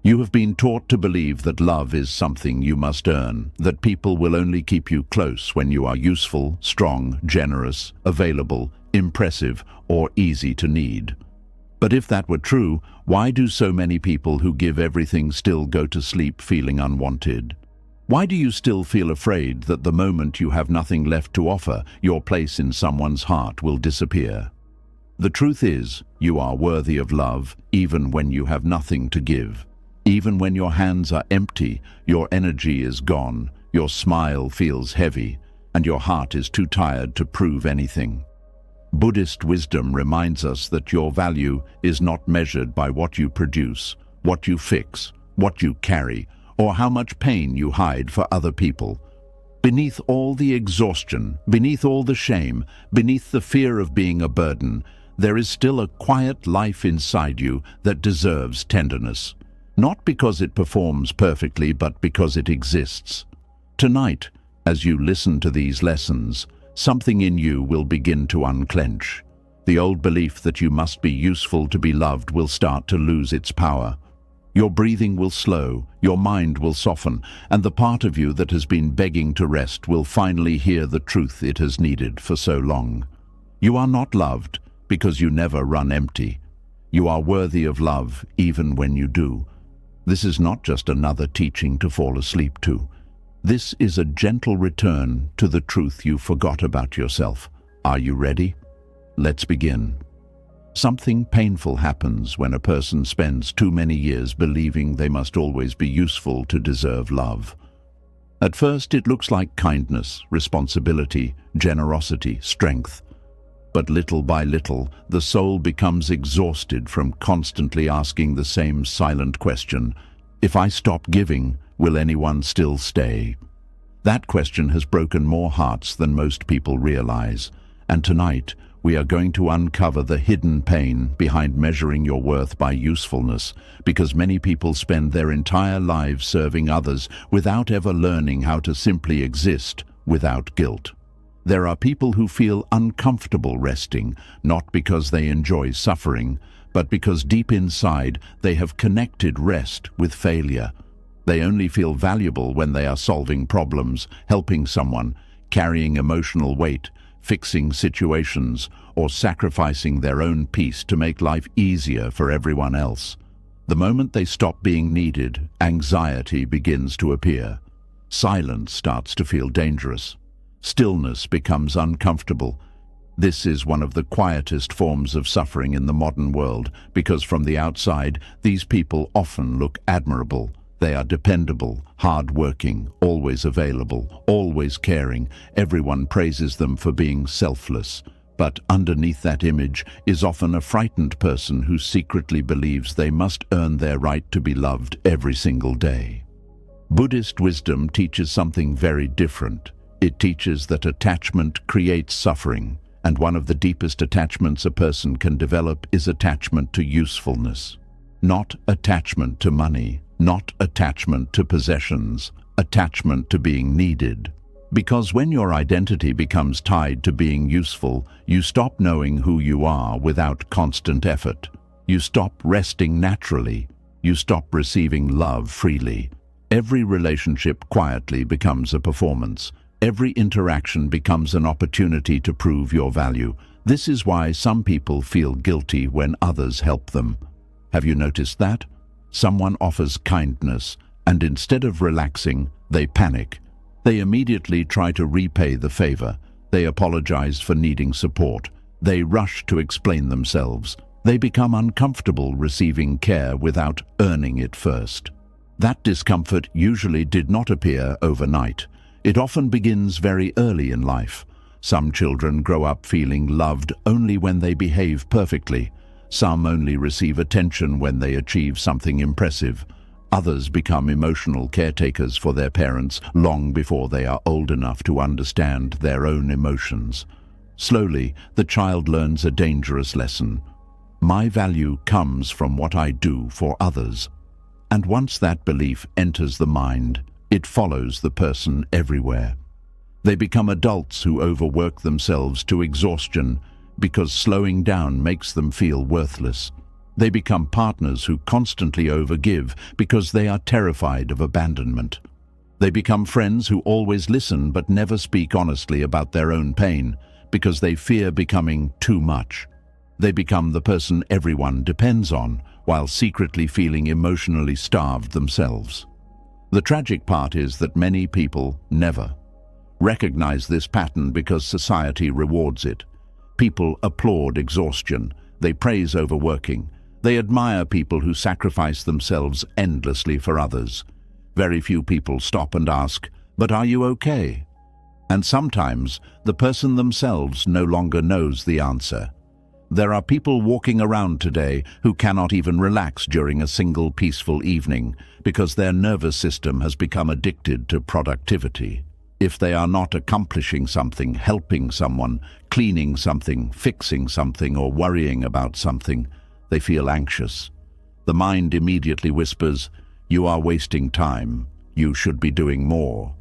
You have been taught to believe that love is something you must earn, that people will only keep you close when you are useful, strong, generous, available, impressive, or easy to need. But if that were true, why do so many people who give everything still go to sleep feeling unwanted? Why do you still feel afraid that the moment you have nothing left to offer, your place in someone's heart will disappear? The truth is, you are worthy of love even when you have nothing to give. Even when your hands are empty, your energy is gone, your smile feels heavy, and your heart is too tired to prove anything. Buddhist wisdom reminds us that your value is not measured by what you produce, what you fix, what you carry, or how much pain you hide for other people. Beneath all the exhaustion, beneath all the shame, beneath the fear of being a burden, there is still a quiet life inside you that deserves tenderness. Not because it performs perfectly, but because it exists. Tonight, as you listen to these lessons, something in you will begin to unclench. The old belief that you must be useful to be loved will start to lose its power. Your breathing will slow, your mind will soften, and the part of you that has been begging to rest will finally hear the truth it has needed for so long. You are not loved because you never run empty. You are worthy of love even when you do. This is not just another teaching to fall asleep to. This is a gentle return to the truth you forgot about yourself. Are you ready? Let's begin. Something painful happens when a person spends too many years believing they must always be useful to deserve love. At first, it looks like kindness, responsibility, generosity, strength. But little by little, the soul becomes exhausted from constantly asking the same silent question: if I stop giving, will anyone still stay? That question has broken more hearts than most people realize, and tonight we are going to uncover the hidden pain behind measuring your worth by usefulness, because many people spend their entire lives serving others without ever learning how to simply exist without guilt. There are people who feel uncomfortable resting, not because they enjoy suffering, but because deep inside they have connected rest with failure. They only feel valuable when they are solving problems, helping someone, carrying emotional weight, fixing situations, or sacrificing their own peace to make life easier for everyone else. The moment they stop being needed, anxiety begins to appear. Silence starts to feel dangerous. Stillness becomes uncomfortable. This is one of the quietest forms of suffering in the modern world, because from the outside, these people often look admirable. They are dependable, hard-working, always available, always caring. Everyone praises them for being selfless. But underneath that image is often a frightened person who secretly believes they must earn their right to be loved every single day. Buddhist wisdom teaches something very different. It teaches that attachment creates suffering, and one of the deepest attachments a person can develop is attachment to usefulness. Not attachment to money, not attachment to possessions, attachment to being needed. Because when your identity becomes tied to being useful, you stop knowing who you are without constant effort. You stop resting naturally. You stop receiving love freely. Every relationship quietly becomes a performance. Every interaction becomes an opportunity to prove your value. This is why some people feel guilty when others help them. Have you noticed that? Someone offers kindness, and instead of relaxing, they panic. They immediately try to repay the favor. They apologize for needing support. They rush to explain themselves. They become uncomfortable receiving care without earning it first. That discomfort usually did not appear overnight. It often begins very early in life. Some children grow up feeling loved only when they behave perfectly. Some only receive attention when they achieve something impressive. Others become emotional caretakers for their parents long before they are old enough to understand their own emotions. Slowly, the child learns a dangerous lesson. My value comes from what I do for others. And once that belief enters the mind, it follows the person everywhere. They become adults who overwork themselves to exhaustion because slowing down makes them feel worthless. They become partners who constantly overgive because they are terrified of abandonment. They become friends who always listen but never speak honestly about their own pain because they fear becoming too much. They become the person everyone depends on while secretly feeling emotionally starved themselves. The tragic part is that many people never recognize this pattern because society rewards it. People applaud exhaustion. They praise overworking. They admire people who sacrifice themselves endlessly for others. Very few people stop and ask, "But are you okay?" And sometimes the person themselves no longer knows the answer. There are people walking around today who cannot even relax during a single peaceful evening because their nervous system has become addicted to productivity. If they are not accomplishing something, helping someone, cleaning something, fixing something, or worrying about something, they feel anxious. The mind immediately whispers, "You are wasting time. You should be doing more."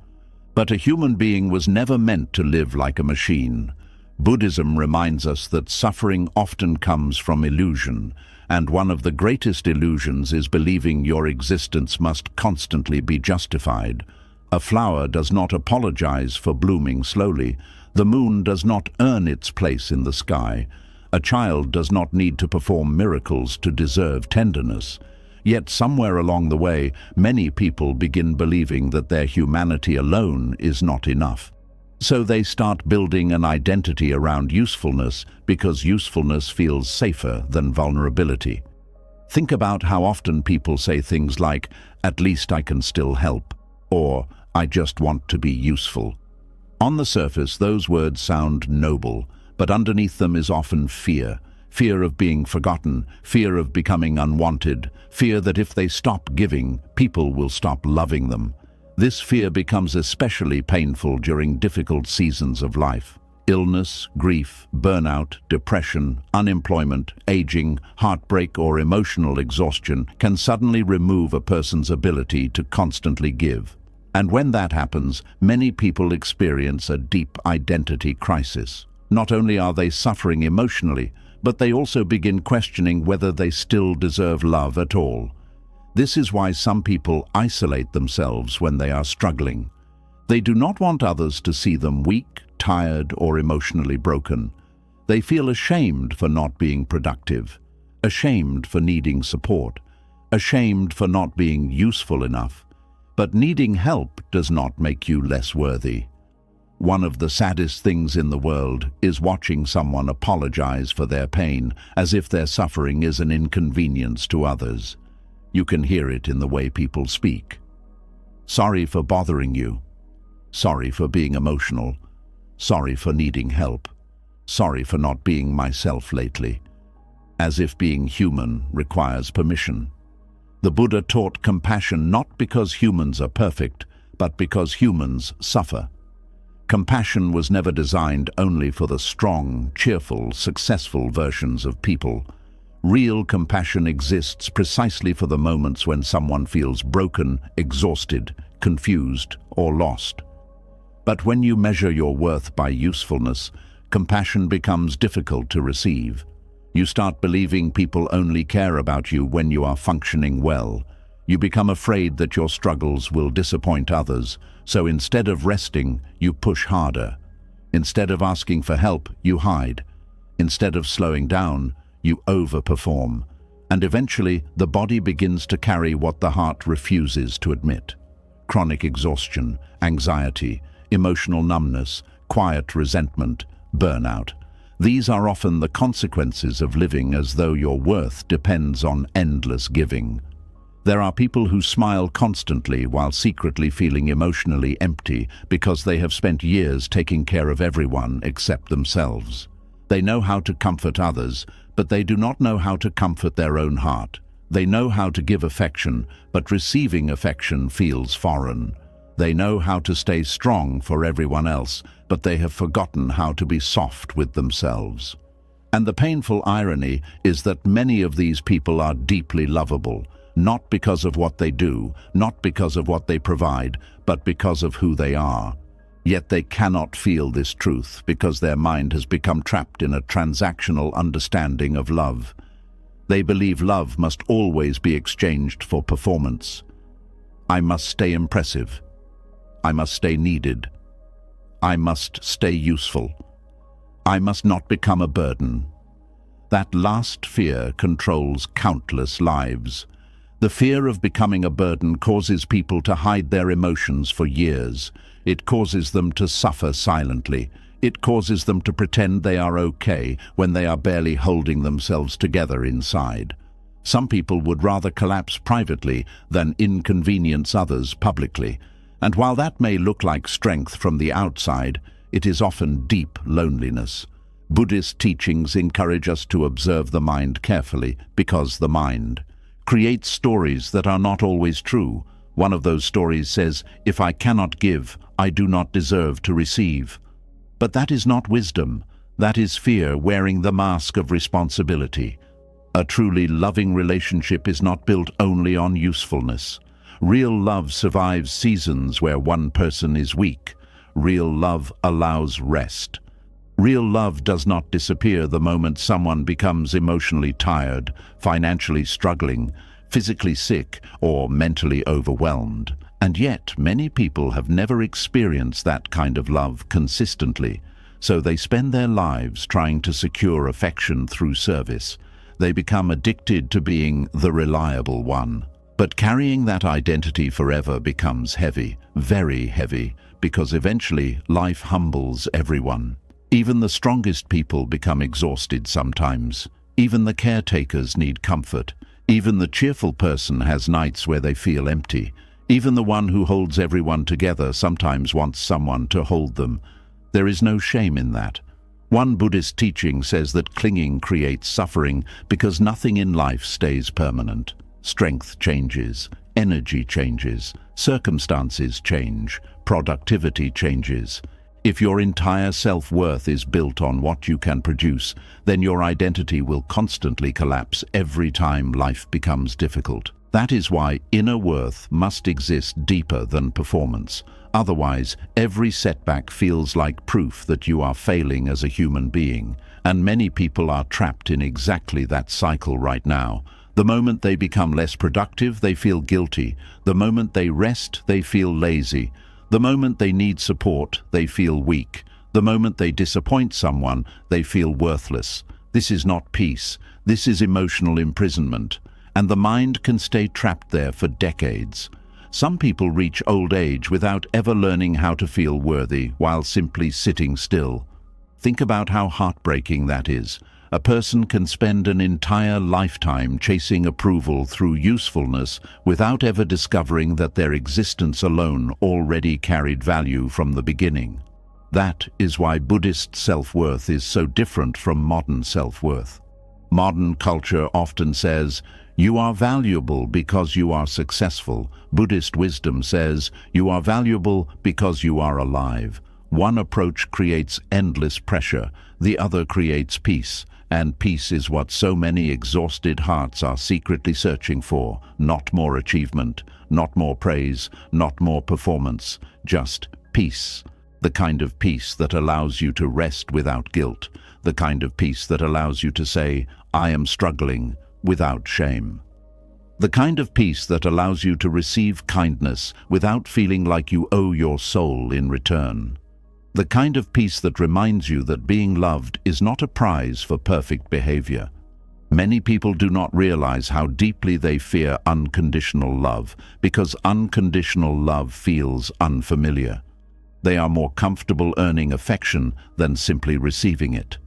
But a human being was never meant to live like a machine. Buddhism reminds us that suffering often comes from illusion, and one of the greatest illusions is believing your existence must constantly be justified. A flower does not apologize for blooming slowly. The moon does not earn its place in the sky. A child does not need to perform miracles to deserve tenderness. Yet somewhere along the way, many people begin believing that their humanity alone is not enough. So they start building an identity around usefulness because usefulness feels safer than vulnerability. Think about how often people say things like, "At least I can still help," or "I just want to be useful." On the surface, those words sound noble, but underneath them is often fear. Fear of being forgotten, fear of becoming unwanted, fear that if they stop giving, people will stop loving them. This fear becomes especially painful during difficult seasons of life. Illness, grief, burnout, depression, unemployment, aging, heartbreak, or emotional exhaustion can suddenly remove a person's ability to constantly give. And when that happens, many people experience a deep identity crisis. Not only are they suffering emotionally, but they also begin questioning whether they still deserve love at all. This is why some people isolate themselves when they are struggling. They do not want others to see them weak, tired, or emotionally broken. They feel ashamed for not being productive, ashamed for needing support, ashamed for not being useful enough. But needing help does not make you less worthy. One of the saddest things in the world is watching someone apologize for their pain as if their suffering is an inconvenience to others. You can hear it in the way people speak. "Sorry for bothering you. Sorry for being emotional. Sorry for needing help. Sorry for not being myself lately." As if being human requires permission. The Buddha taught compassion not because humans are perfect, but because humans suffer. Compassion was never designed only for the strong, cheerful, successful versions of people. Real compassion exists precisely for the moments when someone feels broken, exhausted, confused, or lost. But when you measure your worth by usefulness, compassion becomes difficult to receive. You start believing people only care about you when you are functioning well. You become afraid that your struggles will disappoint others, so instead of resting, you push harder. Instead of asking for help, you hide. Instead of slowing down, you overperform. And eventually, the body begins to carry what the heart refuses to admit. Chronic exhaustion, anxiety, emotional numbness, quiet resentment, burnout. These are often the consequences of living as though your worth depends on endless giving. There are people who smile constantly while secretly feeling emotionally empty because they have spent years taking care of everyone except themselves. They know how to comfort others, but they do not know how to comfort their own heart. They know how to give affection, but receiving affection feels foreign. They know how to stay strong for everyone else, but they have forgotten how to be soft with themselves. And the painful irony is that many of these people are deeply lovable, not because of what they do, not because of what they provide, but because of who they are. Yet they cannot feel this truth because their mind has become trapped in a transactional understanding of love. They believe love must always be exchanged for performance. I must stay impressive. I must stay needed. I must stay useful. I must not become a burden. That last fear controls countless lives. The fear of becoming a burden causes people to hide their emotions for years. It causes them to suffer silently. It causes them to pretend they are okay when they are barely holding themselves together inside. Some people would rather collapse privately than inconvenience others publicly. And while that may look like strength from the outside, it is often deep loneliness. Buddhist teachings encourage us to observe the mind carefully because the mind creates stories that are not always true. One of those stories says, "If I cannot give, I do not deserve to receive." But that is not wisdom. That is fear wearing the mask of responsibility. A truly loving relationship is not built only on usefulness. Real love survives seasons where one person is weak. Real love allows rest. Real love does not disappear the moment someone becomes emotionally tired, financially struggling, physically sick, or mentally overwhelmed. And yet, many people have never experienced that kind of love consistently, so they spend their lives trying to secure affection through service. They become addicted to being the reliable one. But carrying that identity forever becomes heavy, very heavy, because eventually life humbles everyone. Even the strongest people become exhausted sometimes. Even the caretakers need comfort. Even the cheerful person has nights where they feel empty. Even the one who holds everyone together sometimes wants someone to hold them. There is no shame in that. One Buddhist teaching says that clinging creates suffering because nothing in life stays permanent. Strength changes, energy changes, circumstances change, productivity changes. If your entire self-worth is built on what you can produce, then your identity will constantly collapse every time life becomes difficult. That is why inner worth must exist deeper than performance. Otherwise, every setback feels like proof that you are failing as a human being. And many people are trapped in exactly that cycle right now. The moment they become less productive, they feel guilty. The moment they rest, they feel lazy. The moment they need support, they feel weak. The moment they disappoint someone, they feel worthless. This is not peace. This is emotional imprisonment. And the mind can stay trapped there for decades. Some people reach old age without ever learning how to feel worthy while simply sitting still. Think about how heartbreaking that is. A person can spend an entire lifetime chasing approval through usefulness without ever discovering that their existence alone already carried value from the beginning. That is why Buddhist self-worth is so different from modern self-worth. Modern culture often says, "You are valuable because you are successful." Buddhist wisdom says, "You are valuable because you are alive." One approach creates endless pressure, the other creates peace. And peace is what so many exhausted hearts are secretly searching for. Not more achievement, not more praise, not more performance, just peace. The kind of peace that allows you to rest without guilt. The kind of peace that allows you to say, "I am struggling," without shame. The kind of peace that allows you to receive kindness without feeling like you owe your soul in return. The kind of peace that reminds you that being loved is not a prize for perfect behavior. Many people do not realize how deeply they fear unconditional love because unconditional love feels unfamiliar. They are more comfortable earning affection than simply receiving it.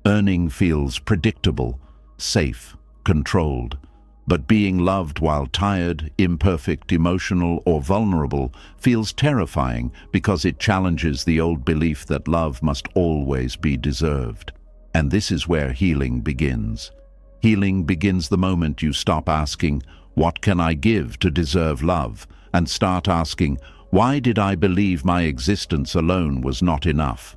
Earning feels predictable, safe, controlled. But being loved while tired, imperfect, emotional, or vulnerable feels terrifying because it challenges the old belief that love must always be deserved. And this is where healing begins. Healing begins the moment you stop asking, "What can I give to deserve love?" and start asking, "Why did I believe my existence alone was not enough?"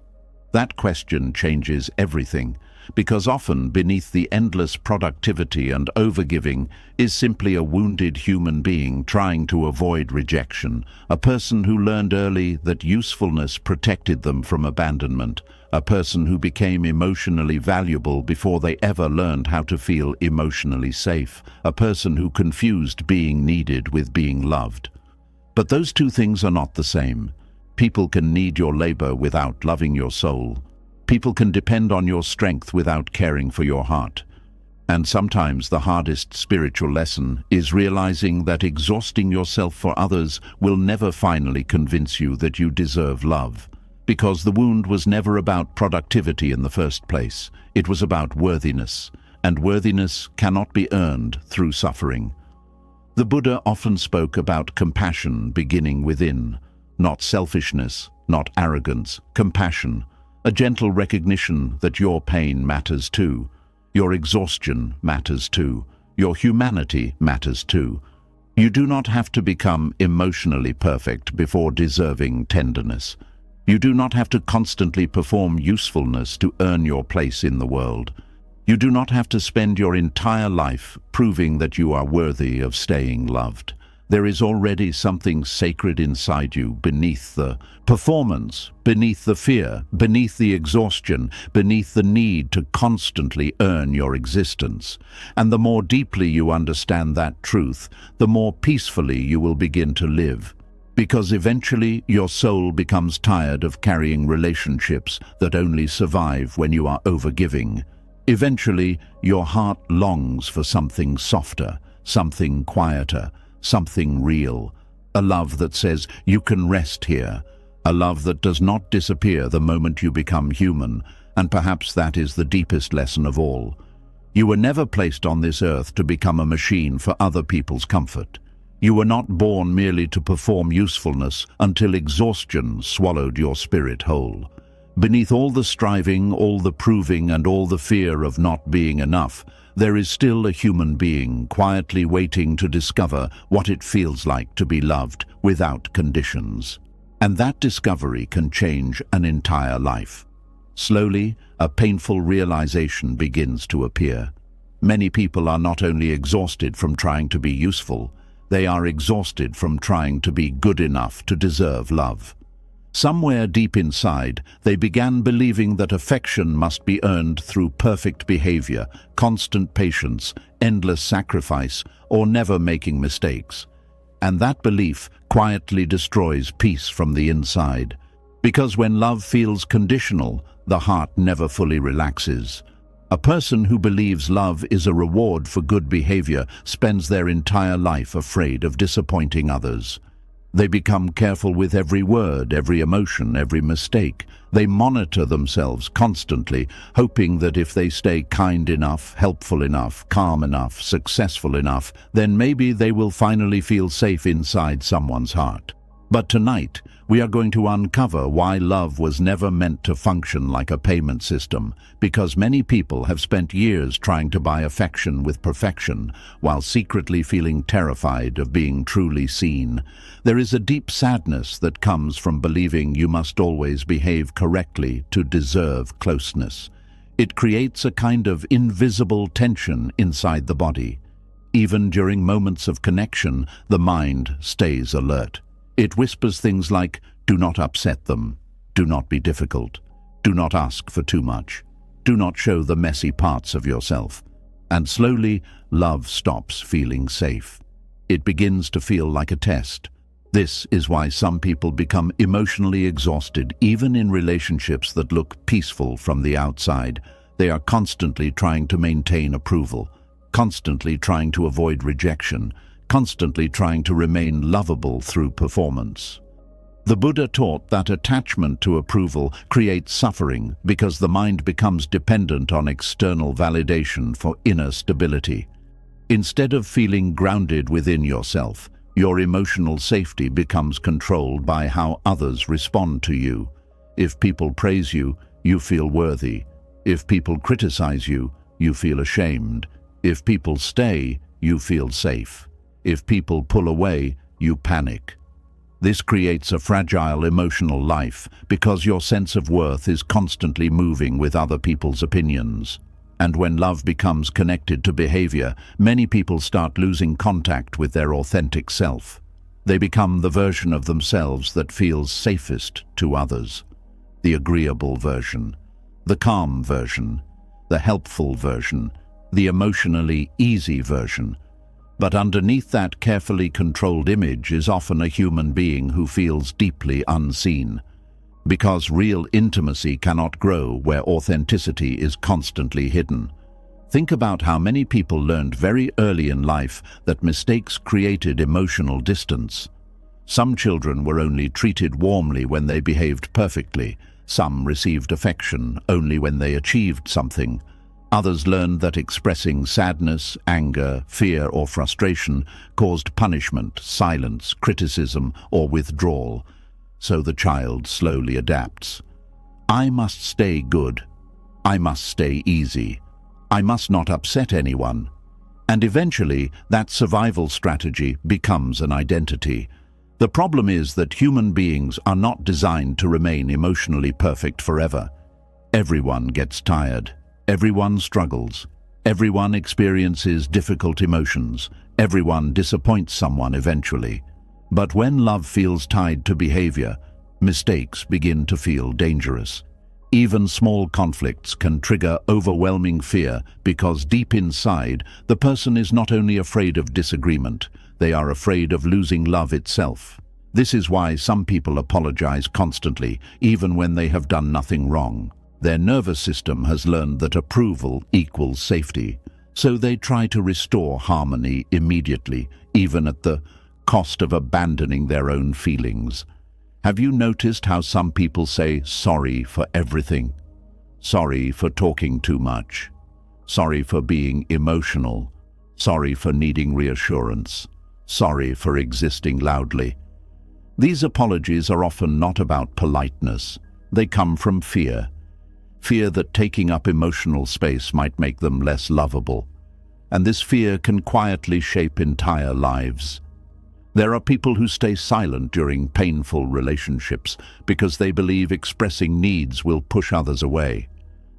That question changes everything. Because often beneath the endless productivity and overgiving is simply a wounded human being trying to avoid rejection, a person who learned early that usefulness protected them from abandonment, a person who became emotionally valuable before they ever learned how to feel emotionally safe, a person who confused being needed with being loved. But those two things are not the same. People can need your labor without loving your soul. People can depend on your strength without caring for your heart. And sometimes the hardest spiritual lesson is realizing that exhausting yourself for others will never finally convince you that you deserve love. Because the wound was never about productivity in the first place. It was about worthiness, and worthiness cannot be earned through suffering. The Buddha often spoke about compassion beginning within, not selfishness, not arrogance, compassion, a gentle recognition that your pain matters too, your exhaustion matters too, your humanity matters too. You do not have to become emotionally perfect before deserving tenderness. You do not have to constantly perform usefulness to earn your place in the world. You do not have to spend your entire life proving that you are worthy of staying loved. There is already something sacred inside you, beneath the performance, beneath the fear, beneath the exhaustion, beneath the need to constantly earn your existence. And the more deeply you understand that truth, the more peacefully you will begin to live. Because eventually your soul becomes tired of carrying relationships that only survive when you are overgiving. Eventually, your heart longs for something softer, something quieter, something real, a love that says you can rest here, a love that does not disappear the moment you become human, and perhaps that is the deepest lesson of all. You were never placed on this earth to become a machine for other people's comfort. You were not born merely to perform usefulness until exhaustion swallowed your spirit whole. Beneath all the striving, all the proving, and all the fear of not being enough, there is still a human being quietly waiting to discover what it feels like to be loved without conditions. And that discovery can change an entire life. Slowly, a painful realization begins to appear. Many people are not only exhausted from trying to be useful, they are exhausted from trying to be good enough to deserve love. Somewhere deep inside, they began believing that affection must be earned through perfect behavior, constant patience, endless sacrifice, or never making mistakes. And that belief quietly destroys peace from the inside. Because when love feels conditional, the heart never fully relaxes. A person who believes love is a reward for good behavior spends their entire life afraid of disappointing others. They become careful with every word, every emotion, every mistake. They monitor themselves constantly, hoping that if they stay kind enough, helpful enough, calm enough, successful enough, then maybe they will finally feel safe inside someone's heart. But tonight, we are going to uncover why love was never meant to function like a payment system, because many people have spent years trying to buy affection with perfection, while secretly feeling terrified of being truly seen. There is a deep sadness that comes from believing you must always behave correctly to deserve closeness. It creates a kind of invisible tension inside the body. Even during moments of connection, the mind stays alert. It whispers things like, do not upset them, do not be difficult, do not ask for too much, do not show the messy parts of yourself. And slowly, love stops feeling safe. It begins to feel like a test. This is why some people become emotionally exhausted, even in relationships that look peaceful from the outside. They are constantly trying to maintain approval, constantly trying to avoid rejection, constantly trying to remain lovable through performance. The Buddha taught that attachment to approval creates suffering because the mind becomes dependent on external validation for inner stability. Instead of feeling grounded within yourself, your emotional safety becomes controlled by how others respond to you. If people praise you, you feel worthy. If people criticize you, you feel ashamed. If people stay, you feel safe. If people pull away, you panic. This creates a fragile emotional life because your sense of worth is constantly moving with other people's opinions. And when love becomes connected to behavior, many people start losing contact with their authentic self. They become the version of themselves that feels safest to others, the agreeable version, the calm version, the helpful version, the emotionally easy version. But underneath that carefully controlled image is often a human being who feels deeply unseen. Because real intimacy cannot grow where authenticity is constantly hidden. Think about how many people learned very early in life that mistakes created emotional distance. Some children were only treated warmly when they behaved perfectly. Some received affection only when they achieved something. Others learned that expressing sadness, anger, fear, or frustration caused punishment, silence, criticism, or withdrawal. So the child slowly adapts. I must stay good. I must stay easy. I must not upset anyone. And eventually, that survival strategy becomes an identity. The problem is that human beings are not designed to remain emotionally perfect forever. Everyone gets tired. Everyone struggles. Everyone experiences difficult emotions. Everyone disappoints someone eventually. But when love feels tied to behavior, mistakes begin to feel dangerous. Even small conflicts can trigger overwhelming fear because deep inside, the person is not only afraid of disagreement, they are afraid of losing love itself. This is why some people apologize constantly, even when they have done nothing wrong. Their nervous system has learned that approval equals safety, so they try to restore harmony immediately, even at the cost of abandoning their own feelings. Have you noticed how some people say sorry for everything? Sorry for talking too much. Sorry for being emotional. Sorry for needing reassurance. Sorry for existing loudly. These apologies are often not about politeness. They come from fear. Fear that taking up emotional space might make them less lovable. And this fear can quietly shape entire lives. There are people who stay silent during painful relationships because they believe expressing needs will push others away.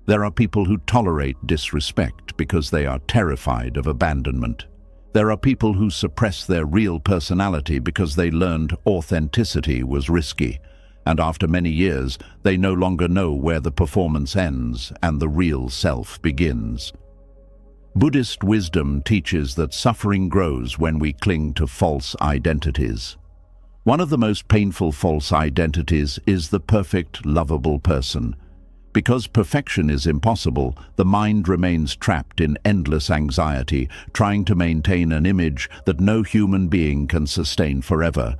There are people who tolerate disrespect because they are terrified of abandonment. There are people who suppress their real personality because they learned authenticity was risky. And after many years, they no longer know where the performance ends and the real self begins. Buddhist wisdom teaches that suffering grows when we cling to false identities. One of the most painful false identities is the perfect, lovable person. Because perfection is impossible, the mind remains trapped in endless anxiety, trying to maintain an image that no human being can sustain forever.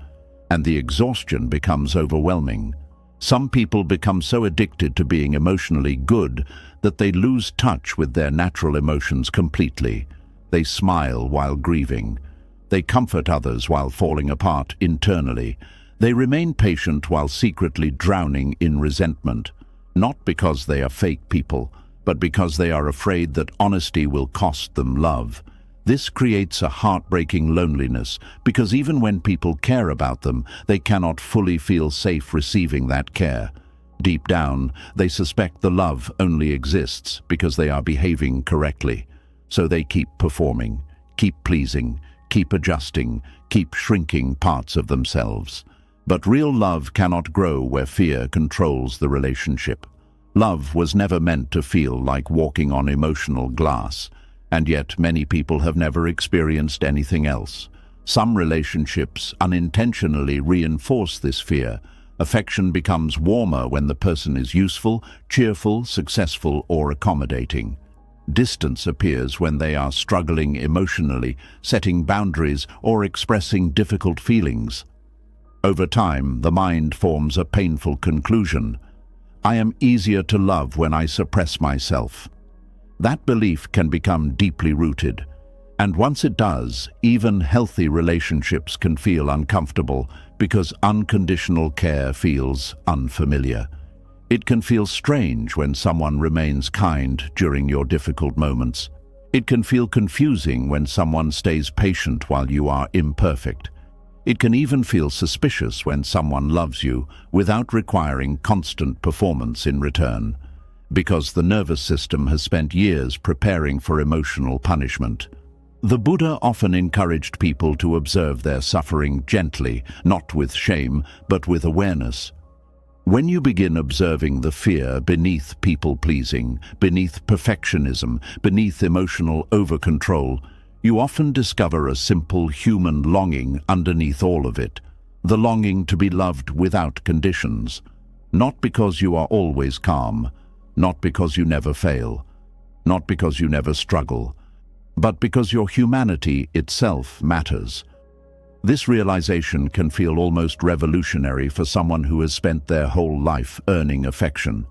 And the exhaustion becomes overwhelming. Some people become so addicted to being emotionally good that they lose touch with their natural emotions completely. They smile while grieving. They comfort others while falling apart internally. They remain patient while secretly drowning in resentment, not because they are fake people, but because they are afraid that honesty will cost them love. This creates a heartbreaking loneliness because even when people care about them, they cannot fully feel safe receiving that care. Deep down, they suspect the love only exists because they are behaving correctly. So they keep performing, keep pleasing, keep adjusting, keep shrinking parts of themselves. But real love cannot grow where fear controls the relationship. Love was never meant to feel like walking on emotional glass. And yet many people have never experienced anything else. Some relationships unintentionally reinforce this fear. Affection becomes warmer when the person is useful, cheerful, successful, or accommodating. Distance appears when they are struggling emotionally, setting boundaries, or expressing difficult feelings. Over time, the mind forms a painful conclusion. I am easier to love when I suppress myself. That belief can become deeply rooted, and once it does, even healthy relationships can feel uncomfortable because unconditional care feels unfamiliar. It can feel strange when someone remains kind during your difficult moments. It can feel confusing when someone stays patient while you are imperfect. It can even feel suspicious when someone loves you without requiring constant performance in return, because the nervous system has spent years preparing for emotional punishment. The Buddha often encouraged people to observe their suffering gently, not with shame, but with awareness. When you begin observing the fear beneath people-pleasing, beneath perfectionism, beneath emotional over-control, you often discover a simple human longing underneath all of it, the longing to be loved without conditions, not because you are always calm, not because you never fail, not because you never struggle, but because your humanity itself matters. This realization can feel almost revolutionary for someone who has spent their whole life earning affection.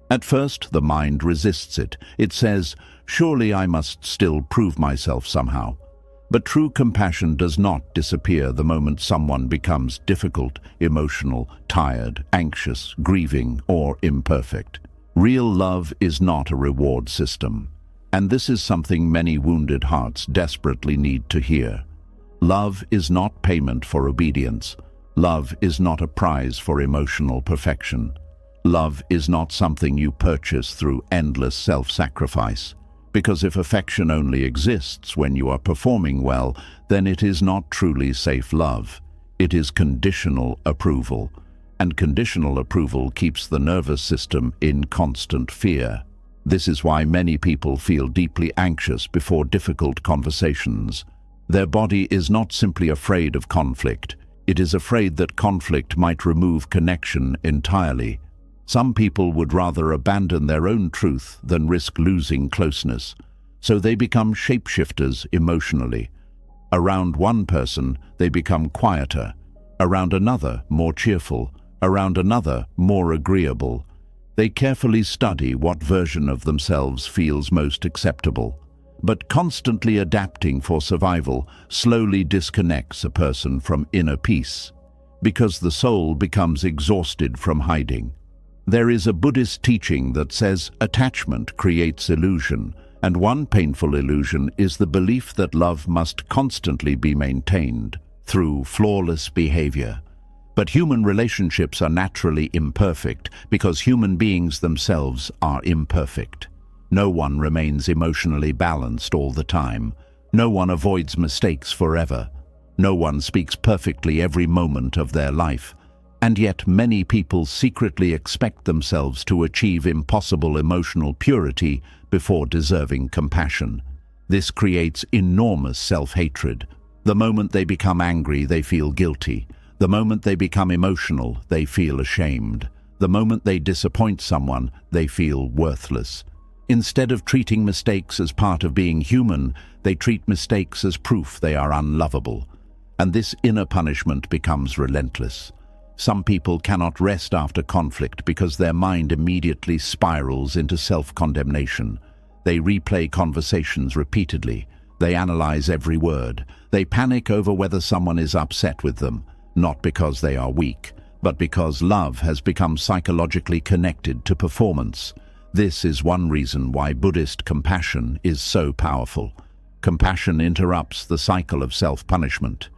At first, the mind resists it. It says, "Surely I must still prove myself somehow." But true compassion does not disappear the moment someone becomes difficult, emotional, tired, anxious, grieving, or imperfect. Real love is not a reward system, and this is something many wounded hearts desperately need to hear. Love is not payment for obedience. Love is not a prize for emotional perfection. Love is not something you purchase through endless self-sacrifice. Because if affection only exists when you are performing well, then it is not truly safe love. It is conditional approval. And conditional approval keeps the nervous system in constant fear. This is why many people feel deeply anxious before difficult conversations. Their body is not simply afraid of conflict. It is afraid that conflict might remove connection entirely. Some people would rather abandon their own truth than risk losing closeness, so they become shapeshifters emotionally. Around one person, they become quieter. Around another, more cheerful. Around another, more agreeable. They carefully study what version of themselves feels most acceptable. But constantly adapting for survival slowly disconnects a person from inner peace, because the soul becomes exhausted from hiding. There is a Buddhist teaching that says attachment creates illusion, and one painful illusion is the belief that love must constantly be maintained through flawless behavior. But human relationships are naturally imperfect because human beings themselves are imperfect. No one remains emotionally balanced all the time. No one avoids mistakes forever. No one speaks perfectly every moment of their life. And yet many people secretly expect themselves to achieve impossible emotional purity before deserving compassion. This creates enormous self-hatred. The moment they become angry, they feel guilty. The moment they become emotional, they feel ashamed. The moment they disappoint someone, they feel worthless. Instead of treating mistakes as part of being human, they treat mistakes as proof they are unlovable. And this inner punishment becomes relentless. Some people cannot rest after conflict because their mind immediately spirals into self-condemnation. They replay conversations repeatedly. They analyze every word. They panic over whether someone is upset with them, not because they are weak, but because love has become psychologically connected to performance. This is one reason why Buddhist compassion is so powerful. Compassion interrupts the cycle of self-punishment.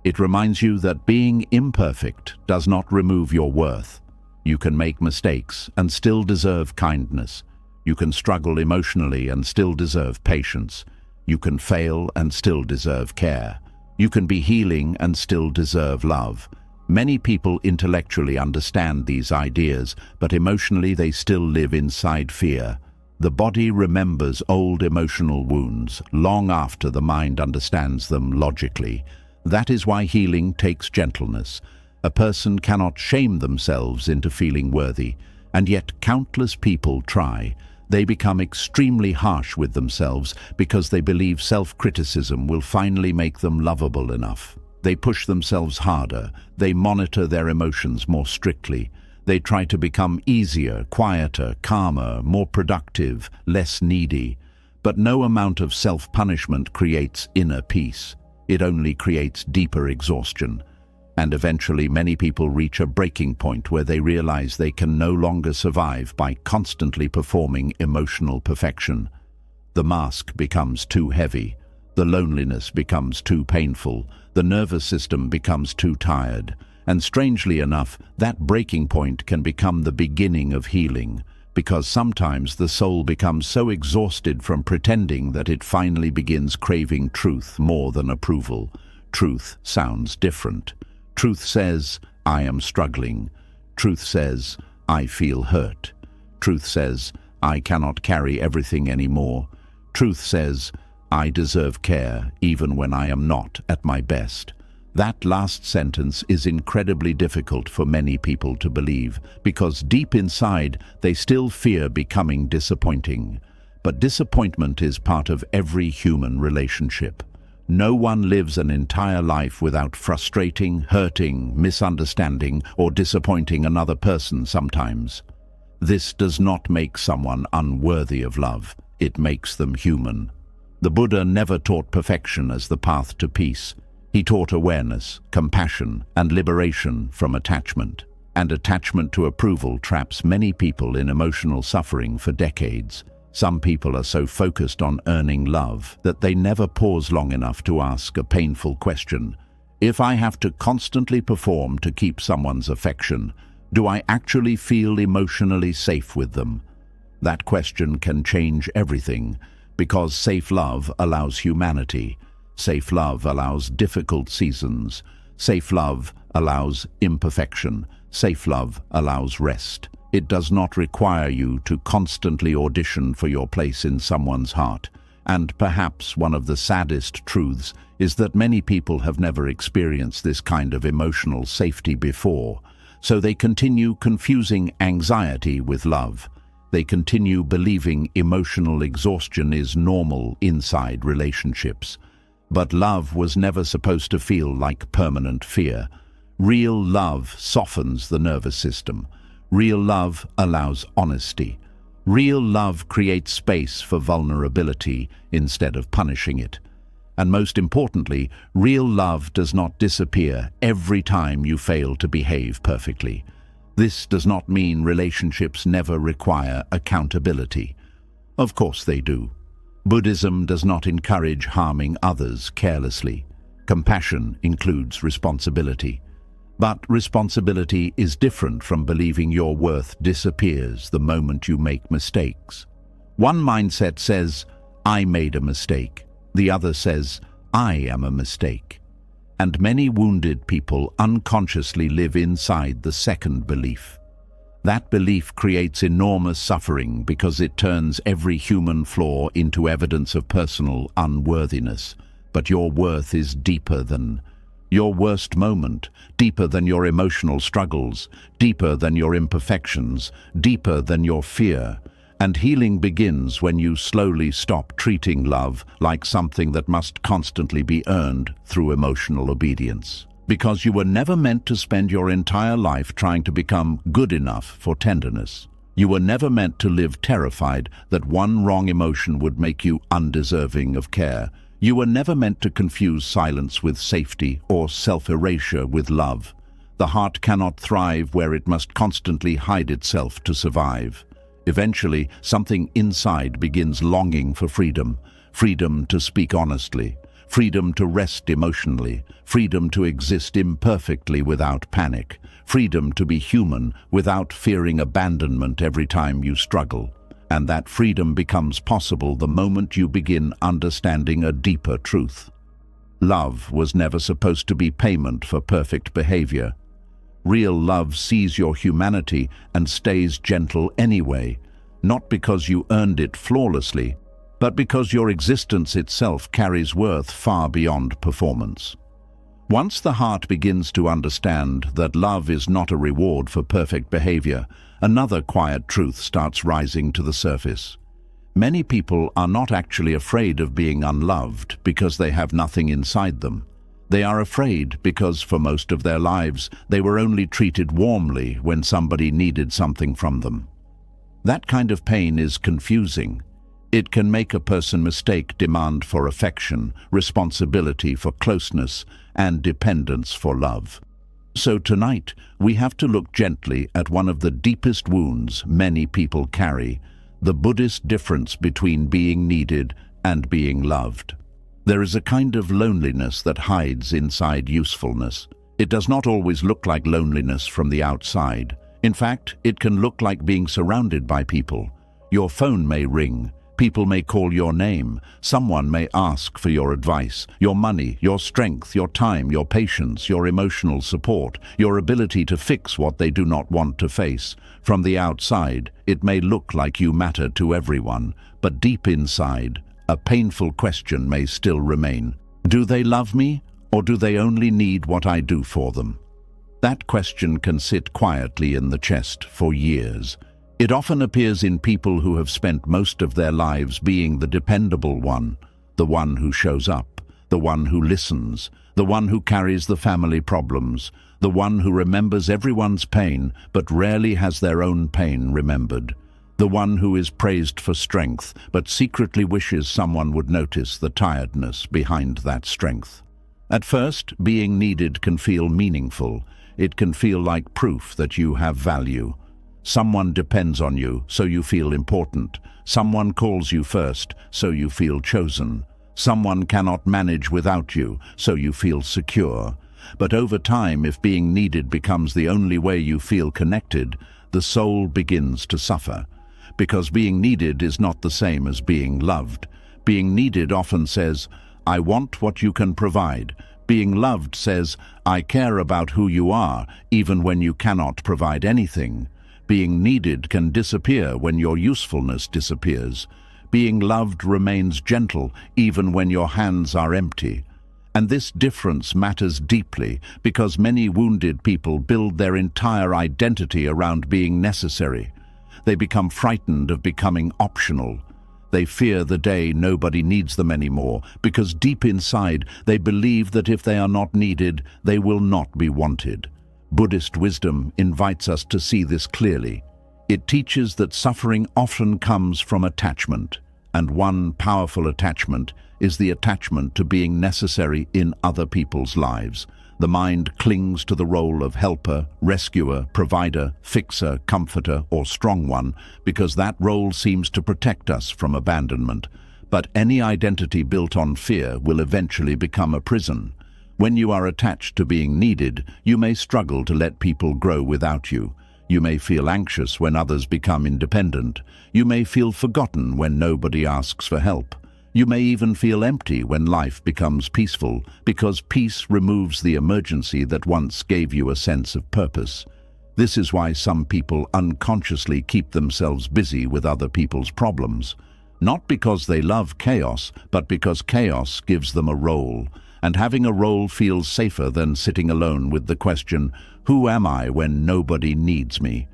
It reminds you that being imperfect does not remove your worth. You can make mistakes and still deserve kindness. You can struggle emotionally and still deserve patience. You can fail and still deserve care. You can be healing and still deserve love. Many people intellectually understand these ideas, but emotionally they still live inside fear. The body remembers old emotional wounds long after the mind understands them logically. That is why healing takes gentleness. A person cannot shame themselves into feeling worthy, and yet countless people try. They become extremely harsh with themselves because they believe self-criticism will finally make them lovable enough. They push themselves harder. They monitor their emotions more strictly. They try to become easier, quieter, calmer, more productive, less needy. But no amount of self-punishment creates inner peace. It only creates deeper exhaustion. And eventually many people reach a breaking point where they realize they can no longer survive by constantly performing emotional perfection. The mask becomes too heavy. The loneliness becomes too painful. The nervous system becomes too tired. And strangely enough, that breaking point can become the beginning of healing, because sometimes the soul becomes so exhausted from pretending that it finally begins craving truth more than approval. Truth sounds different. Truth says, "I am struggling." Truth says, I feel hurt. Truth says, I cannot carry everything anymore. Truth says, I deserve care even when I am not at my best. That last sentence is incredibly difficult for many people to believe because deep inside they still fear becoming disappointing. But disappointment is part of every human relationship. No one lives an entire life without frustrating, hurting, misunderstanding, or disappointing another person sometimes. This does not make someone unworthy of love. It makes them human. The Buddha never taught perfection as the path to peace. He taught awareness, compassion, and liberation from attachment. And attachment to approval traps many people in emotional suffering for decades. Some people are so focused on earning love that they never pause long enough to ask a painful question. If I have to constantly perform to keep someone's affection, do I actually feel emotionally safe with them? That question can change everything, because safe love allows humanity. Safe love allows difficult seasons. Safe love allows imperfection. Safe love allows rest. It does not require you to constantly audition for your place in someone's heart. And perhaps one of the saddest truths is that many people have never experienced this kind of emotional safety before. So they continue confusing anxiety with love. They continue believing emotional exhaustion is normal inside relationships. But love was never supposed to feel like permanent fear. Real love softens the nervous system. Real love allows honesty. Real love creates space for vulnerability instead of punishing it. And most importantly, real love does not disappear every time you fail to behave perfectly. This does not mean relationships never require accountability. Of course they do. Buddhism does not encourage harming others carelessly. Compassion includes responsibility. But responsibility is different from believing your worth disappears the moment you make mistakes. One mindset says, I made a mistake. The other says, I am a mistake. And many wounded people unconsciously live inside the second belief. That belief creates enormous suffering because it turns every human flaw into evidence of personal unworthiness. But your worth is deeper than your worst moment, deeper than your emotional struggles, deeper than your imperfections, deeper than your fear. And healing begins when you slowly stop treating love like something that must constantly be earned through emotional obedience. Because you were never meant to spend your entire life trying to become good enough for tenderness. You were never meant to live terrified that one wrong emotion would make you undeserving of care. You were never meant to confuse silence with safety or self-erasure with love. The heart cannot thrive where it must constantly hide itself to survive. Eventually, something inside begins longing for freedom. Freedom to speak honestly. Freedom to rest emotionally. Freedom to exist imperfectly without panic. Freedom to be human without fearing abandonment every time you struggle. And that freedom becomes possible the moment you begin understanding a deeper truth. Love was never supposed to be payment for perfect behavior. Real love sees your humanity and stays gentle anyway, not because you earned it flawlessly, but because your existence itself carries worth far beyond performance. Once the heart begins to understand that love is not a reward for perfect behavior, another quiet truth starts rising to the surface. Many people are not actually afraid of being unloved because they have nothing inside them. They are afraid because for most of their lives they were only treated warmly when somebody needed something from them. That kind of pain is confusing. It can make a person mistake demand for affection, responsibility for closeness, and dependence for love. So tonight, we have to look gently at one of the deepest wounds many people carry, the Buddhist difference between being needed and being loved. There is a kind of loneliness that hides inside usefulness. It does not always look like loneliness from the outside. In fact, it can look like being surrounded by people. Your phone may ring, People may call your name. Someone may ask for your advice, your money, your strength, your time, your patience, your emotional support, your ability to fix what they do not want to face. From the outside, it may look like you matter to everyone, but deep inside, a painful question may still remain. Do they love me, or do they only need what I do for them? That question can sit quietly in the chest for years. It often appears in people who have spent most of their lives being the dependable one, the one who shows up, the one who listens, the one who carries the family problems, the one who remembers everyone's pain but rarely has their own pain remembered, the one who is praised for strength but secretly wishes someone would notice the tiredness behind that strength. At first, being needed can feel meaningful. It can feel like proof that you have value. Someone depends on you, so you feel important. Someone calls you first, so you feel chosen. Someone cannot manage without you, so you feel secure. But over time, if being needed becomes the only way you feel connected, the soul begins to suffer. Because being needed is not the same as being loved. Being needed often says, "I want what you can provide." Being loved says, "I care about who you are, even when you cannot provide anything." Being needed can disappear when your usefulness disappears. Being loved remains gentle even when your hands are empty. And this difference matters deeply because many wounded people build their entire identity around being necessary. They become frightened of becoming optional. They fear the day nobody needs them anymore because deep inside they believe that if they are not needed, they will not be wanted. Buddhist wisdom invites us to see this clearly. It teaches that suffering often comes from attachment, and one powerful attachment is the attachment to being necessary in other people's lives. The mind clings to the role of helper, rescuer, provider, fixer, comforter, or strong one because that role seems to protect us from abandonment. But any identity built on fear will eventually become a prison. When you are attached to being needed, you may struggle to let people grow without you. You may feel anxious when others become independent. You may feel forgotten when nobody asks for help. You may even feel empty when life becomes peaceful, because peace removes the emergency that once gave you a sense of purpose. This is why some people unconsciously keep themselves busy with other people's problems. Not because they love chaos, but because chaos gives them a role. And having a role feels safer than sitting alone with the question, "Who am I when nobody needs me?"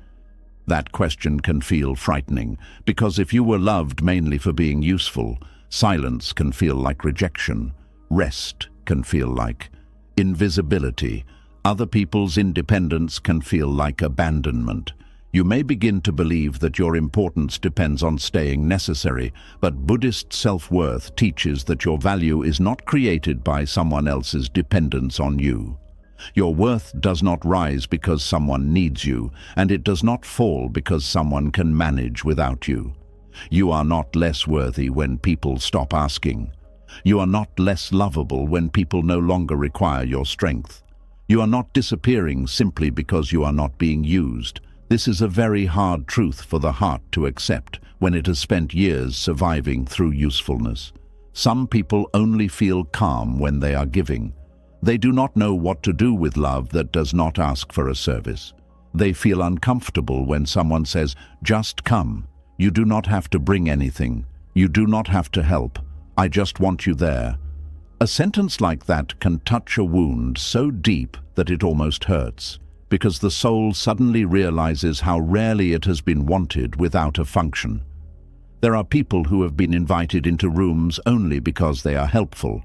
That question can feel frightening, because if you were loved mainly for being useful, silence can feel like rejection. Rest can feel like invisibility. Other people's independence can feel like abandonment. You may begin to believe that your importance depends on staying necessary, but Buddhist self-worth teaches that your value is not created by someone else's dependence on you. Your worth does not rise because someone needs you, and it does not fall because someone can manage without you. You are not less worthy when people stop asking. You are not less lovable when people no longer require your strength. You are not disappearing simply because you are not being used. This is a very hard truth for the heart to accept when it has spent years surviving through usefulness. Some people only feel calm when they are giving. They do not know what to do with love that does not ask for a service. They feel uncomfortable when someone says, "Just come. You do not have to bring anything. You do not have to help. I just want you there." A sentence like that can touch a wound so deep that it almost hurts, because the soul suddenly realizes how rarely it has been wanted without a function. There are people who have been invited into rooms only because they are helpful.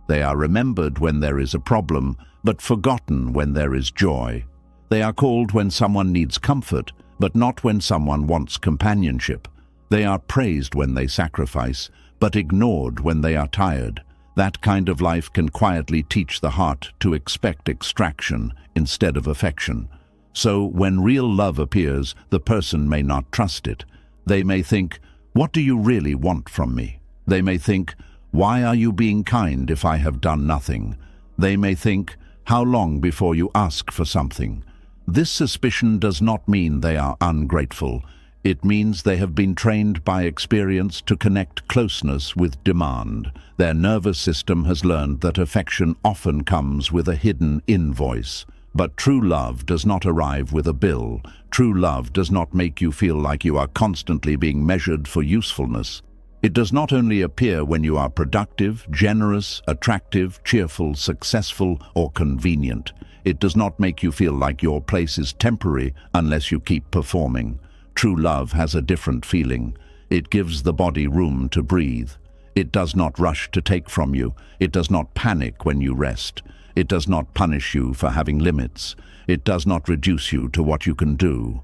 They are remembered when there is a problem, but forgotten when there is joy. They are called when someone needs comfort, but not when someone wants companionship. They are praised when they sacrifice, but ignored when they are tired. That kind of life can quietly teach the heart to expect extraction instead of affection. So when real love appears, the person may not trust it. They may think, "What do you really want from me?" They may think, "Why are you being kind if I have done nothing?" They may think, "How long before you ask for something?" This suspicion does not mean they are ungrateful. It means they have been trained by experience to connect closeness with demand. Their nervous system has learned that affection often comes with a hidden invoice. But true love does not arrive with a bill. True love does not make you feel like you are constantly being measured for usefulness. It does not only appear when you are productive, generous, attractive, cheerful, successful, or convenient. It does not make you feel like your place is temporary unless you keep performing. True love has a different feeling. It gives the body room to breathe. It does not rush to take from you. It does not panic when you rest. It does not punish you for having limits. It does not reduce you to what you can do.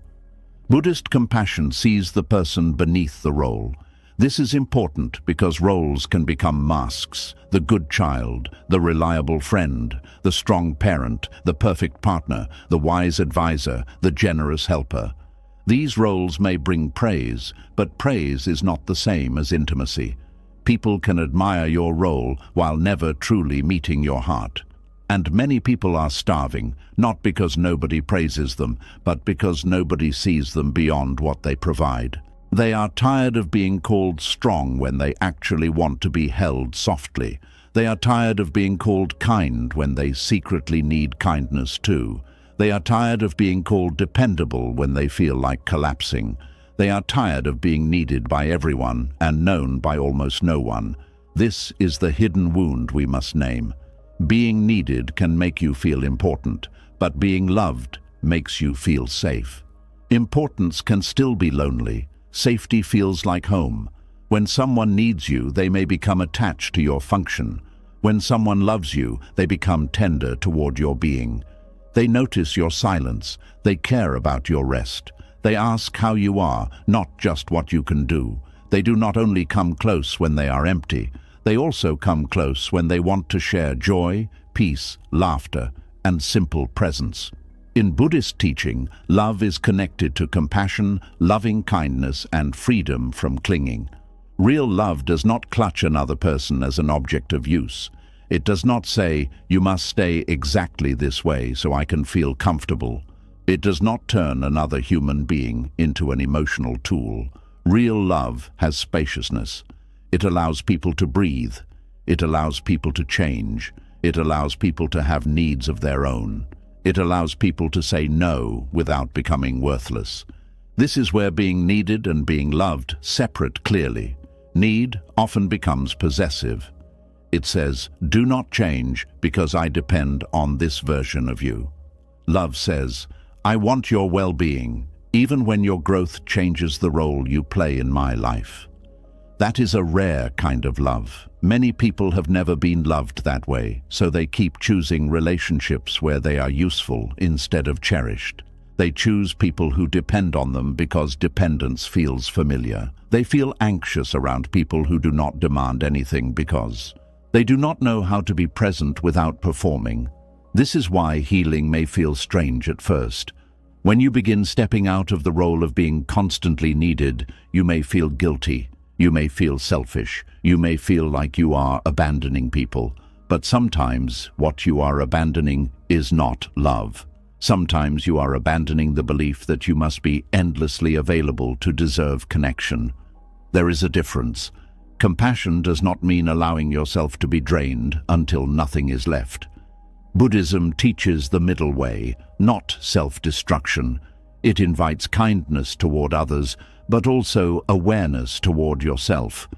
Buddhist compassion sees the person beneath the role. This is important because roles can become masks: the good child, the reliable friend, the strong parent, the perfect partner, the wise advisor, the generous helper. These roles may bring praise, but praise is not the same as intimacy. People can admire your role while never truly meeting your heart. And many people are starving, not because nobody praises them, but because nobody sees them beyond what they provide. They are tired of being called strong when they actually want to be held softly. They are tired of being called kind when they secretly need kindness too. They are tired of being called dependable when they feel like collapsing. They are tired of being needed by everyone and known by almost no one. This is the hidden wound we must name. Being needed can make you feel important, but being loved makes you feel safe. Importance can still be lonely. Safety feels like home. When someone needs you, they may become attached to your function. When someone loves you, they become tender toward your being. They notice your silence. They care about your rest. They ask how you are, not just what you can do. They do not only come close when they are empty. They also come close when they want to share joy, peace, laughter, and simple presence. In Buddhist teaching, love is connected to compassion, loving kindness, and freedom from clinging. Real love does not clutch another person as an object of use. It does not say, "You must stay exactly this way so I can feel comfortable." It does not turn another human being into an emotional tool. Real love has spaciousness. It allows people to breathe. It allows people to change. It allows people to have needs of their own. It allows people to say no without becoming worthless. This is where being needed and being loved separate clearly. Need often becomes possessive. It says, "Do not change because I depend on this version of you." Love says, "I want your well-being, even when your growth changes the role you play in my life." That is a rare kind of love. Many people have never been loved that way, so they keep choosing relationships where they are useful instead of cherished. They choose people who depend on them because dependence feels familiar. They feel anxious around people who do not demand anything because they do not know how to be present without performing. This is why healing may feel strange at first. When you begin stepping out of the role of being constantly needed, you may feel guilty. You may feel selfish. You may feel like you are abandoning people. But sometimes what you are abandoning is not love. Sometimes you are abandoning the belief that you must be endlessly available to deserve connection. There is a difference. Compassion does not mean allowing yourself to be drained until nothing is left. Buddhism teaches the middle way, not self-destruction. It invites kindness toward others, but also awareness toward yourself.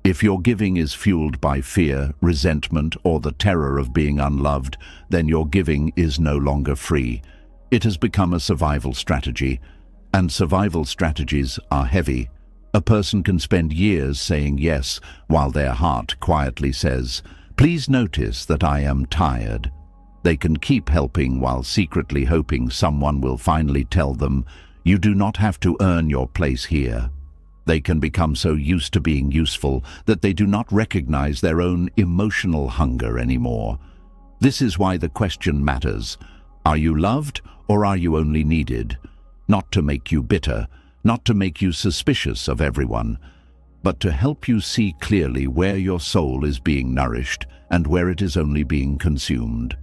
If your giving is fueled by fear, resentment, or the terror of being unloved, then your giving is no longer free. It has become a survival strategy, and survival strategies are heavy. A person can spend years saying yes, while their heart quietly says, "Please notice that I am tired." They can keep helping while secretly hoping someone will finally tell them, "You do not have to earn your place here." They can become so used to being useful that they do not recognize their own emotional hunger anymore. This is why the question matters. Are you loved or are you only needed? Not to make you bitter, not to make you suspicious of everyone, but to help you see clearly where your soul is being nourished and where it is only being consumed.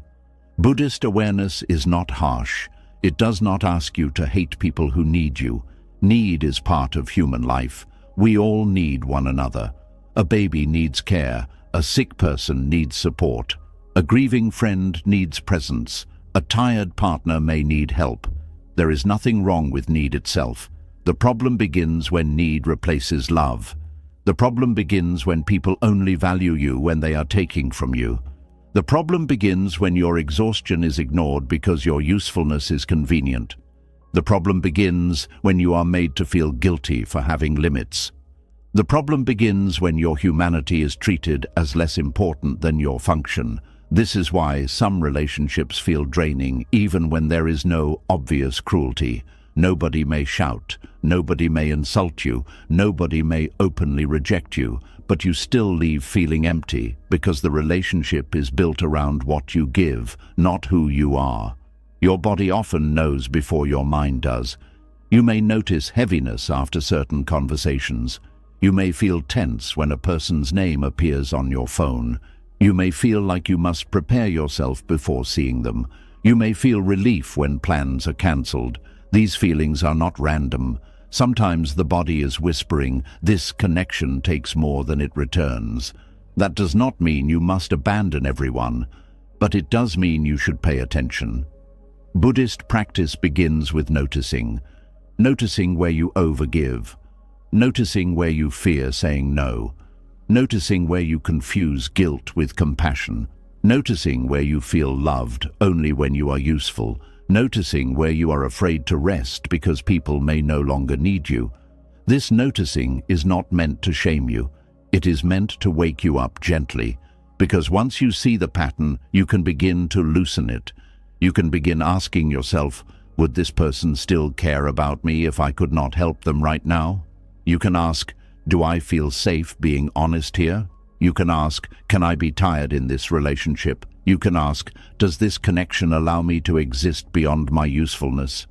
Buddhist awareness is not harsh. It does not ask you to hate people who need you. Need is part of human life. We all need one another. A baby needs care. A sick person needs support. A grieving friend needs presence. A tired partner may need help. There is nothing wrong with need itself. The problem begins when need replaces love. The problem begins when people only value you when they are taking from you. The problem begins when your exhaustion is ignored because your usefulness is convenient. The problem begins when you are made to feel guilty for having limits. The problem begins when your humanity is treated as less important than your function. This is why some relationships feel draining even when there is no obvious cruelty. Nobody may shout, nobody may insult you, nobody may openly reject you, but you still leave feeling empty because the relationship is built around what you give, not who you are. Your body often knows before your mind does. You may notice heaviness after certain conversations. You may feel tense when a person's name appears on your phone. You may feel like you must prepare yourself before seeing them. You may feel relief when plans are cancelled. These feelings are not random. Sometimes the body is whispering, "This connection takes more than it returns." That does not mean you must abandon everyone, but it does mean you should pay attention. Buddhist practice begins with noticing. Noticing where you overgive. Noticing where you fear saying no. Noticing where you confuse guilt with compassion. Noticing where you feel loved only when you are useful. Noticing where you are afraid to rest because people may no longer need you. This noticing is not meant to shame you. It is meant to wake you up gently, because once you see the pattern, you can begin to loosen it. You can begin asking yourself, would this person still care about me if I could not help them right now? You can ask, do I feel safe being honest here? You can ask, can I be tired in this relationship? You can ask, does this connection allow me to exist beyond my usefulness?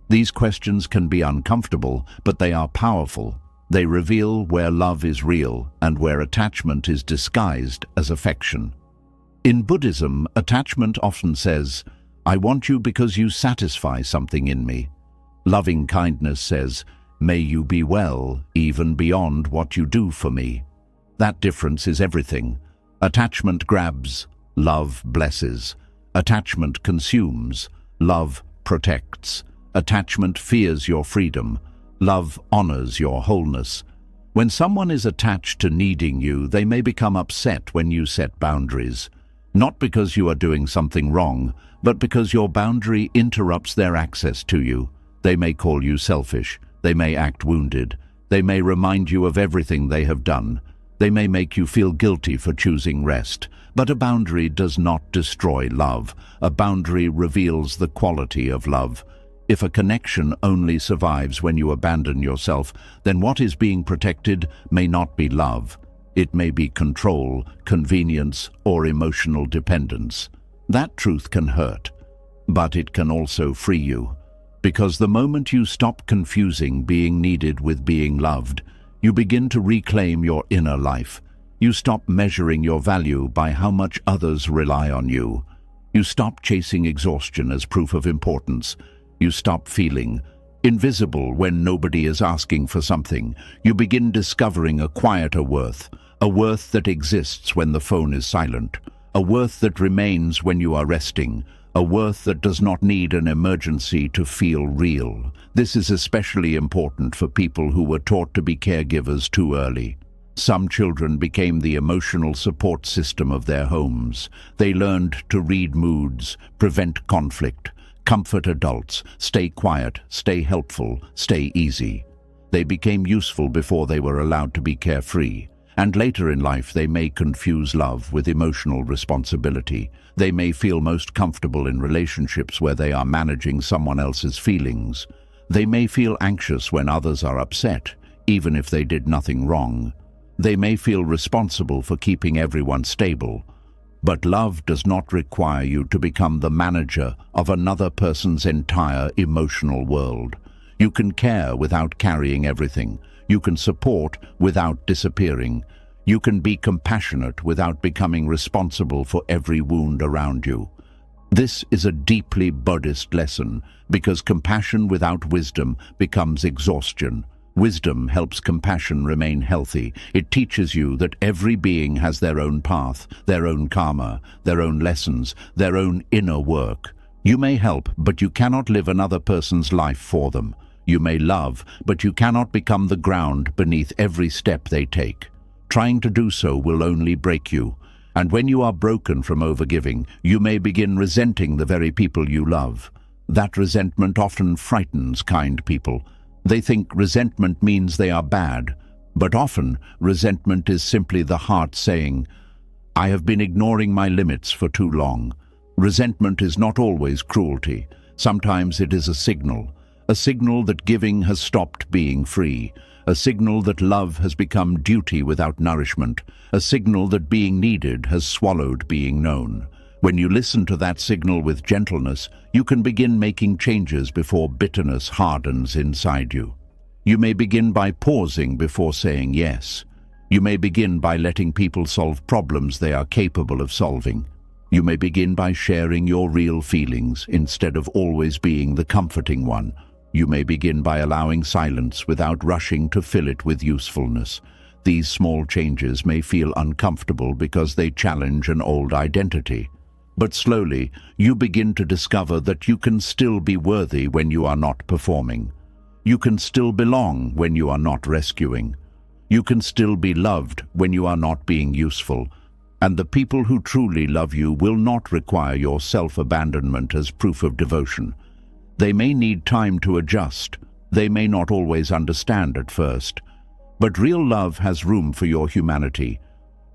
These questions can be uncomfortable, but they are powerful. They reveal where love is real and where attachment is disguised as affection. In Buddhism, attachment often says, I want you because you satisfy something in me. Loving kindness says, may you be well, even beyond what you do for me. That difference is everything. Attachment grabs, love blesses. Attachment consumes, love protects. Attachment fears your freedom, love honors your wholeness. When someone is attached to needing you, they may become upset when you set boundaries. Not because you are doing something wrong, but because your boundary interrupts their access to you. They may call you selfish. They may act wounded. They may remind you of everything they have done. They may make you feel guilty for choosing rest. But a boundary does not destroy love. A boundary reveals the quality of love. If a connection only survives when you abandon yourself, then what is being protected may not be love. It may be control, convenience, or emotional dependence. That truth can hurt, but it can also free you. Because the moment you stop confusing being needed with being loved, you begin to reclaim your inner life. You stop measuring your value by how much others rely on you. You stop chasing exhaustion as proof of importance. You stop feeling invisible when nobody is asking for something. You begin discovering a quieter worth, a worth that exists when the phone is silent, a worth that remains when you are resting, a worth that does not need an emergency to feel real. This is especially important for people who were taught to be caregivers too early. Some children became the emotional support system of their homes. They learned to read moods, prevent conflict, comfort adults, stay quiet, stay helpful, stay easy. They became useful before they were allowed to be carefree. And later in life, they may confuse love with emotional responsibility. They may feel most comfortable in relationships where they are managing someone else's feelings. They may feel anxious when others are upset, even if they did nothing wrong. They may feel responsible for keeping everyone stable. But love does not require you to become the manager of another person's entire emotional world. You can care without carrying everything. You can support without disappearing. You can be compassionate without becoming responsible for every wound around you. This is a deeply Buddhist lesson because compassion without wisdom becomes exhaustion. Wisdom helps compassion remain healthy. It teaches you that every being has their own path, their own karma, their own lessons, their own inner work. You may help, but you cannot live another person's life for them. You may love, but you cannot become the ground beneath every step they take. Trying to do so will only break you. And when you are broken from overgiving, you may begin resenting the very people you love. That resentment often frightens kind people. They think resentment means they are bad, but often resentment is simply the heart saying, "I have been ignoring my limits for too long." Resentment is not always cruelty. Sometimes it is a signal that giving has stopped being free, a signal that love has become duty without nourishment, a signal that being needed has swallowed being known. When you listen to that signal with gentleness, you can begin making changes before bitterness hardens inside you. You may begin by pausing before saying yes. You may begin by letting people solve problems they are capable of solving. You may begin by sharing your real feelings instead of always being the comforting one. You may begin by allowing silence without rushing to fill it with usefulness. These small changes may feel uncomfortable because they challenge an old identity. But slowly, you begin to discover that you can still be worthy when you are not performing. You can still belong when you are not rescuing. You can still be loved when you are not being useful. And the people who truly love you will not require your self-abandonment as proof of devotion. They may need time to adjust. They may not always understand at first. But real love has room for your humanity.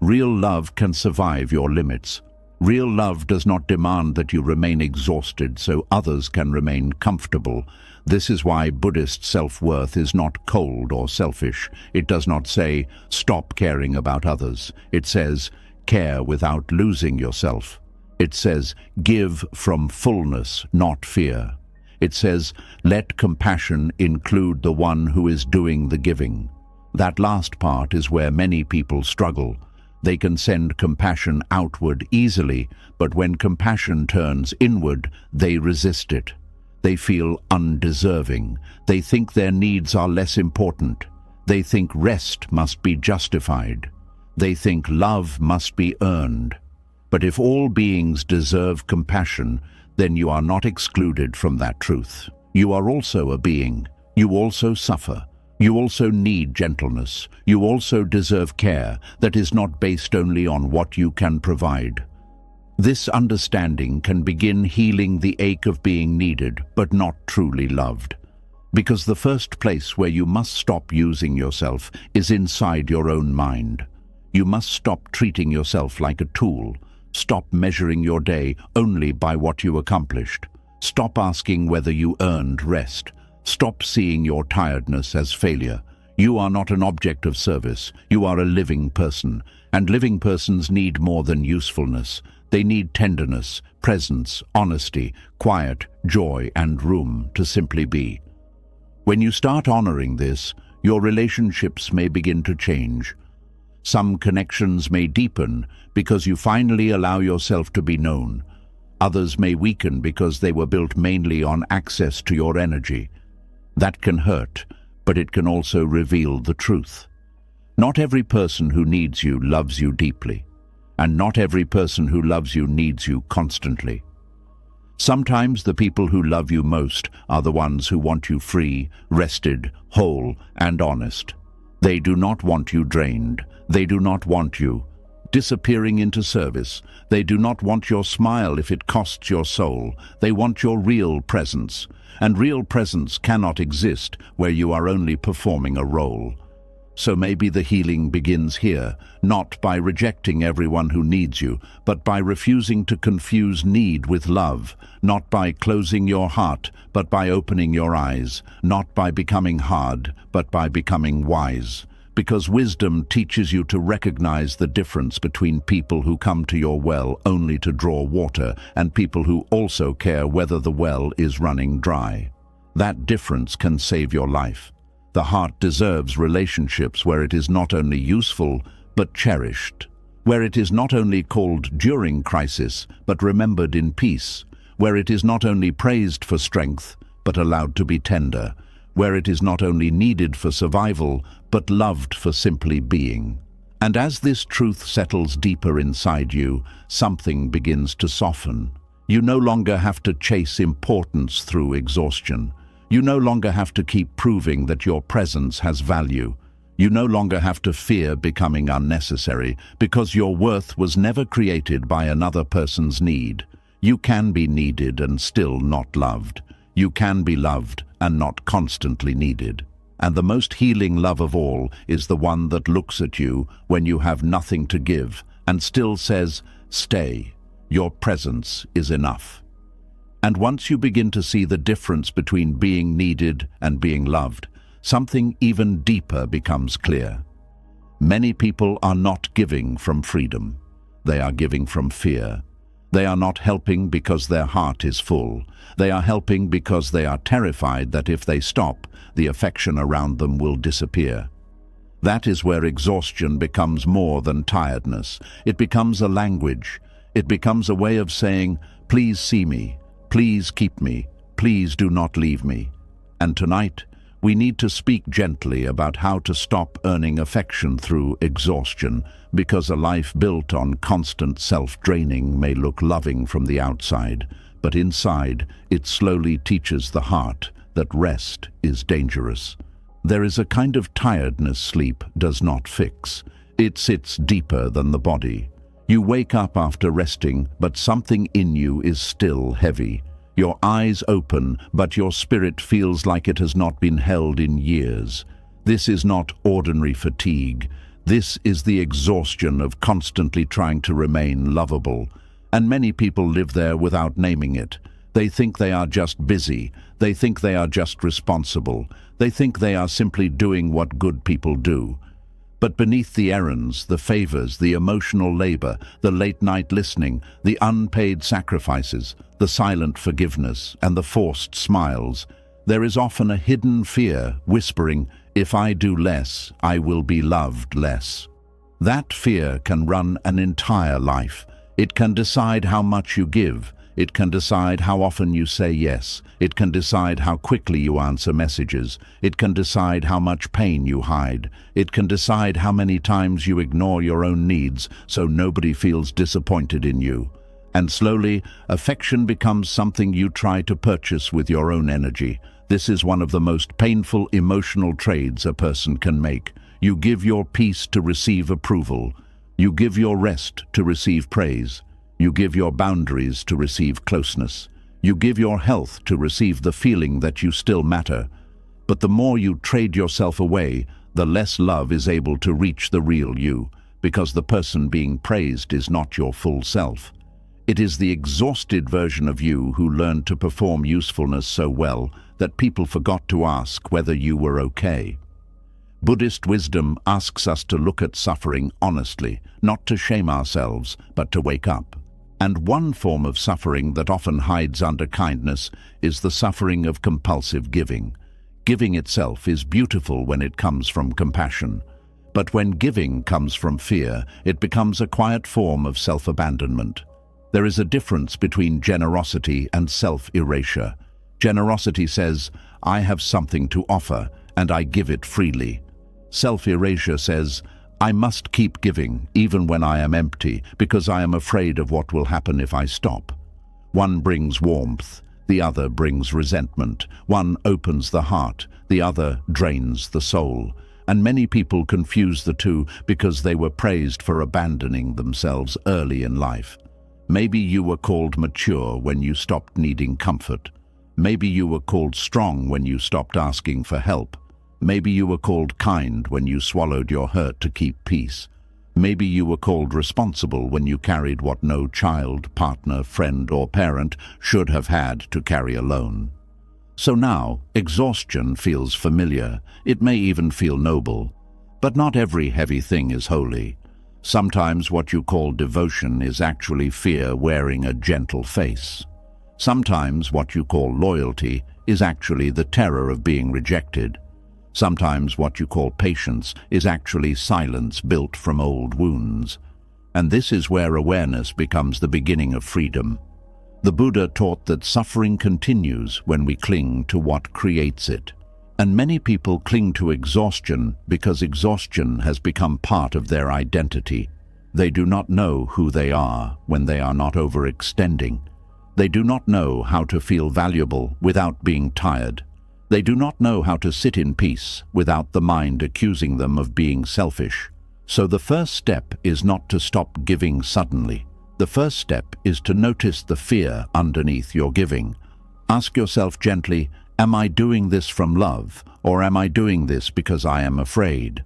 Real love can survive your limits. Real love does not demand that you remain exhausted so others can remain comfortable. This is why Buddhist self-worth is not cold or selfish. It does not say, "Stop caring about others." It says, "Care without losing yourself." It says, "Give from fullness, not fear." It says, "Let compassion include the one who is doing the giving." That last part is where many people struggle. They can send compassion outward easily, but when compassion turns inward, they resist it. They feel undeserving. They think their needs are less important. They think rest must be justified. They think love must be earned. But if all beings deserve compassion, then you are not excluded from that truth. You are also a being. You also suffer. You also need gentleness. You also deserve care that is not based only on what you can provide. This understanding can begin healing the ache of being needed, but not truly loved. Because the first place where you must stop using yourself is inside your own mind. You must stop treating yourself like a tool. Stop measuring your day only by what you accomplished. Stop asking whether you earned rest. Stop seeing your tiredness as failure. You are not an object of service. You are a living person, and living persons need more than usefulness. They need tenderness, presence, honesty, quiet, joy, and room to simply be. When you start honoring this, your relationships may begin to change. Some connections may deepen because you finally allow yourself to be known. Others may weaken because they were built mainly on access to your energy. That can hurt, but it can also reveal the truth. Not every person who needs you loves you deeply, and not every person who loves you needs you constantly. Sometimes the people who love you most are the ones who want you free, rested, whole, and honest. They do not want you drained. They do not want you disappearing into service. They do not want your smile if it costs your soul. They want your real presence. And real presence cannot exist where you are only performing a role. So maybe the healing begins here, not by rejecting everyone who needs you, but by refusing to confuse need with love, not by closing your heart, but by opening your eyes, not by becoming hard, but by becoming wise. Because wisdom teaches you to recognize the difference between people who come to your well only to draw water and people who also care whether the well is running dry. That difference can save your life. The heart deserves relationships where it is not only useful, but cherished. where it is not only called during crisis, but remembered in peace, where it is not only praised for strength, but allowed to be tender, where it is not only needed for survival, but loved for simply being. And as this truth settles deeper inside you, something begins to soften. You no longer have to chase importance through exhaustion. You no longer have to keep proving that your presence has value. You no longer have to fear becoming unnecessary, because your worth was never created by another person's need. You can be needed and still not loved. You can be loved and not constantly needed. And the most healing love of all is the one that looks at you when you have nothing to give and still says, "Stay, your presence is enough." And once you begin to see the difference between being needed and being loved, something even deeper becomes clear. Many people are not giving from freedom. They are giving from fear. They are not helping because their heart is full. They are helping because they are terrified that if they stop, the affection around them will disappear. That is where exhaustion becomes more than tiredness. It becomes a language. It becomes a way of saying, "Please see me. Please keep me. Please do not leave me." And tonight, we need to speak gently about how to stop earning affection through exhaustion, because a life built on constant self-draining may look loving from the outside, but inside it slowly teaches the heart that rest is dangerous. There is a kind of tiredness sleep does not fix. It sits deeper than the body. You wake up after resting, but something in you is still heavy. Your eyes open, but your spirit feels like it has not been held in years. This is not ordinary fatigue. This is the exhaustion of constantly trying to remain lovable. And many people live there without naming it. They think they are just busy. They think they are just responsible. They think they are simply doing what good people do. But beneath the errands, the favors, the emotional labor, the late-night listening, the unpaid sacrifices, the silent forgiveness, and the forced smiles, there is often a hidden fear whispering, "If I do less, I will be loved less." That fear can run an entire life. It can decide how much you give. It can decide how often you say yes. It can decide how quickly you answer messages. It can decide how much pain you hide. It can decide how many times you ignore your own needs so nobody feels disappointed in you. And slowly, affection becomes something you try to purchase with your own energy. This is one of the most painful emotional trades a person can make. You give your peace to receive approval. You give your rest to receive praise. You give your boundaries to receive closeness. You give your health to receive the feeling that you still matter. But the more you trade yourself away, the less love is able to reach the real you, because the person being praised is not your full self. It is the exhausted version of you who learned to perform usefulness so well that people forgot to ask whether you were okay. Buddhist wisdom asks us to look at suffering honestly, not to shame ourselves, but to wake up. And one form of suffering that often hides under kindness is the suffering of compulsive giving. Giving itself is beautiful when it comes from compassion. But when giving comes from fear, it becomes a quiet form of self-abandonment. There is a difference between generosity and self-erasure. Generosity says, "I have something to offer, and I give it freely." Self-erasure says, "I must keep giving, even when I am empty, because I am afraid of what will happen if I stop." One brings warmth, the other brings resentment. One opens the heart, the other drains the soul. And many people confuse the two because they were praised for abandoning themselves early in life. Maybe you were called mature when you stopped needing comfort. Maybe you were called strong when you stopped asking for help. Maybe you were called kind when you swallowed your hurt to keep peace. Maybe you were called responsible when you carried what no child, partner, friend, or parent should have had to carry alone. So now, exhaustion feels familiar. It may even feel noble. But not every heavy thing is holy. Sometimes what you call devotion is actually fear wearing a gentle face. Sometimes what you call loyalty is actually the terror of being rejected. Sometimes what you call patience is actually silence built from old wounds. And this is where awareness becomes the beginning of freedom. The Buddha taught that suffering continues when we cling to what creates it. And many people cling to exhaustion because exhaustion has become part of their identity. They do not know who they are when they are not overextending. They do not know how to feel valuable without being tired. They do not know how to sit in peace without the mind accusing them of being selfish. So the first step is not to stop giving suddenly. The first step is to notice the fear underneath your giving. Ask yourself gently, am I doing this from love, or am I doing this because I am afraid?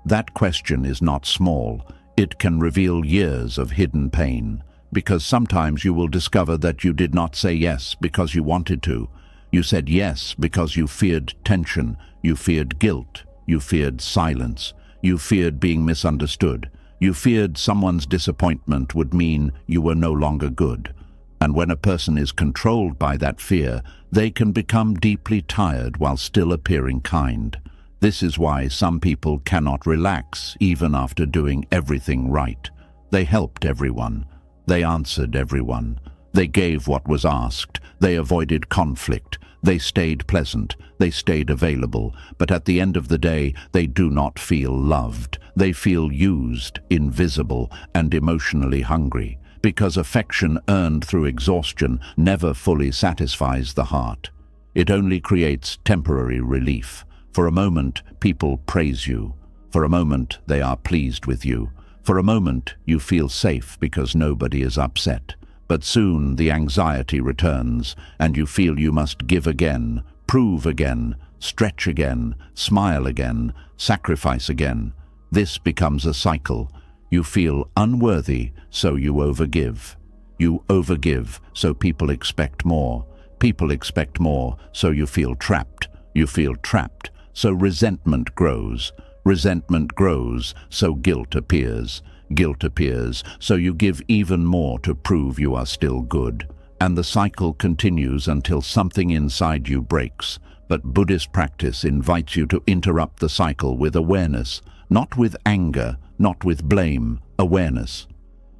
That question is not small. It can reveal years of hidden pain, because sometimes you will discover that you did not say yes because you wanted to. You said yes because you feared tension, you feared guilt, you feared silence, you feared being misunderstood. You feared someone's disappointment would mean you were no longer good. And when a person is controlled by that fear, they can become deeply tired while still appearing kind. This is why some people cannot relax even after doing everything right. They helped everyone. They answered everyone. They gave what was asked. They avoided conflict. They stayed pleasant. They stayed available. But at the end of the day, they do not feel loved. They feel used, invisible, and emotionally hungry, because affection earned through exhaustion never fully satisfies the heart. It only creates temporary relief. For a moment, people praise you. For a moment, they are pleased with you. For a moment, you feel safe because nobody is upset. But soon the anxiety returns, and you feel you must give again, prove again, stretch again, smile again, sacrifice again. This becomes a cycle. You feel unworthy, so you overgive. You overgive, so people expect more. People expect more, so you feel trapped. You feel trapped, so resentment grows. Resentment grows, so guilt appears. Guilt appears, so you give even more to prove you are still good. And the cycle continues until something inside you breaks. But Buddhist practice invites you to interrupt the cycle with awareness, not with anger, not with blame, awareness.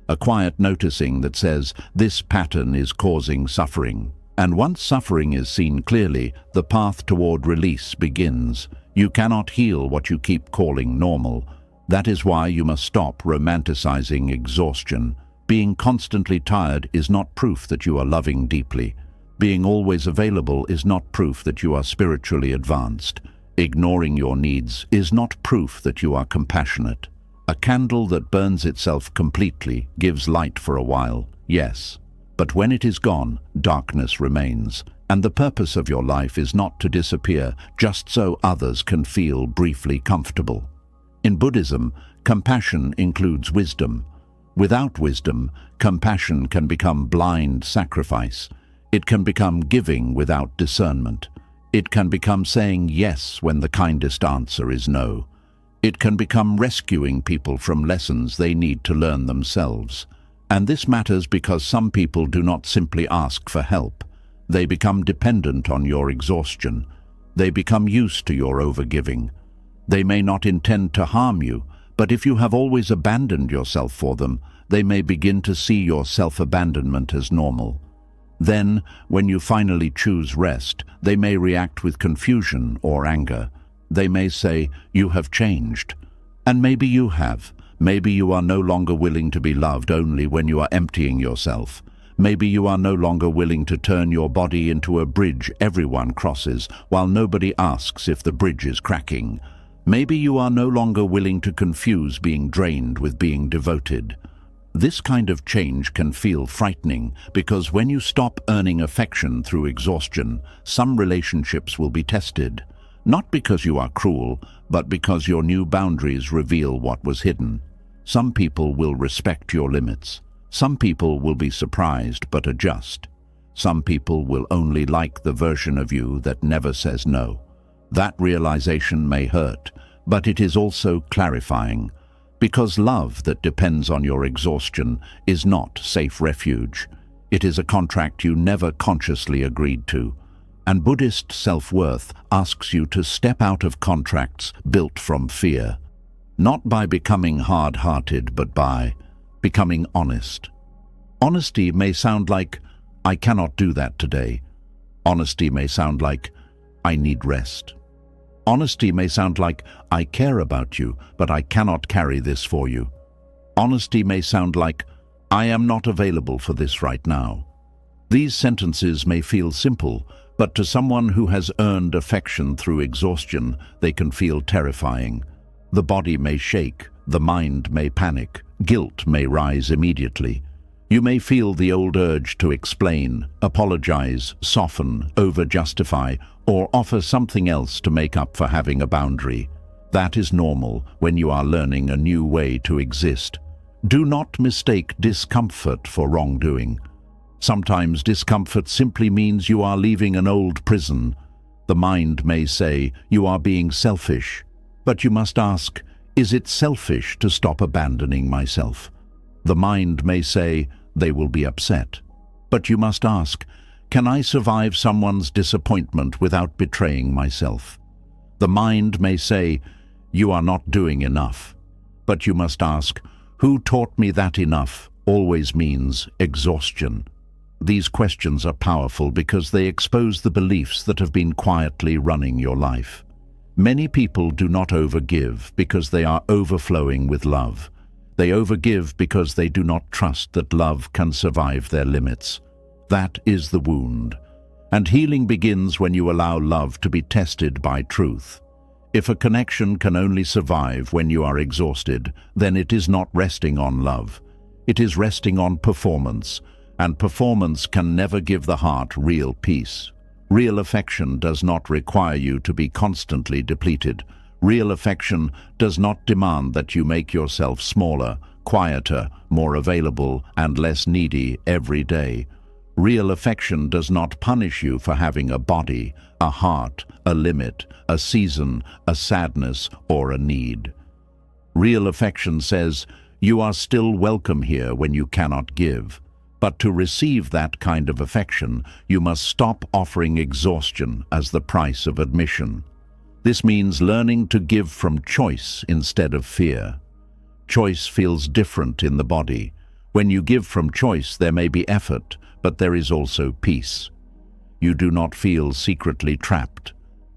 A quiet noticing that says, this pattern is causing suffering. And once suffering is seen clearly, the path toward release begins. You cannot heal what you keep calling normal. That is why you must stop romanticizing exhaustion. Being constantly tired is not proof that you are loving deeply. Being always available is not proof that you are spiritually advanced. Ignoring your needs is not proof that you are compassionate. A candle that burns itself completely gives light for a while, yes. But when it is gone, darkness remains. And the purpose of your life is not to disappear just so others can feel briefly comfortable. In Buddhism, compassion includes wisdom. Without wisdom, compassion can become blind sacrifice. It can become giving without discernment. It can become saying yes when the kindest answer is no. It can become rescuing people from lessons they need to learn themselves. And this matters because some people do not simply ask for help. They become dependent on your exhaustion. They become used to your overgiving. They may not intend to harm you, but if you have always abandoned yourself for them, they may begin to see your self-abandonment as normal. Then, when you finally choose rest, they may react with confusion or anger. They may say, you have changed. And maybe you have. Maybe you are no longer willing to be loved only when you are emptying yourself. Maybe you are no longer willing to turn your body into a bridge everyone crosses while nobody asks if the bridge is cracking. Maybe you are no longer willing to confuse being drained with being devoted. This kind of change can feel frightening because when you stop earning affection through exhaustion, some relationships will be tested. Not because you are cruel, but because your new boundaries reveal what was hidden. Some people will respect your limits. Some people will be surprised but adjust. Some people will only like the version of you that never says no. That realization may hurt, but it is also clarifying, because love that depends on your exhaustion is not safe refuge. It is a contract you never consciously agreed to. And Buddhist self-worth asks you to step out of contracts built from fear, not by becoming hard-hearted, but by becoming honest. Honesty may sound like, I cannot do that today. Honesty may sound like, I need rest. Honesty may sound like, I care about you, but I cannot carry this for you. Honesty may sound like, I am not available for this right now. These sentences may feel simple, but to someone who has earned affection through exhaustion, they can feel terrifying. The body may shake, the mind may panic, guilt may rise immediately. You may feel the old urge to explain, apologize, soften, over-justify, or offer something else to make up for having a boundary. That is normal when you are learning a new way to exist. Do not mistake discomfort for wrongdoing. Sometimes discomfort simply means you are leaving an old prison. The mind may say you are being selfish, but you must ask, is it selfish to stop abandoning myself? The mind may say they will be upset, but you must ask, can I survive someone's disappointment without betraying myself? The mind may say, you are not doing enough, but you must ask, who taught me that enough always means exhaustion? These questions are powerful because they expose the beliefs that have been quietly running your life. Many people do not overgive because they are overflowing with love. They overgive because they do not trust that love can survive their limits. That is the wound. And healing begins when you allow love to be tested by truth. If a connection can only survive when you are exhausted, then it is not resting on love. It is resting on performance, and performance can never give the heart real peace. Real affection does not require you to be constantly depleted. Real affection does not demand that you make yourself smaller, quieter, more available, and less needy every day. Real affection does not punish you for having a body, a heart, a limit, a season, a sadness, or a need. Real affection says, you are still welcome here when you cannot give. But to receive that kind of affection, you must stop offering exhaustion as the price of admission. This means learning to give from choice instead of fear. Choice feels different in the body. When you give from choice, there may be effort, but there is also peace. You do not feel secretly trapped.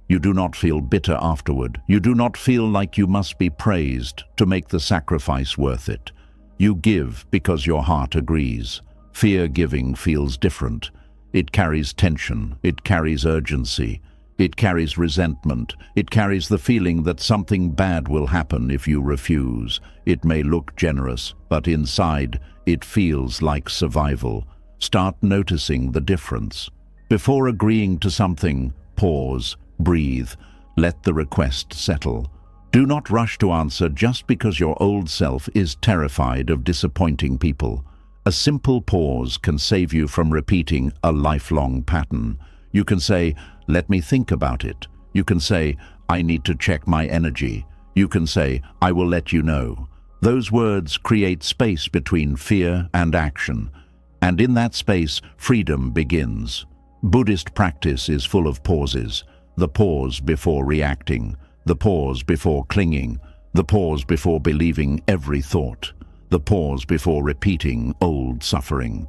You do not feel bitter afterward. You do not feel like you must be praised to make the sacrifice worth it. You give because your heart agrees. Fear giving feels different. It carries tension. It carries urgency. It carries resentment. It carries the feeling that something bad will happen if you refuse. It may look generous, but inside, it feels like survival. Start noticing the difference. Before agreeing to something, pause, breathe, let the request settle. Do not rush to answer just because your old self is terrified of disappointing people. A simple pause can save you from repeating a lifelong pattern. You can say, let me think about it. You can say, I need to check my energy. You can say, I will let you know. Those words create space between fear and action. And in that space, freedom begins. Buddhist practice is full of pauses. The pause before reacting. The pause before clinging. The pause before believing every thought. The pause before repeating old suffering.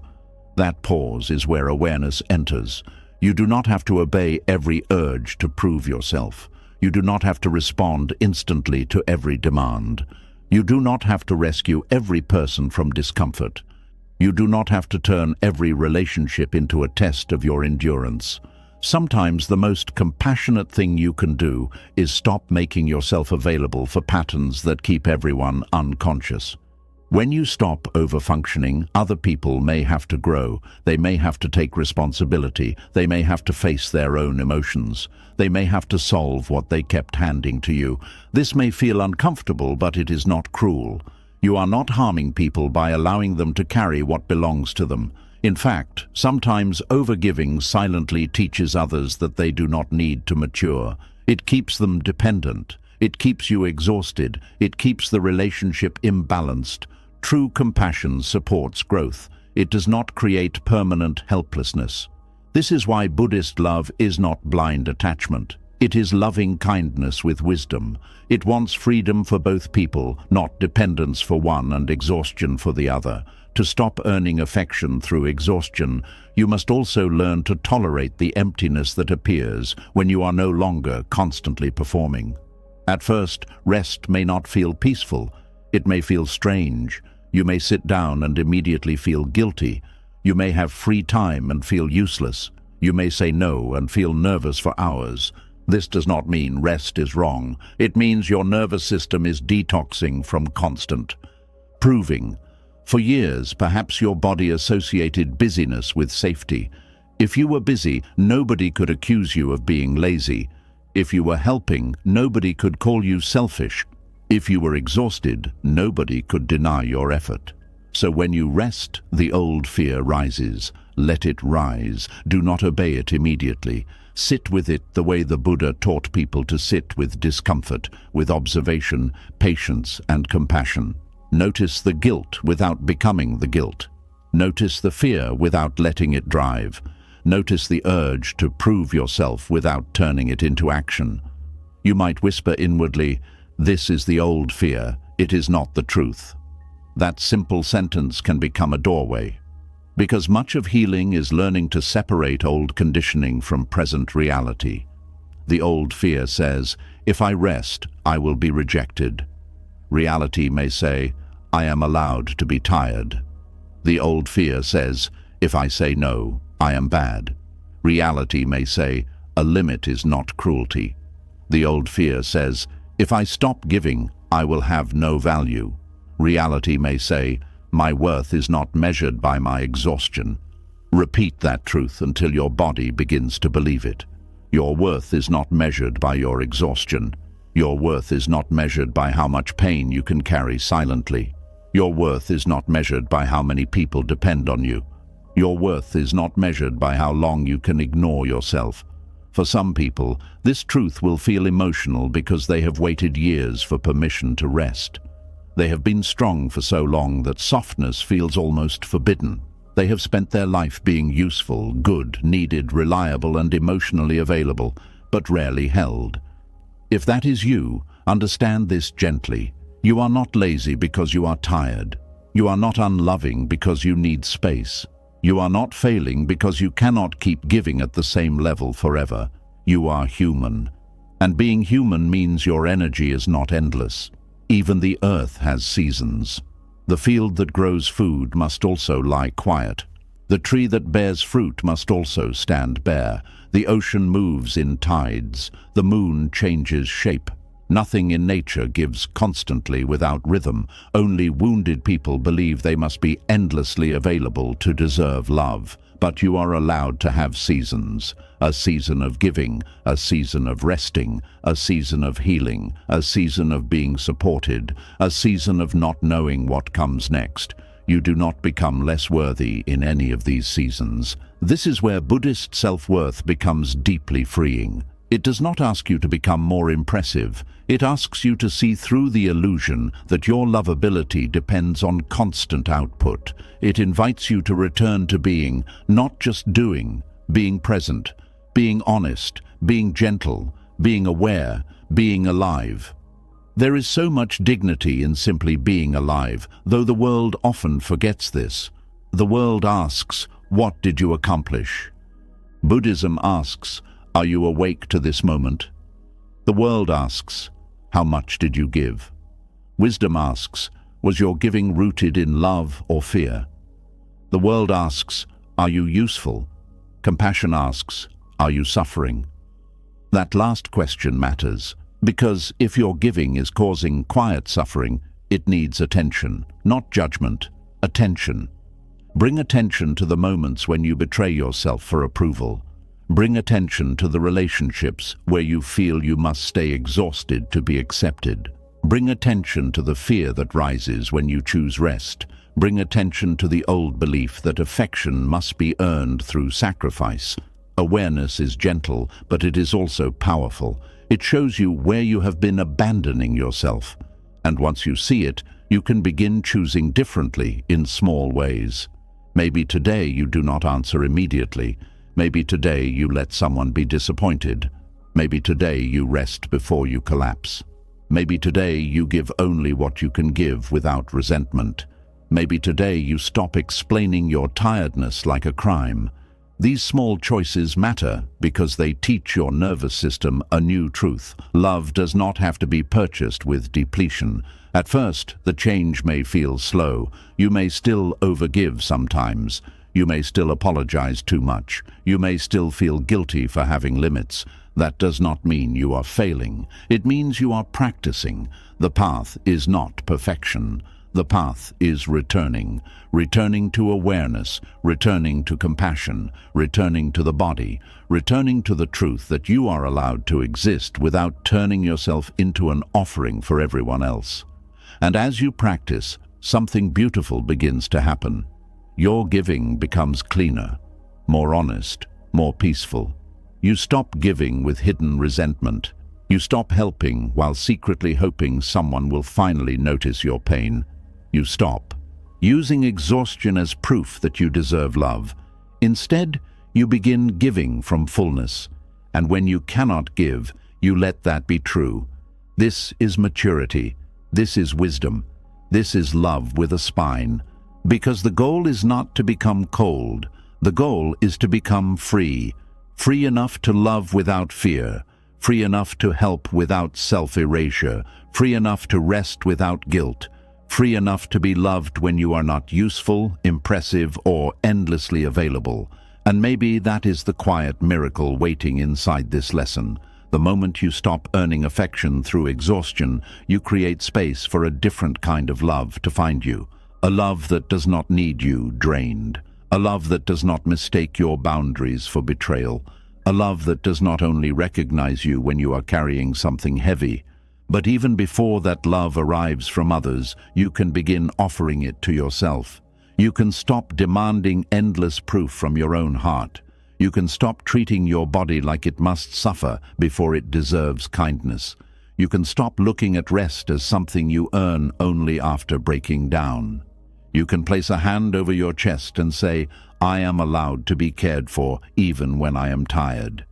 That pause is where awareness enters. You do not have to obey every urge to prove yourself. You do not have to respond instantly to every demand. You do not have to rescue every person from discomfort. You do not have to turn every relationship into a test of your endurance. Sometimes the most compassionate thing you can do is stop making yourself available for patterns that keep everyone unconscious. When you stop overfunctioning, other people may have to grow. They may have to take responsibility. They may have to face their own emotions. They may have to solve what they kept handing to you. This may feel uncomfortable, but it is not cruel. You are not harming people by allowing them to carry what belongs to them. In fact, sometimes overgiving silently teaches others that they do not need to mature. It keeps them dependent. It keeps you exhausted. It keeps the relationship imbalanced. True compassion supports growth. It does not create permanent helplessness. This is why Buddhist love is not blind attachment. It is loving kindness with wisdom. It wants freedom for both people, not dependence for one and exhaustion for the other. To stop earning affection through exhaustion, you must also learn to tolerate the emptiness that appears when you are no longer constantly performing. At first, rest may not feel peaceful. It may feel strange. You may sit down and immediately feel guilty. You may have free time and feel useless. You may say no and feel nervous for hours. This does not mean rest is wrong. It means your nervous system is detoxing from constant proving. For years, perhaps your body associated busyness with safety. If you were busy, nobody could accuse you of being lazy. If you were helping, nobody could call you selfish. If you were exhausted, nobody could deny your effort. So when you rest, the old fear rises. Let it rise. Do not obey it immediately. Sit with it the way the Buddha taught people to sit with discomfort, with observation, patience, and compassion. Notice the guilt without becoming the guilt. Notice the fear without letting it drive. Notice the urge to prove yourself without turning it into action. You might whisper inwardly, "This is the old fear, it is not the truth." That simple sentence can become a doorway. Because much of healing is learning to separate old conditioning from present reality. The old fear says, "If I rest, I will be rejected." Reality may say, "I am allowed to be tired." The old fear says, "If I say no, I am bad." Reality may say, "A limit is not cruelty." The old fear says, "If I stop giving, I will have no value." Reality may say, "My worth is not measured by my exhaustion." Repeat that truth until your body begins to believe it. Your worth is not measured by your exhaustion. Your worth is not measured by how much pain you can carry silently. Your worth is not measured by how many people depend on you. Your worth is not measured by how long you can ignore yourself. For some people, this truth will feel emotional because they have waited years for permission to rest. They have been strong for so long that softness feels almost forbidden. They have spent their life being useful, good, needed, reliable, and emotionally available, but rarely held. If that is you, understand this gently. You are not lazy because you are tired. You are not unloving because you need space. You are not failing because you cannot keep giving at the same level forever. You are human. And being human means your energy is not endless. Even the earth has seasons. The field that grows food must also lie quiet. The tree that bears fruit must also stand bare. The ocean moves in tides. The moon changes shape. Nothing in nature gives constantly without rhythm. Only wounded people believe they must be endlessly available to deserve love. But you are allowed to have seasons. A season of giving, a season of resting, a season of healing, a season of being supported, a season of not knowing what comes next. You do not become less worthy in any of these seasons. This is where Buddhist self-worth becomes deeply freeing. It does not ask you to become more impressive. It asks you to see through the illusion that your lovability depends on constant output. It invites you to return to being, not just doing, being present, being honest, being gentle, being aware, being alive. There is so much dignity in simply being alive, though the world often forgets this. The world asks, "What did you accomplish?" Buddhism asks, "Are you awake to this moment?" The world asks, "How much did you give?" Wisdom asks, "Was your giving rooted in love or fear?" The world asks, "Are you useful?" Compassion asks, "Are you suffering?" That last question matters, because if your giving is causing quiet suffering, it needs attention, not judgment, attention. Bring attention to the moments when you betray yourself for approval. Bring attention to the relationships where you feel you must stay exhausted to be accepted. Bring attention to the fear that rises when you choose rest. Bring attention to the old belief that affection must be earned through sacrifice. Awareness is gentle, but it is also powerful. It shows you where you have been abandoning yourself. And once you see it, you can begin choosing differently in small ways. Maybe today you do not answer immediately. Maybe today you let someone be disappointed. Maybe today you rest before you collapse. Maybe today you give only what you can give without resentment. Maybe today you stop explaining your tiredness like a crime. These small choices matter because they teach your nervous system a new truth. Love does not have to be purchased with depletion. At first, the change may feel slow. You may still overgive sometimes. You may still apologize too much. You may still feel guilty for having limits. That does not mean you are failing. It means you are practicing. The path is not perfection. The path is returning to awareness, returning to compassion, returning to the body, returning to the truth that you are allowed to exist without turning yourself into an offering for everyone else. And as you practice, something beautiful begins to happen. Your giving becomes cleaner, more honest, more peaceful. You stop giving with hidden resentment. You stop helping while secretly hoping someone will finally notice your pain. You stop using exhaustion as proof that you deserve love. Instead, you begin giving from fullness. And when you cannot give, you let that be true. This is maturity. This is wisdom. This is love with a spine. Because the goal is not to become cold. The goal is to become free. Free enough to love without fear. Free enough to help without self-erasure. Free enough to rest without guilt. Free enough to be loved when you are not useful, impressive, or endlessly available. And maybe that is the quiet miracle waiting inside this lesson. The moment you stop earning affection through exhaustion, you create space for a different kind of love to find you. A love that does not need you drained. A love that does not mistake your boundaries for betrayal. A love that does not only recognize you when you are carrying something heavy, but even before that love arrives from others, you can begin offering it to yourself. You can stop demanding endless proof from your own heart. You can stop treating your body like it must suffer before it deserves kindness. You can stop looking at rest as something you earn only after breaking down. You can place a hand over your chest and say, I am allowed to be cared for even when I am tired.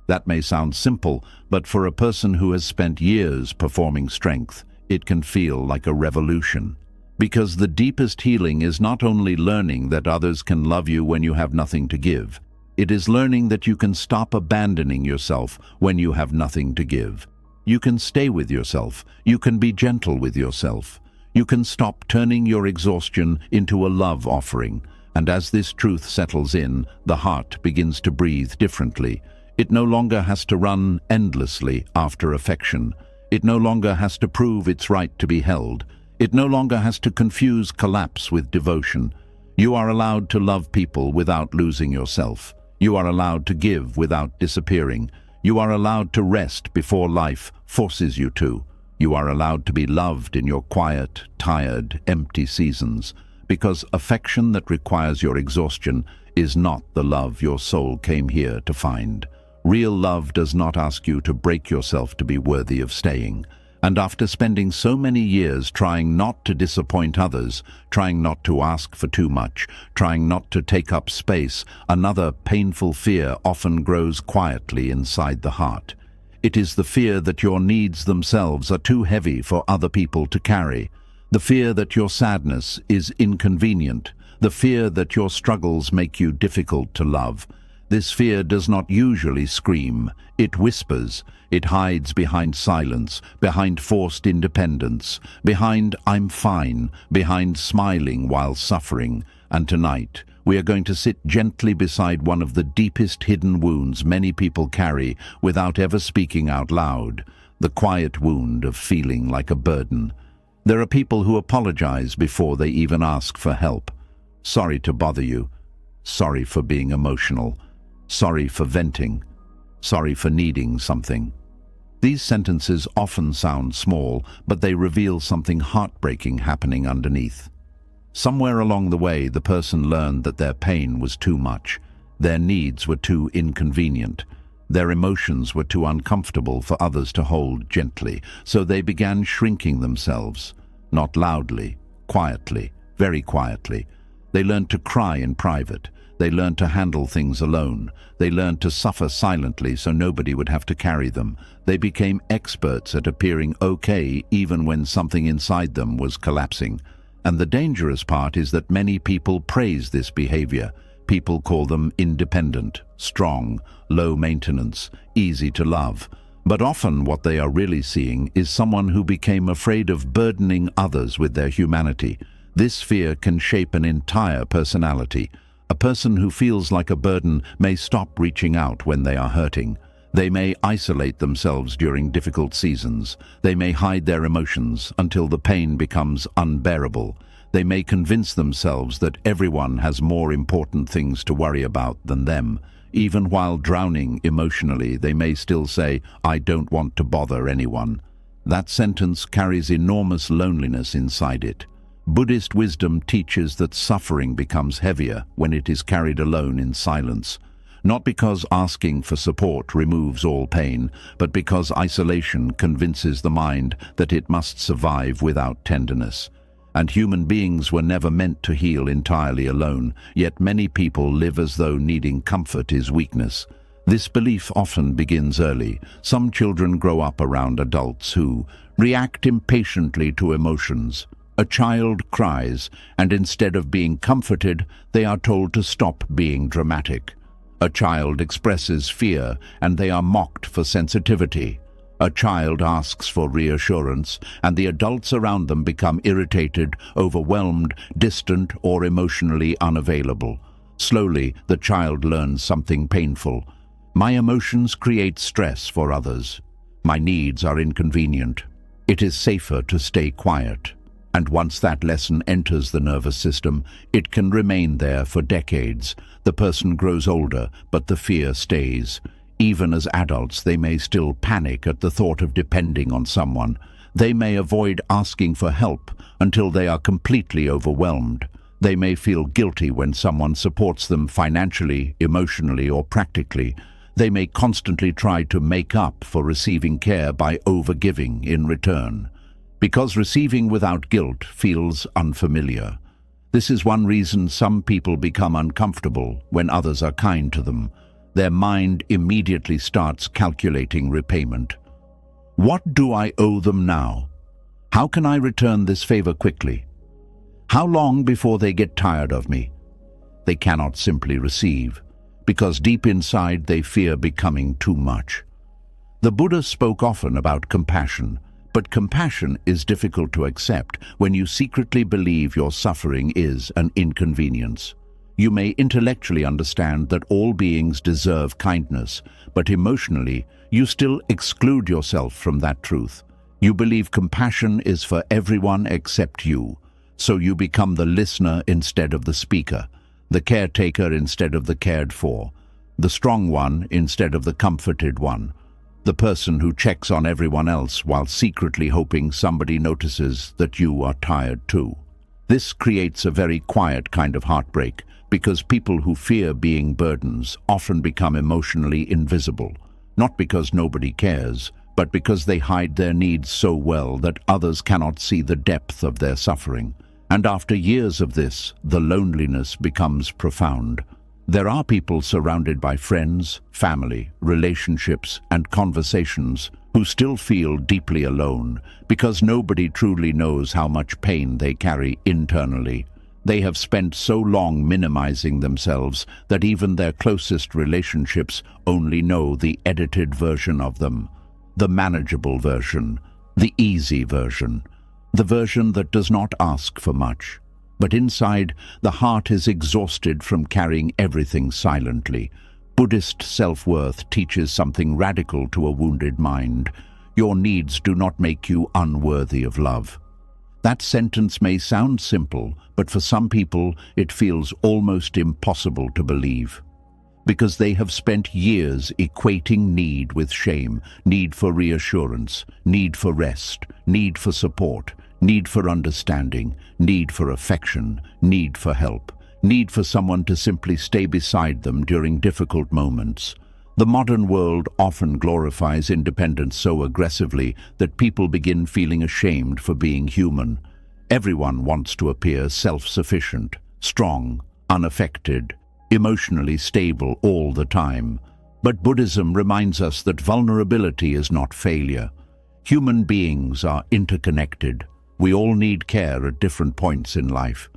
That may sound simple, but for a person who has spent years performing strength, it can feel like a revolution. Because the deepest healing is not only learning that others can love you when you have nothing to give. It is learning that you can stop abandoning yourself when you have nothing to give. You can stay with yourself. You can be gentle with yourself. You can stop turning your exhaustion into a love offering. And as this truth settles in, the heart begins to breathe differently. It no longer has to run endlessly after affection. It no longer has to prove its right to be held. It no longer has to confuse collapse with devotion. You are allowed to love people without losing yourself. You are allowed to give without disappearing. You are allowed to rest before life forces you to. You are allowed to be loved in your quiet, tired, empty seasons. Because affection that requires your exhaustion is not the love your soul came here to find. Real love does not ask you to break yourself to be worthy of staying. And after spending so many years trying not to disappoint others, trying not to ask for too much, trying not to take up space, another painful fear often grows quietly inside the heart. It is the fear that your needs themselves are too heavy for other people to carry. The fear that your sadness is inconvenient. The fear that your struggles make you difficult to love. This fear does not usually scream. It whispers. It hides behind silence, behind forced independence, behind "I'm fine," behind smiling while suffering. And tonight, we are going to sit gently beside one of the deepest hidden wounds many people carry without ever speaking out loud. The quiet wound of feeling like a burden. There are people who apologize before they even ask for help. Sorry to bother you. Sorry for being emotional. Sorry for venting. Sorry for needing something. These sentences often sound small, but they reveal something heartbreaking happening underneath. Somewhere along the way, the person learned that their pain was too much. Their needs were too inconvenient. Their emotions were too uncomfortable for others to hold gently, so they began shrinking themselves. Not loudly, quietly, very quietly. They learned to cry in private. They learned to handle things alone. They learned to suffer silently so nobody would have to carry them. They became experts at appearing okay even when something inside them was collapsing. And the dangerous part is that many people praise this behavior. People call them independent, strong, low maintenance, easy to love. But often what they are really seeing is someone who became afraid of burdening others with their humanity. This fear can shape an entire personality. A person who feels like a burden may stop reaching out when they are hurting. They may isolate themselves during difficult seasons. They may hide their emotions until the pain becomes unbearable. They may convince themselves that everyone has more important things to worry about than them. Even while drowning emotionally, they may still say, "I don't want to bother anyone." That sentence carries enormous loneliness inside it. Buddhist wisdom teaches that suffering becomes heavier when it is carried alone in silence. Not because asking for support removes all pain, but because isolation convinces the mind that it must survive without tenderness. And human beings were never meant to heal entirely alone, yet many people live as though needing comfort is weakness. This belief often begins early. Some children grow up around adults who react impatiently to emotions. A child cries, and instead of being comforted, they are told to stop being dramatic. A child expresses fear, and they are mocked for sensitivity. A child asks for reassurance, and the adults around them become irritated, overwhelmed, distant, or emotionally unavailable. Slowly, the child learns something painful. My emotions create stress for others. My needs are inconvenient. It is safer to stay quiet. And once that lesson enters the nervous system, it can remain there for decades. The person grows older, but the fear stays. Even as adults, they may still panic at the thought of depending on someone. They may avoid asking for help until they are completely overwhelmed. They may feel guilty when someone supports them financially, emotionally, or practically. They may constantly try to make up for receiving care by overgiving in return. Because receiving without guilt feels unfamiliar. This is one reason some people become uncomfortable when others are kind to them. Their mind immediately starts calculating repayment. What do I owe them now? How can I return this favor quickly? How long before they get tired of me? They cannot simply receive, because deep inside they fear becoming too much. The Buddha spoke often about compassion. But compassion is difficult to accept when you secretly believe your suffering is an inconvenience. You may intellectually understand that all beings deserve kindness, but emotionally, you still exclude yourself from that truth. You believe compassion is for everyone except you, so you become the listener instead of the speaker, the caretaker instead of the cared for, the strong one instead of the comforted one. The person who checks on everyone else while secretly hoping somebody notices that you are tired too. This creates a very quiet kind of heartbreak because people who fear being burdens often become emotionally invisible, not because nobody cares, but because they hide their needs so well that others cannot see the depth of their suffering. And after years of this, the loneliness becomes profound. There are people surrounded by friends, family, relationships, and conversations who still feel deeply alone because nobody truly knows how much pain they carry internally. They have spent so long minimizing themselves that even their closest relationships only know the edited version of them, the manageable version, the easy version, the version that does not ask for much. But inside, the heart is exhausted from carrying everything silently. Buddhist self-worth teaches something radical to a wounded mind. Your needs do not make you unworthy of love. That sentence may sound simple, but for some people it feels almost impossible to believe. Because they have spent years equating need with shame, need for reassurance, need for rest, need for support, need for understanding, need for affection, need for help, need for someone to simply stay beside them during difficult moments. The modern world often glorifies independence so aggressively that people begin feeling ashamed for being human. Everyone wants to appear self-sufficient, strong, unaffected, emotionally stable all the time. But Buddhism reminds us that vulnerability is not failure. Human beings are interconnected. We all need care at different points in life.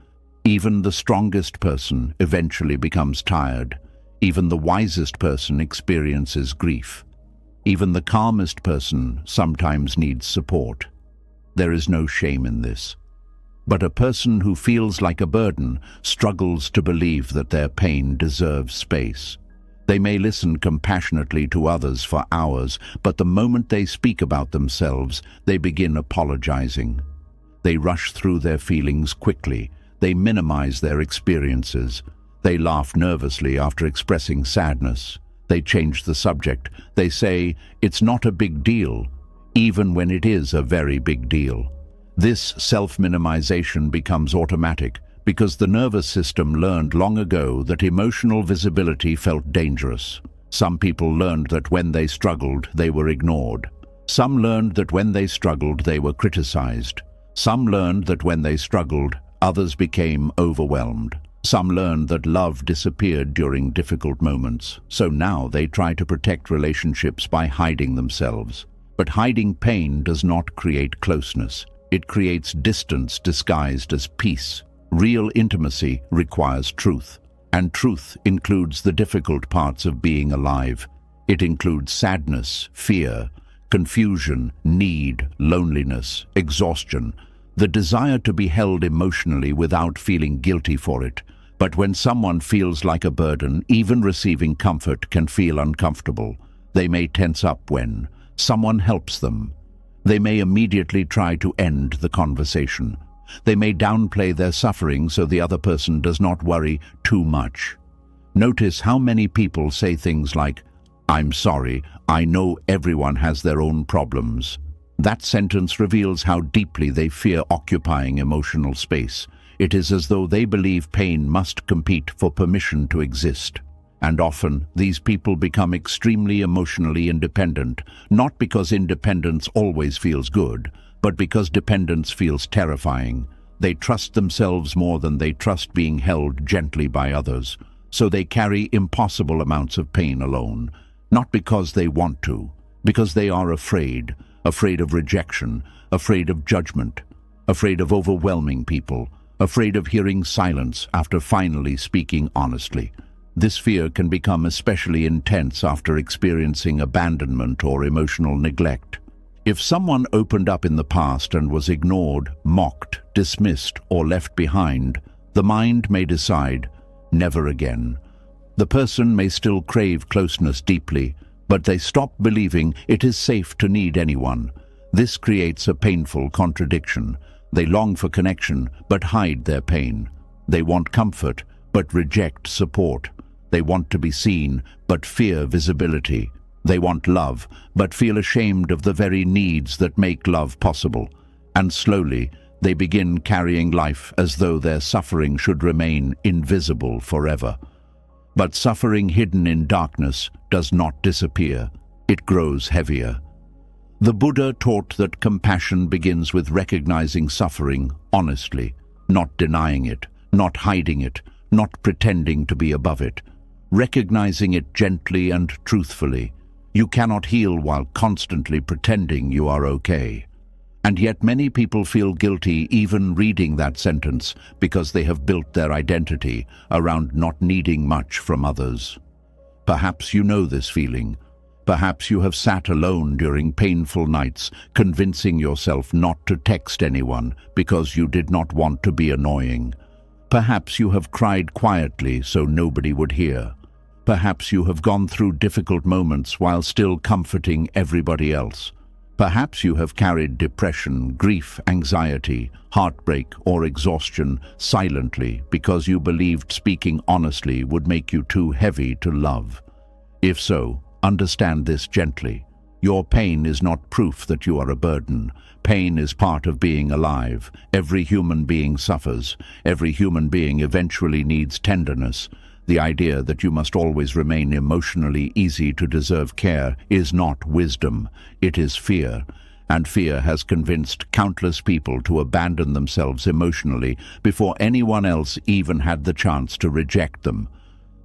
Even the strongest person eventually becomes tired. Even the wisest person experiences grief. Even the calmest person sometimes needs support. There is no shame in this. But a person who feels like a burden struggles to believe that their pain deserves space. They may listen compassionately to others for hours, but the moment they speak about themselves, they begin apologizing. They rush through their feelings quickly. They minimize their experiences. They laugh nervously after expressing sadness. They change the subject. They say, "It's not a big deal," even when it is a very big deal. This self-minimization becomes automatic because the nervous system learned long ago that emotional visibility felt dangerous. Some people learned that when they struggled, they were ignored. Some learned that when they struggled, they were criticized. Some learned that when they struggled, others became overwhelmed. Some learned that love disappeared during difficult moments, so now they try to protect relationships by hiding themselves. But hiding pain does not create closeness. It creates distance disguised as peace. Real intimacy requires truth, and truth includes the difficult parts of being alive. It includes sadness, fear, confusion, need, loneliness, exhaustion, the desire to be held emotionally without feeling guilty for it. But when someone feels like a burden, even receiving comfort can feel uncomfortable. They may tense up when someone helps them. They may immediately try to end the conversation. They may downplay their suffering so the other person does not worry too much. Notice how many people say things like, "I'm sorry, I know everyone has their own problems." That sentence reveals how deeply they fear occupying emotional space. It is as though they believe pain must compete for permission to exist. And often, these people become extremely emotionally independent, not because independence always feels good, but because dependence feels terrifying. They trust themselves more than they trust being held gently by others, so they carry impossible amounts of pain alone, not because they want to, because they are afraid of rejection, afraid of judgment, afraid of overwhelming people, afraid of hearing silence after finally speaking honestly. This fear can become especially intense after experiencing abandonment or emotional neglect. If someone opened up in the past and was ignored, mocked, dismissed, or left behind, the mind may decide, never again. The person may still crave closeness deeply, but they stop believing it is safe to need anyone. This creates a painful contradiction. They long for connection, but hide their pain. They want comfort, but reject support. They want to be seen, but fear visibility. They want love, but feel ashamed of the very needs that make love possible. And slowly, they begin carrying life as though their suffering should remain invisible forever. But suffering hidden in darkness does not disappear. It grows heavier. The Buddha taught that compassion begins with recognizing suffering honestly, not denying it, not hiding it, not pretending to be above it. Recognizing it gently and truthfully. You cannot heal while constantly pretending you are okay. And yet many people feel guilty even reading that sentence because they have built their identity around not needing much from others. Perhaps you know this feeling. Perhaps you have sat alone during painful nights, convincing yourself not to text anyone because you did not want to be annoying. Perhaps you have cried quietly so nobody would hear. Perhaps you have gone through difficult moments while still comforting everybody else. Perhaps you have carried depression, grief, anxiety, heartbreak, or exhaustion silently because you believed speaking honestly would make you too heavy to love. If so, understand this gently. Your pain is not proof that you are a burden. Pain is part of being alive. Every human being suffers. Every human being eventually needs tenderness. The idea that you must always remain emotionally easy to deserve care is not wisdom. It is fear. And fear has convinced countless people to abandon themselves emotionally before anyone else even had the chance to reject them.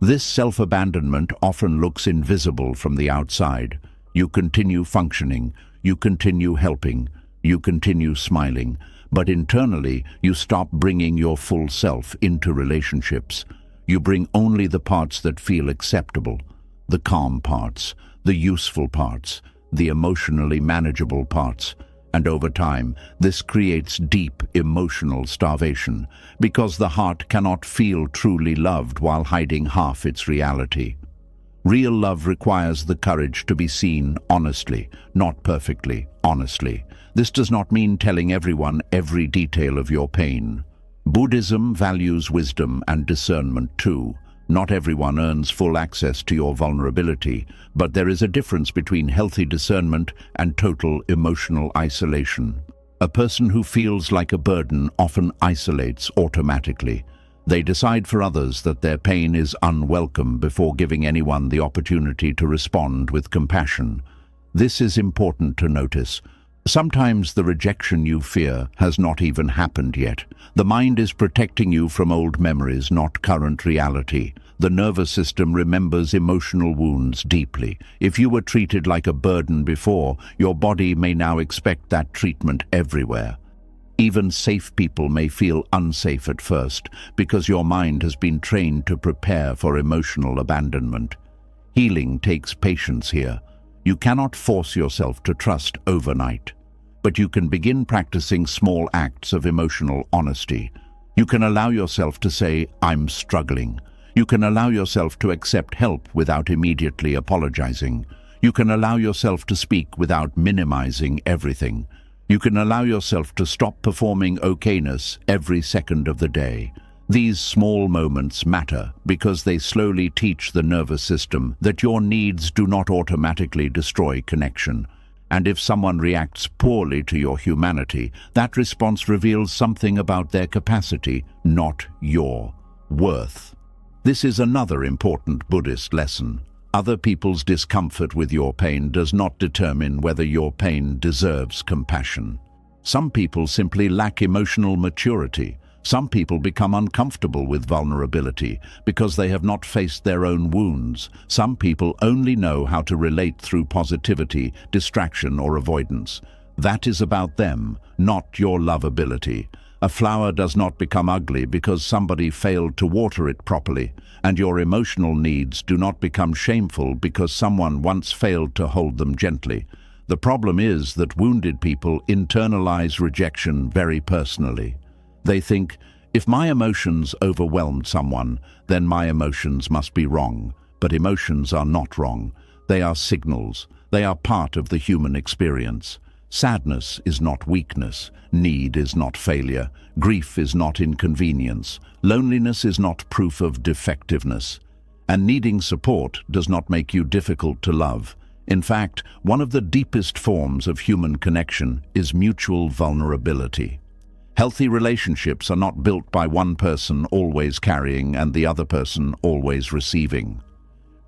This self-abandonment often looks invisible from the outside. You continue functioning, you continue helping, you continue smiling, but internally you stop bringing your full self into relationships. You bring only the parts that feel acceptable, the calm parts, the useful parts, the emotionally manageable parts. And over time, this creates deep emotional starvation, because the heart cannot feel truly loved while hiding half its reality. Real love requires the courage to be seen honestly, not perfectly, honestly. This does not mean telling everyone every detail of your pain. Buddhism values wisdom and discernment too. Not everyone earns full access to your vulnerability, but there is a difference between healthy discernment and total emotional isolation. A person who feels like a burden often isolates automatically. They decide for others that their pain is unwelcome before giving anyone the opportunity to respond with compassion. This is important to notice. Sometimes the rejection you fear has not even happened yet. The mind is protecting you from old memories, not current reality. The nervous system remembers emotional wounds deeply. If you were treated like a burden before, your body may now expect that treatment everywhere. Even safe people may feel unsafe at first, because your mind has been trained to prepare for emotional abandonment. Healing takes patience here. You cannot force yourself to trust overnight, but you can begin practicing small acts of emotional honesty. You can allow yourself to say, "I'm struggling." You can allow yourself to accept help without immediately apologizing. You can allow yourself to speak without minimizing everything. You can allow yourself to stop performing okayness every second of the day. These small moments matter because they slowly teach the nervous system that your needs do not automatically destroy connection. And if someone reacts poorly to your humanity, that response reveals something about their capacity, not your worth. This is another important Buddhist lesson. Other people's discomfort with your pain does not determine whether your pain deserves compassion. Some people simply lack emotional maturity. Some people become uncomfortable with vulnerability because they have not faced their own wounds. Some people only know how to relate through positivity, distraction, or avoidance. That is about them, not your lovability. A flower does not become ugly because somebody failed to water it properly, and your emotional needs do not become shameful because someone once failed to hold them gently. The problem is that wounded people internalize rejection very personally. They think, if my emotions overwhelmed someone, then my emotions must be wrong. But emotions are not wrong. They are signals. They are part of the human experience. Sadness is not weakness. Need is not failure. Grief is not inconvenience. Loneliness is not proof of defectiveness. And needing support does not make you difficult to love. In fact, one of the deepest forms of human connection is mutual vulnerability. Healthy relationships are not built by one person always carrying and the other person always receiving.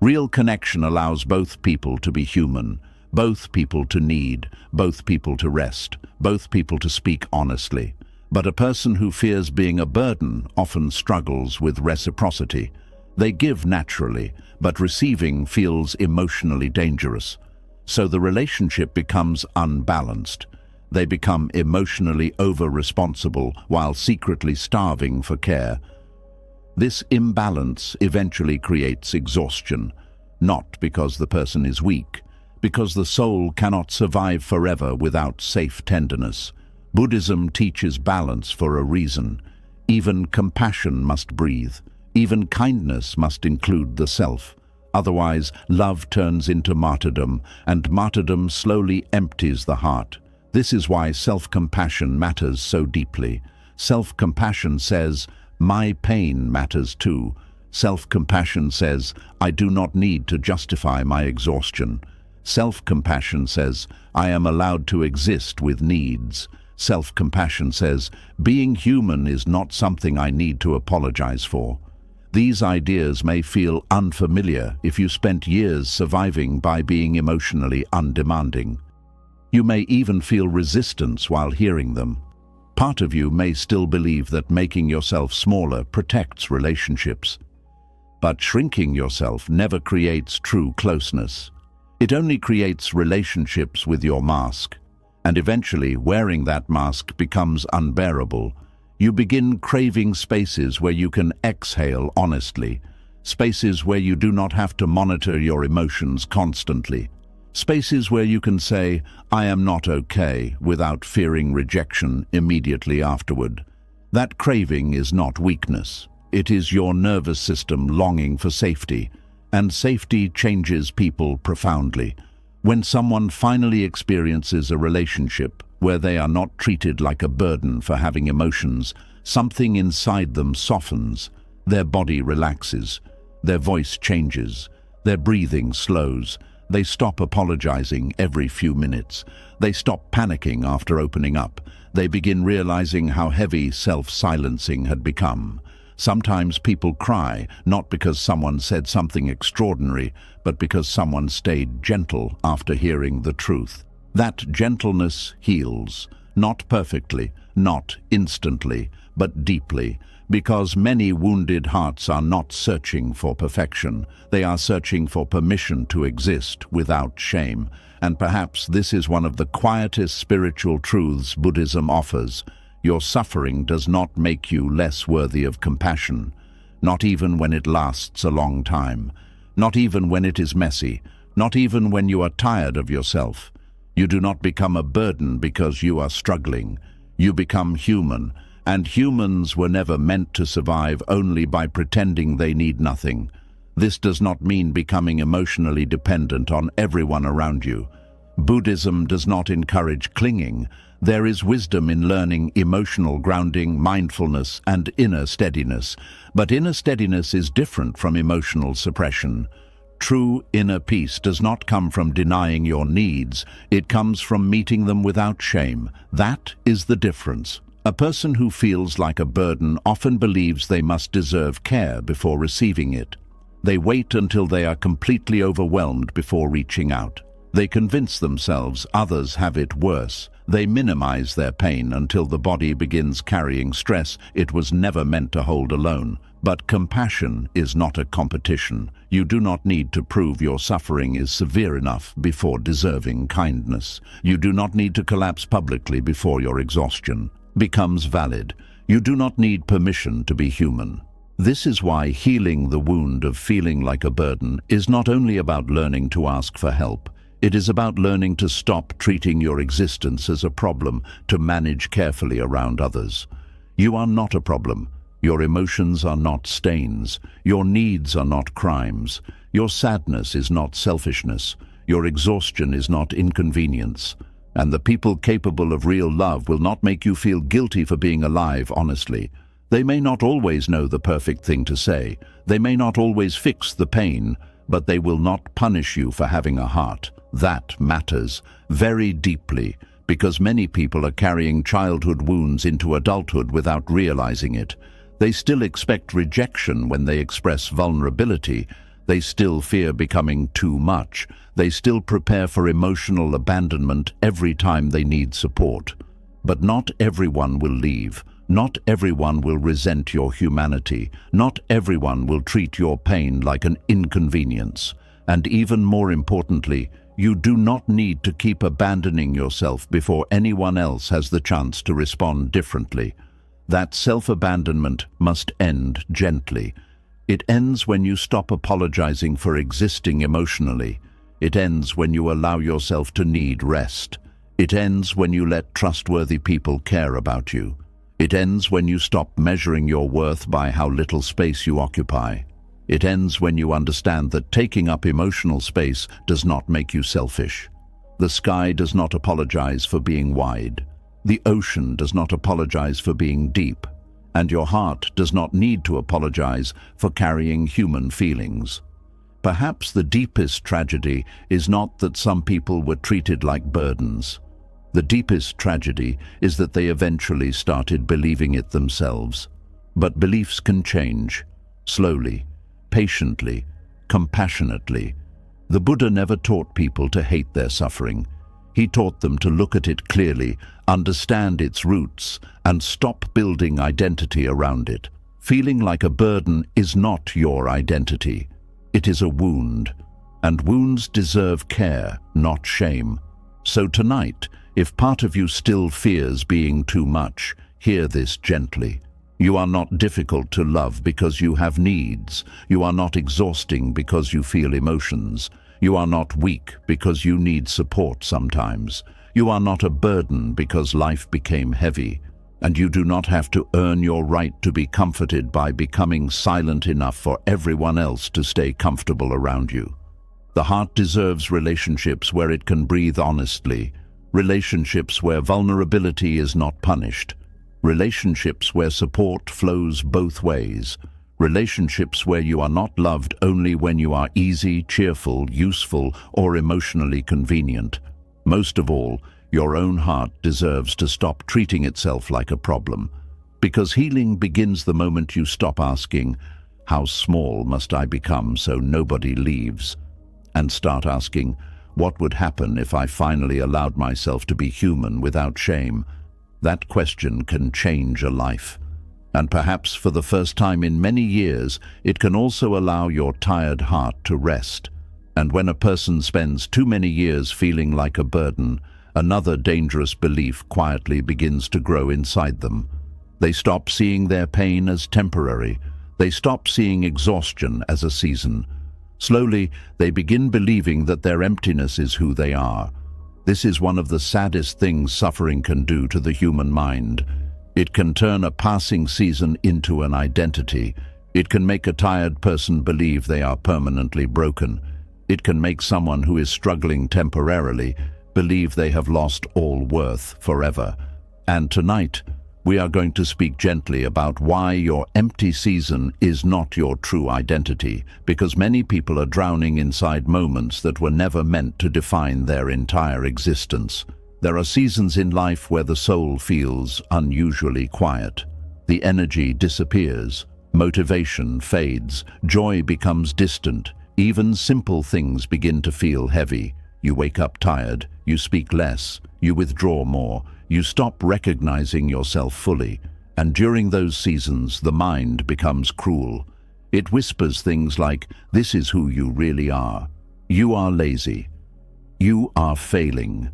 Real connection allows both people to be human, both people to need, both people to rest, both people to speak honestly. But a person who fears being a burden often struggles with reciprocity. They give naturally, but receiving feels emotionally dangerous. So the relationship becomes unbalanced. They become emotionally over-responsible while secretly starving for care. This imbalance eventually creates exhaustion, not because the person is weak, because the soul cannot survive forever without safe tenderness. Buddhism teaches balance for a reason. Even compassion must breathe. Even kindness must include the self. Otherwise, love turns into martyrdom, and martyrdom slowly empties the heart. This is why self-compassion matters so deeply. Self-compassion says, my pain matters too. Self-compassion says, I do not need to justify my exhaustion. Self-compassion says, I am allowed to exist with needs. Self-compassion says, being human is not something I need to apologize for. These ideas may feel unfamiliar if you spent years surviving by being emotionally undemanding. You may even feel resistance while hearing them. Part of you may still believe that making yourself smaller protects relationships. But shrinking yourself never creates true closeness. It only creates relationships with your mask. And eventually, wearing that mask becomes unbearable. You begin craving spaces where you can exhale honestly, spaces where you do not have to monitor your emotions constantly, spaces where you can say, "I am not okay," without fearing rejection immediately afterward. That craving is not weakness. It is your nervous system longing for safety, and safety changes people profoundly. When someone finally experiences a relationship where they are not treated like a burden for having emotions, something inside them softens, their body relaxes, their voice changes, their breathing slows, they stop apologizing every few minutes, they stop panicking after opening up, they begin realizing how heavy self-silencing had become. Sometimes people cry, not because someone said something extraordinary, but because someone stayed gentle after hearing the truth. That gentleness heals, not perfectly, not instantly, but deeply, because many wounded hearts are not searching for perfection. They are searching for permission to exist without shame. And perhaps this is one of the quietest spiritual truths Buddhism offers. Your suffering does not make you less worthy of compassion, not even when it lasts a long time, not even when it is messy, not even when you are tired of yourself. You do not become a burden because you are struggling. You become human, and humans were never meant to survive only by pretending they need nothing. This does not mean becoming emotionally dependent on everyone around you. Buddhism does not encourage clinging. There is wisdom in learning emotional grounding, mindfulness, and inner steadiness. But inner steadiness is different from emotional suppression. True inner peace does not come from denying your needs. It comes from meeting them without shame. That is the difference. A person who feels like a burden often believes they must deserve care before receiving it. They wait until they are completely overwhelmed before reaching out. They convince themselves others have it worse. They minimize their pain until the body begins carrying stress it was never meant to hold alone. But compassion is not a competition. You do not need to prove your suffering is severe enough before deserving kindness. You do not need to collapse publicly before your exhaustion becomes valid. You do not need permission to be human. This is why healing the wound of feeling like a burden is not only about learning to ask for help. It is about learning to stop treating your existence as a problem to manage carefully around others. You are not a problem. Your emotions are not stains. Your needs are not crimes. Your sadness is not selfishness. Your exhaustion is not inconvenience. And the people capable of real love will not make you feel guilty for being alive honestly. They may not always know the perfect thing to say. They may not always fix the pain, but they will not punish you for having a heart. That matters very deeply, because many people are carrying childhood wounds into adulthood without realizing it. They still expect rejection when they express vulnerability. They still fear becoming too much. They still prepare for emotional abandonment every time they need support. But not everyone will leave. Not everyone will resent your humanity. Not everyone will treat your pain like an inconvenience. And even more importantly, you do not need to keep abandoning yourself before anyone else has the chance to respond differently. That self-abandonment must end gently. It ends when you stop apologizing for existing emotionally. It ends when you allow yourself to need rest. It ends when you let trustworthy people care about you. It ends when you stop measuring your worth by how little space you occupy. It ends when you understand that taking up emotional space does not make you selfish. The sky does not apologize for being wide. The ocean does not apologize for being deep. And your heart does not need to apologize for carrying human feelings. Perhaps the deepest tragedy is not that some people were treated like burdens. The deepest tragedy is that they eventually started believing it themselves. But beliefs can change, slowly, patiently, compassionately. The Buddha never taught people to hate their suffering. He taught them to look at it clearly, understand its roots, and stop building identity around it. Feeling like a burden is not your identity. It is a wound, and wounds deserve care, not shame. So tonight, if part of you still fears being too much, hear this gently. You are not difficult to love because you have needs. You are not exhausting because you feel emotions. You are not weak because you need support sometimes. You are not a burden because life became heavy. And you do not have to earn your right to be comforted by becoming silent enough for everyone else to stay comfortable around you. The heart deserves relationships where it can breathe honestly, relationships where vulnerability is not punished, relationships where support flows both ways, relationships where you are not loved only when you are easy, cheerful, useful, or emotionally convenient. Most of all, your own heart deserves to stop treating itself like a problem, because healing begins the moment you stop asking, "How small must I become so nobody leaves?" and start asking, "What would happen if I finally allowed myself to be human without shame?" That question can change a life. And perhaps for the first time in many years, it can also allow your tired heart to rest. And when a person spends too many years feeling like a burden, another dangerous belief quietly begins to grow inside them. They stop seeing their pain as temporary. They stop seeing exhaustion as a season. Slowly, they begin believing that their emptiness is who they are. This is one of the saddest things suffering can do to the human mind. It can turn a passing season into an identity. It can make a tired person believe they are permanently broken. It can make someone who is struggling temporarily believe they have lost all worth forever. And tonight, we are going to speak gently about why your empty season is not your true identity, because many people are drowning inside moments that were never meant to define their entire existence. There are seasons in life where the soul feels unusually quiet. The energy disappears, motivation fades, joy becomes distant, even simple things begin to feel heavy. You wake up tired, you speak less, you withdraw more, you stop recognizing yourself fully, and during those seasons the mind becomes cruel. It whispers things like, "This is who you really are. You are lazy. You are failing.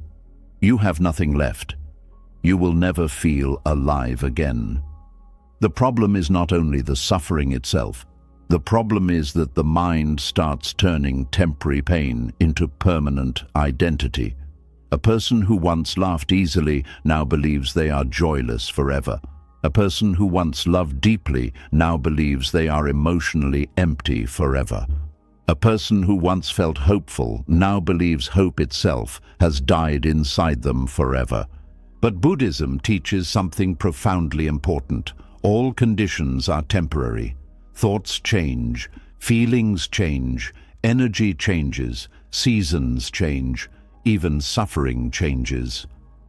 You have nothing left. You will never feel alive again." The problem is not only the suffering itself. The problem is that the mind starts turning temporary pain into permanent identity. A person who once laughed easily now believes they are joyless forever. A person who once loved deeply now believes they are emotionally empty forever. A person who once felt hopeful now believes hope itself has died inside them forever. But Buddhism teaches something profoundly important. All conditions are temporary. Thoughts change, feelings change, energy changes, seasons change, even suffering changes.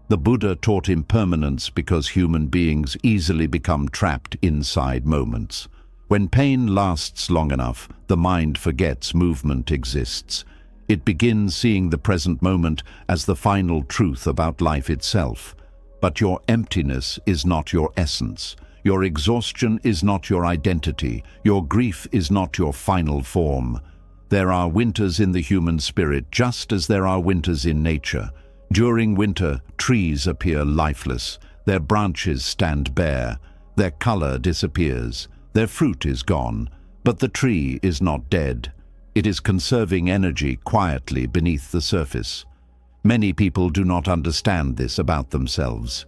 The Buddha taught impermanence because human beings easily become trapped inside moments. When pain lasts long enough, the mind forgets movement exists. It begins seeing the present moment as the final truth about life itself. But your emptiness is not your essence. Your exhaustion is not your identity. Your grief is not your final form. There are winters in the human spirit just as there are winters in nature. During winter, trees appear lifeless. Their branches stand bare. Their color disappears. Their fruit is gone. But the tree is not dead. It is conserving energy quietly beneath the surface. Many people do not understand this about themselves.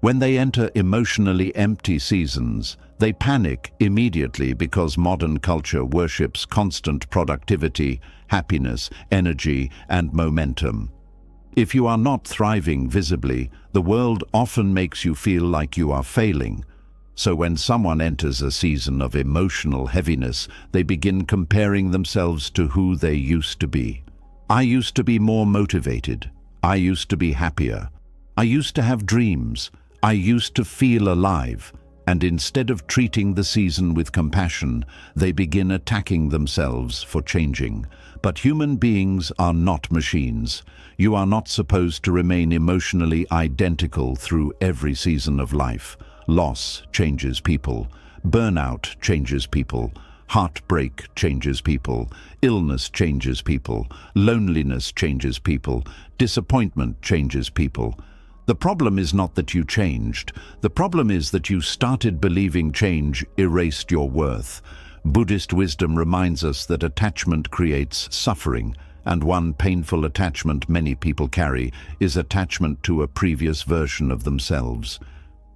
When they enter emotionally empty seasons, they panic immediately because modern culture worships constant productivity, happiness, energy, and momentum. If you are not thriving visibly, the world often makes you feel like you are failing. So when someone enters a season of emotional heaviness, they begin comparing themselves to who they used to be. I used to be more motivated. I used to be happier. I used to have dreams. I used to feel alive. And instead of treating the season with compassion, they begin attacking themselves for changing. But human beings are not machines. You are not supposed to remain emotionally identical through every season of life. Loss changes people. Burnout changes people. Heartbreak changes people. Illness changes people. Loneliness changes people. Disappointment changes people. The problem is not that you changed. The problem is that you started believing change erased your worth. Buddhist wisdom reminds us that attachment creates suffering, and one painful attachment many people carry is attachment to a previous version of themselves.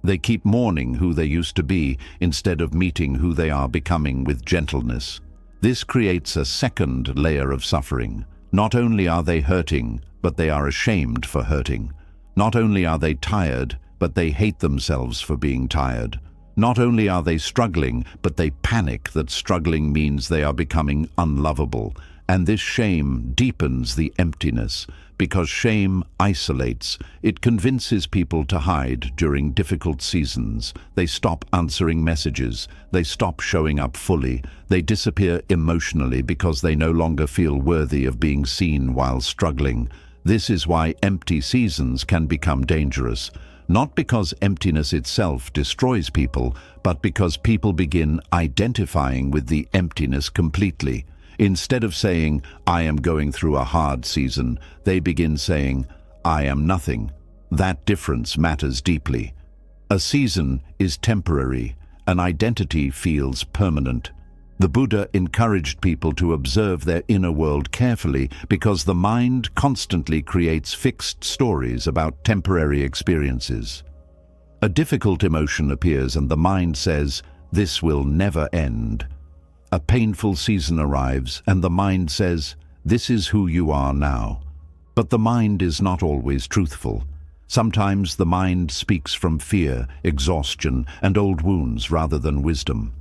They keep mourning who they used to be instead of meeting who they are becoming with gentleness. This creates a second layer of suffering. Not only are they hurting, but they are ashamed for hurting. Not only are they tired, but they hate themselves for being tired. Not only are they struggling, but they panic that struggling means they are becoming unlovable. And this shame deepens the emptiness, because shame isolates. It convinces people to hide during difficult seasons. They stop answering messages. They stop showing up fully. They disappear emotionally because they no longer feel worthy of being seen while struggling. This is why empty seasons can become dangerous. Not because emptiness itself destroys people, but because people begin identifying with the emptiness completely. Instead of saying, "I am going through a hard season," they begin saying, "I am nothing." That difference matters deeply. A season is temporary. An identity feels permanent. The Buddha encouraged people to observe their inner world carefully because the mind constantly creates fixed stories about temporary experiences. A difficult emotion appears and the mind says, "This will never end." A painful season arrives and the mind says, "This is who you are now." But the mind is not always truthful. Sometimes the mind speaks from fear, exhaustion, and old wounds rather than wisdom.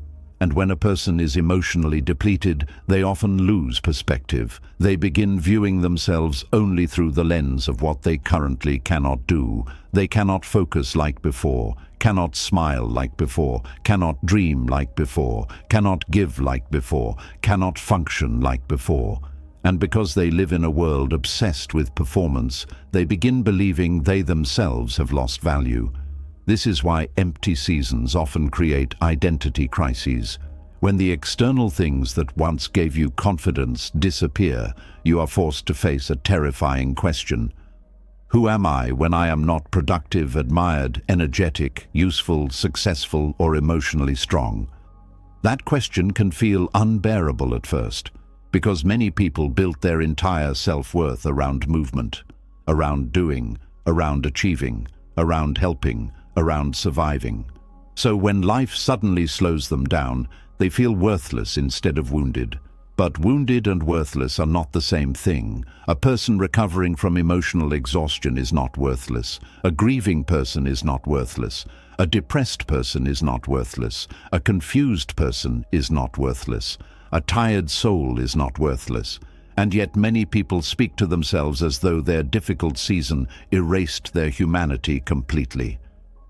And when a person is emotionally depleted, they often lose perspective. They begin viewing themselves only through the lens of what they currently cannot do. They cannot focus like before, cannot smile like before, cannot dream like before, cannot give like before, cannot function like before. And because they live in a world obsessed with performance, they begin believing they themselves have lost value. This is why empty seasons often create identity crises. When the external things that once gave you confidence disappear, you are forced to face a terrifying question. Who am I when I am not productive, admired, energetic, useful, successful, or emotionally strong? That question can feel unbearable at first, because many people built their entire self-worth around movement, around doing, around achieving, around helping, around surviving. So when life suddenly slows them down, they feel worthless instead of wounded. But wounded and worthless are not the same thing. A person recovering from emotional exhaustion is not worthless. A grieving person is not worthless. A depressed person is not worthless. A confused person is not worthless. A tired soul is not worthless. And yet many people speak to themselves as though their difficult season erased their humanity completely.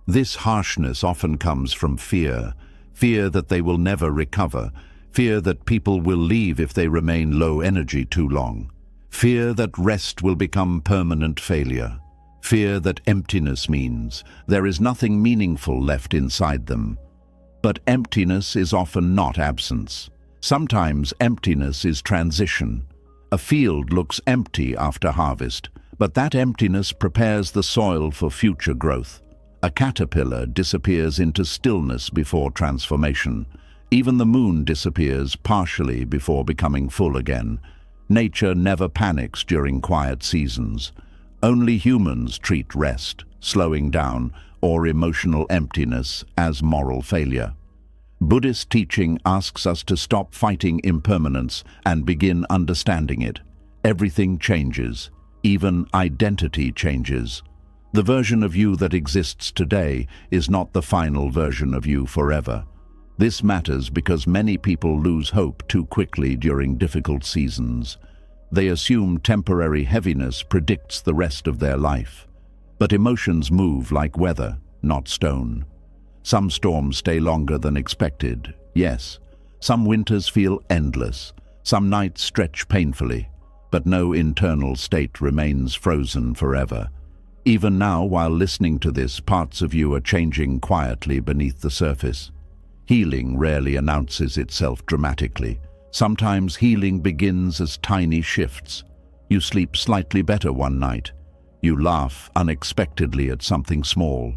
This harshness often comes from fear. Fear that they will never recover. Fear that people will leave if they remain low energy too long. Fear that rest will become permanent failure. Fear that emptiness means there is nothing meaningful left inside them. But emptiness is often not absence. Sometimes emptiness is transition. A field looks empty after harvest, but that emptiness prepares the soil for future growth. A caterpillar disappears into stillness before transformation. Even the moon disappears partially before becoming full again. Nature never panics during quiet seasons. Only humans treat rest, slowing down, or emotional emptiness as moral failure. Buddhist teaching asks us to stop fighting impermanence and begin understanding it. Everything changes. Even identity changes. The version of you that exists today is not the final version of you forever. This matters because many people lose hope too quickly during difficult seasons. They assume temporary heaviness predicts the rest of their life. But emotions move like weather, not stone. Some storms stay longer than expected, yes. Some winters feel endless. Some nights stretch painfully. But no internal state remains frozen forever. Even now, while listening to this, parts of you are changing quietly beneath the surface. Healing rarely announces itself dramatically. Sometimes healing begins as tiny shifts. You sleep slightly better one night. You laugh unexpectedly at something small.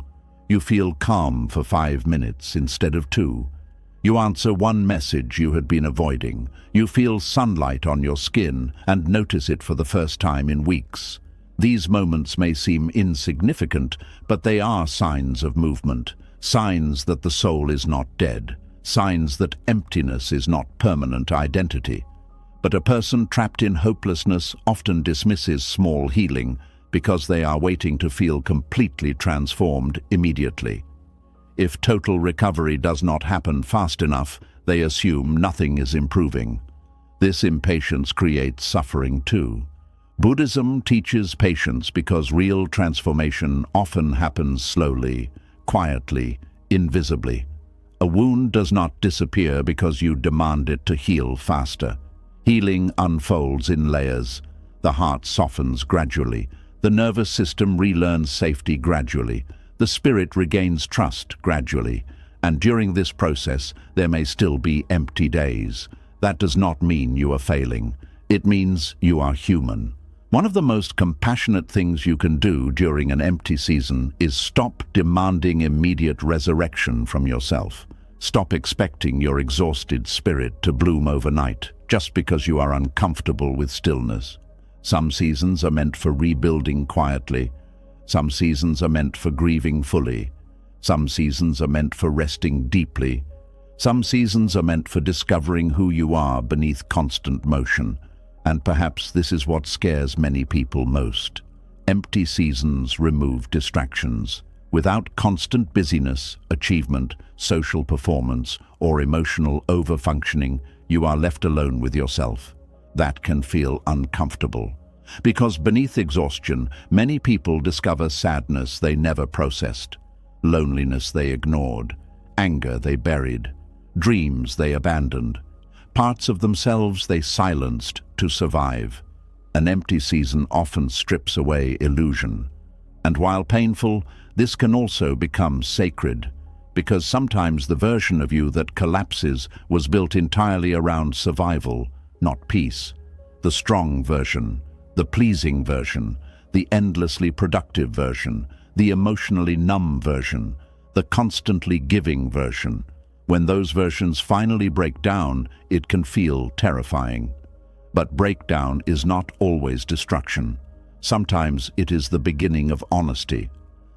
You feel calm for 5 minutes instead of 2. You answer one message you had been avoiding. You feel sunlight on your skin and notice it for the first time in weeks. These moments may seem insignificant, but they are signs of movement, signs that the soul is not dead, signs that emptiness is not permanent identity. But a person trapped in hopelessness often dismisses small healing because they are waiting to feel completely transformed immediately. If total recovery does not happen fast enough, they assume nothing is improving. This impatience creates suffering too. Buddhism teaches patience because real transformation often happens slowly, quietly, invisibly. A wound does not disappear because you demand it to heal faster. Healing unfolds in layers. The heart softens gradually. The nervous system relearns safety gradually. The spirit regains trust gradually. And during this process, there may still be empty days. That does not mean you are failing. It means you are human. One of the most compassionate things you can do during an empty season is stop demanding immediate resurrection from yourself. Stop expecting your exhausted spirit to bloom overnight just because you are uncomfortable with stillness. Some seasons are meant for rebuilding quietly. Some seasons are meant for grieving fully. Some seasons are meant for resting deeply. Some seasons are meant for discovering who you are beneath constant motion. And perhaps this is what scares many people most. Empty seasons remove distractions. Without constant busyness, achievement, social performance, or emotional overfunctioning, you are left alone with yourself. That can feel uncomfortable. Because beneath exhaustion, many people discover sadness they never processed, loneliness they ignored, anger they buried, dreams they abandoned, parts of themselves they silenced to survive. An empty season often strips away illusion. And while painful, this can also become sacred, because sometimes the version of you that collapses was built entirely around survival, not peace. The strong version, the pleasing version, the endlessly productive version, the emotionally numb version, the constantly giving version. When those versions finally break down, it can feel terrifying. But breakdown is not always destruction. Sometimes it is the beginning of honesty.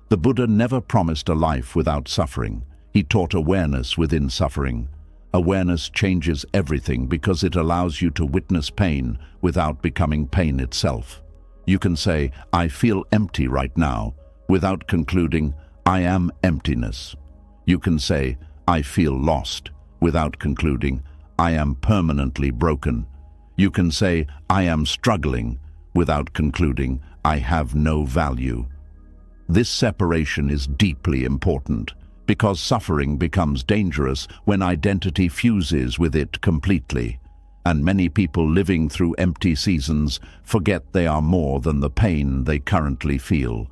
The Buddha never promised a life without suffering. He taught awareness within suffering. Awareness changes everything because it allows you to witness pain without becoming pain itself. You can say, "I feel empty right now," without concluding, "I am emptiness." You can say, "I feel lost," without concluding, "I am permanently broken." You can say, "I am struggling," without concluding, "I have no value." This separation is deeply important, because suffering becomes dangerous when identity fuses with it completely. And many people living through empty seasons forget they are more than the pain they currently feel.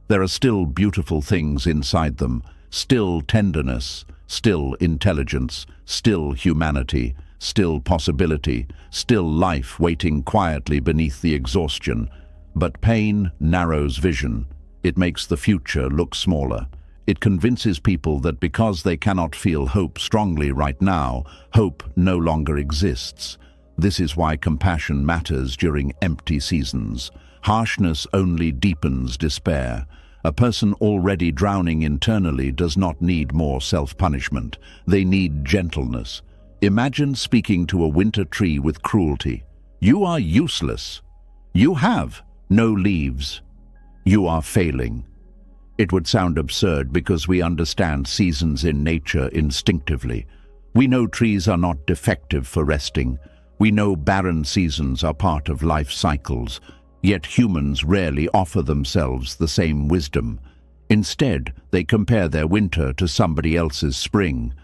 There are still beautiful things inside them, still tenderness, still intelligence, still humanity, still possibility, still life waiting quietly beneath the exhaustion. But pain narrows vision. It makes the future look smaller. It convinces people that because they cannot feel hope strongly right now, hope no longer exists. This is why compassion matters during empty seasons. Harshness only deepens despair. A person already drowning internally does not need more self-punishment. They need gentleness. Imagine speaking to a winter tree with cruelty. "You are useless. You have no leaves. You are failing." It would sound absurd because we understand seasons in nature instinctively. We know trees are not defective for resting. We know barren seasons are part of life cycles. Yet humans rarely offer themselves the same wisdom. Instead, they compare their winter to somebody else's spring.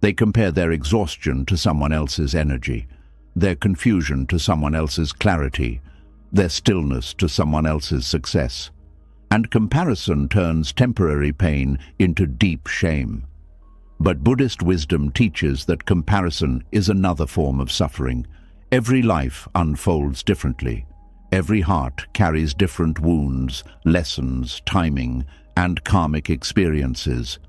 They compare their exhaustion to someone else's energy, their confusion to someone else's clarity, their stillness to someone else's success. And comparison turns temporary pain into deep shame. But Buddhist wisdom teaches that comparison is another form of suffering. Every life unfolds differently. Every heart carries different wounds, lessons, timing, and karmic experiences.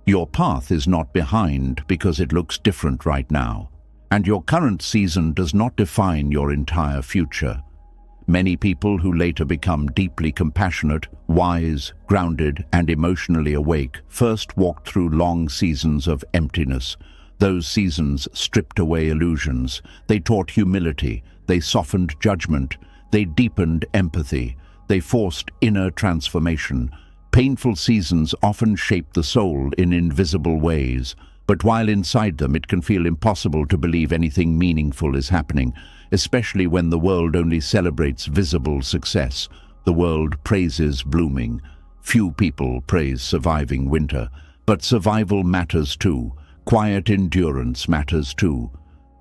Your path is not behind because it looks different right now, and your current season does not define your entire future. Many people who later become deeply compassionate, wise, grounded, and emotionally awake first walked through long seasons of emptiness. Those seasons stripped away illusions. They taught humility. They softened judgment. They deepened empathy. They forced inner transformation. Painful seasons often shape the soul in invisible ways, but while inside them it can feel impossible to believe anything meaningful is happening, especially when the world only celebrates visible success. The world praises blooming. Few people praise surviving winter, but survival matters too. Quiet endurance matters too.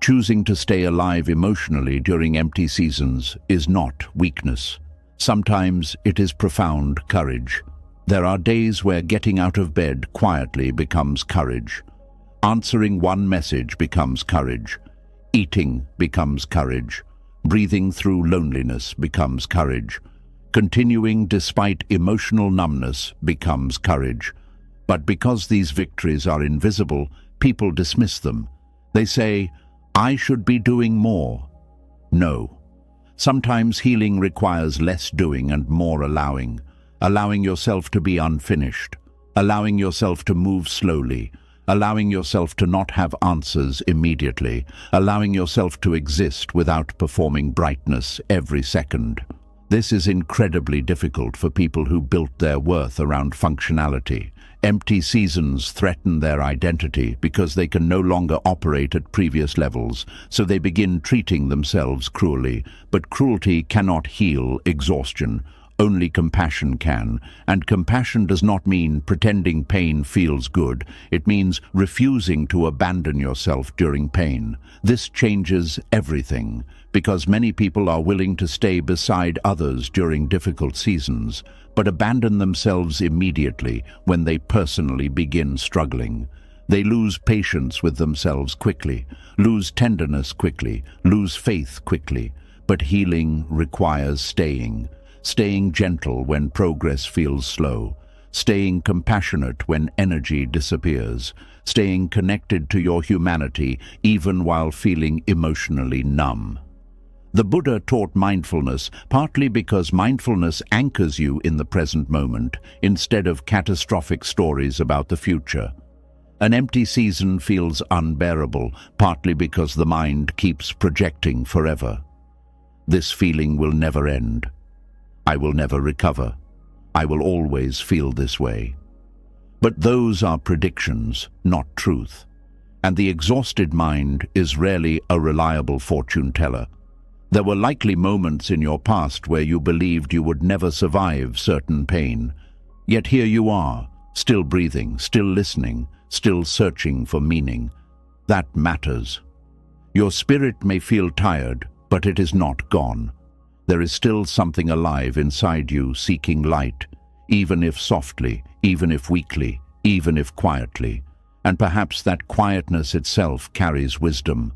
Choosing to stay alive emotionally during empty seasons is not weakness. Sometimes it is profound courage. There are days where getting out of bed quietly becomes courage. Answering one message becomes courage. Eating becomes courage. Breathing through loneliness becomes courage. Continuing despite emotional numbness becomes courage. But because these victories are invisible, people dismiss them. They say, "I should be doing more." No. Sometimes healing requires less doing and more allowing. Allowing yourself to be unfinished. Allowing yourself to move slowly. Allowing yourself to not have answers immediately. Allowing yourself to exist without performing brightness every second. This is incredibly difficult for people who built their worth around functionality. Empty seasons threaten their identity because they can no longer operate at previous levels, so they begin treating themselves cruelly. But cruelty cannot heal exhaustion. Only compassion can, and compassion does not mean pretending pain feels good. It means refusing to abandon yourself during pain. This changes everything, because many people are willing to stay beside others during difficult seasons, but abandon themselves immediately when they personally begin struggling. They lose patience with themselves quickly, lose tenderness quickly, lose faith quickly. But healing requires staying gentle when progress feels slow, staying compassionate when energy disappears, staying connected to your humanity even while feeling emotionally numb. The Buddha taught mindfulness partly because mindfulness anchors you in the present moment instead of catastrophic stories about the future. An empty season feels unbearable, partly because the mind keeps projecting forever. This feeling will never end. I will never recover. I will always feel this way. But those are predictions, not truth. And the exhausted mind is rarely a reliable fortune teller. There were likely moments in your past where you believed you would never survive certain pain. Yet here you are, still breathing, still listening, still searching for meaning. That matters. Your spirit may feel tired, but it is not gone. There is still something alive inside you seeking light, even if softly, even if weakly, even if quietly. And perhaps that quietness itself carries wisdom.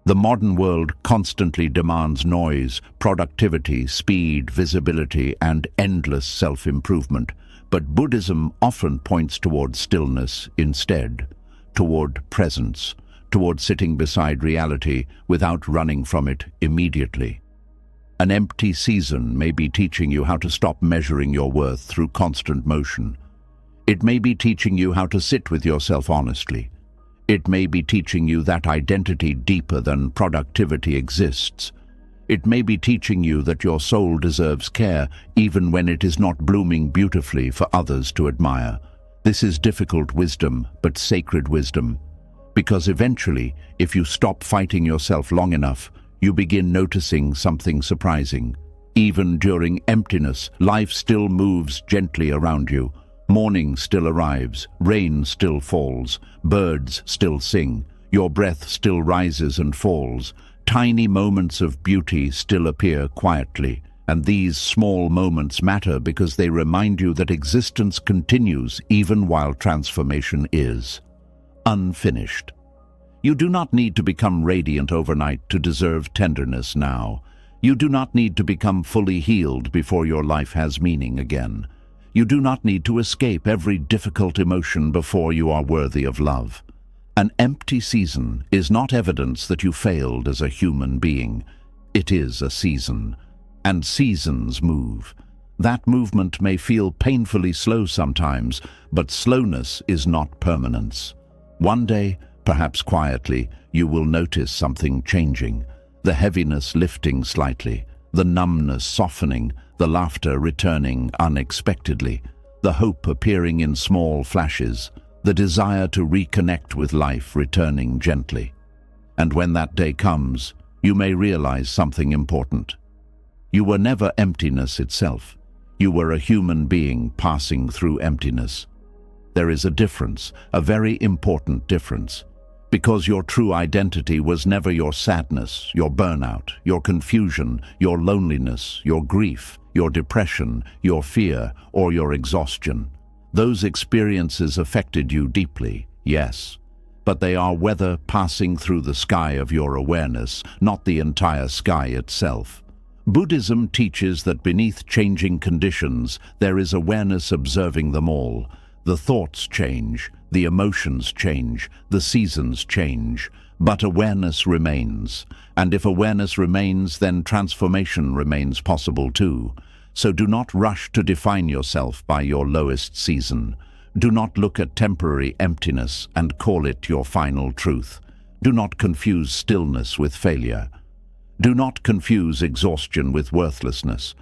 The modern world constantly demands noise, productivity, speed, visibility, and endless self-improvement. But Buddhism often points toward stillness instead, toward presence, toward sitting beside reality without running from it immediately. An empty season may be teaching you how to stop measuring your worth through constant motion. It may be teaching you how to sit with yourself honestly. It may be teaching you that identity deeper than productivity exists. It may be teaching you that your soul deserves care even when it is not blooming beautifully for others to admire. This is difficult wisdom, but sacred wisdom. Because eventually, if you stop fighting yourself long enough, you begin noticing something surprising. Even during emptiness, life still moves gently around you. Morning still arrives, rain still falls, birds still sing, your breath still rises and falls. Tiny moments of beauty still appear quietly, and these small moments matter because they remind you that existence continues even while transformation is. unfinished. You do not need to become radiant overnight to deserve tenderness now. You do not need to become fully healed before your life has meaning again. You do not need to escape every difficult emotion before you are worthy of love. An empty season is not evidence that you failed as a human being. It is a season, and seasons move. That movement may feel painfully slow sometimes, but slowness is not permanence. One day, perhaps quietly, you will notice something changing. The heaviness lifting slightly, the numbness softening, the laughter returning unexpectedly, the hope appearing in small flashes, the desire to reconnect with life returning gently. And when that day comes, you may realize something important. You were never emptiness itself. You were a human being passing through emptiness. There is a difference, a very important difference. Because your true identity was never your sadness, your burnout, your confusion, your loneliness, your grief, your depression, your fear, or your exhaustion. Those experiences affected you deeply, yes, but they are weather passing through the sky of your awareness, not the entire sky itself. Buddhism teaches that beneath changing conditions, there is awareness observing them all. The thoughts change, the emotions change, the seasons change, but awareness remains. And if awareness remains, then transformation remains possible too. So do not rush to define yourself by your lowest season. Do not look at temporary emptiness and call it your final truth. Do not confuse stillness with failure. Do not confuse exhaustion with worthlessness.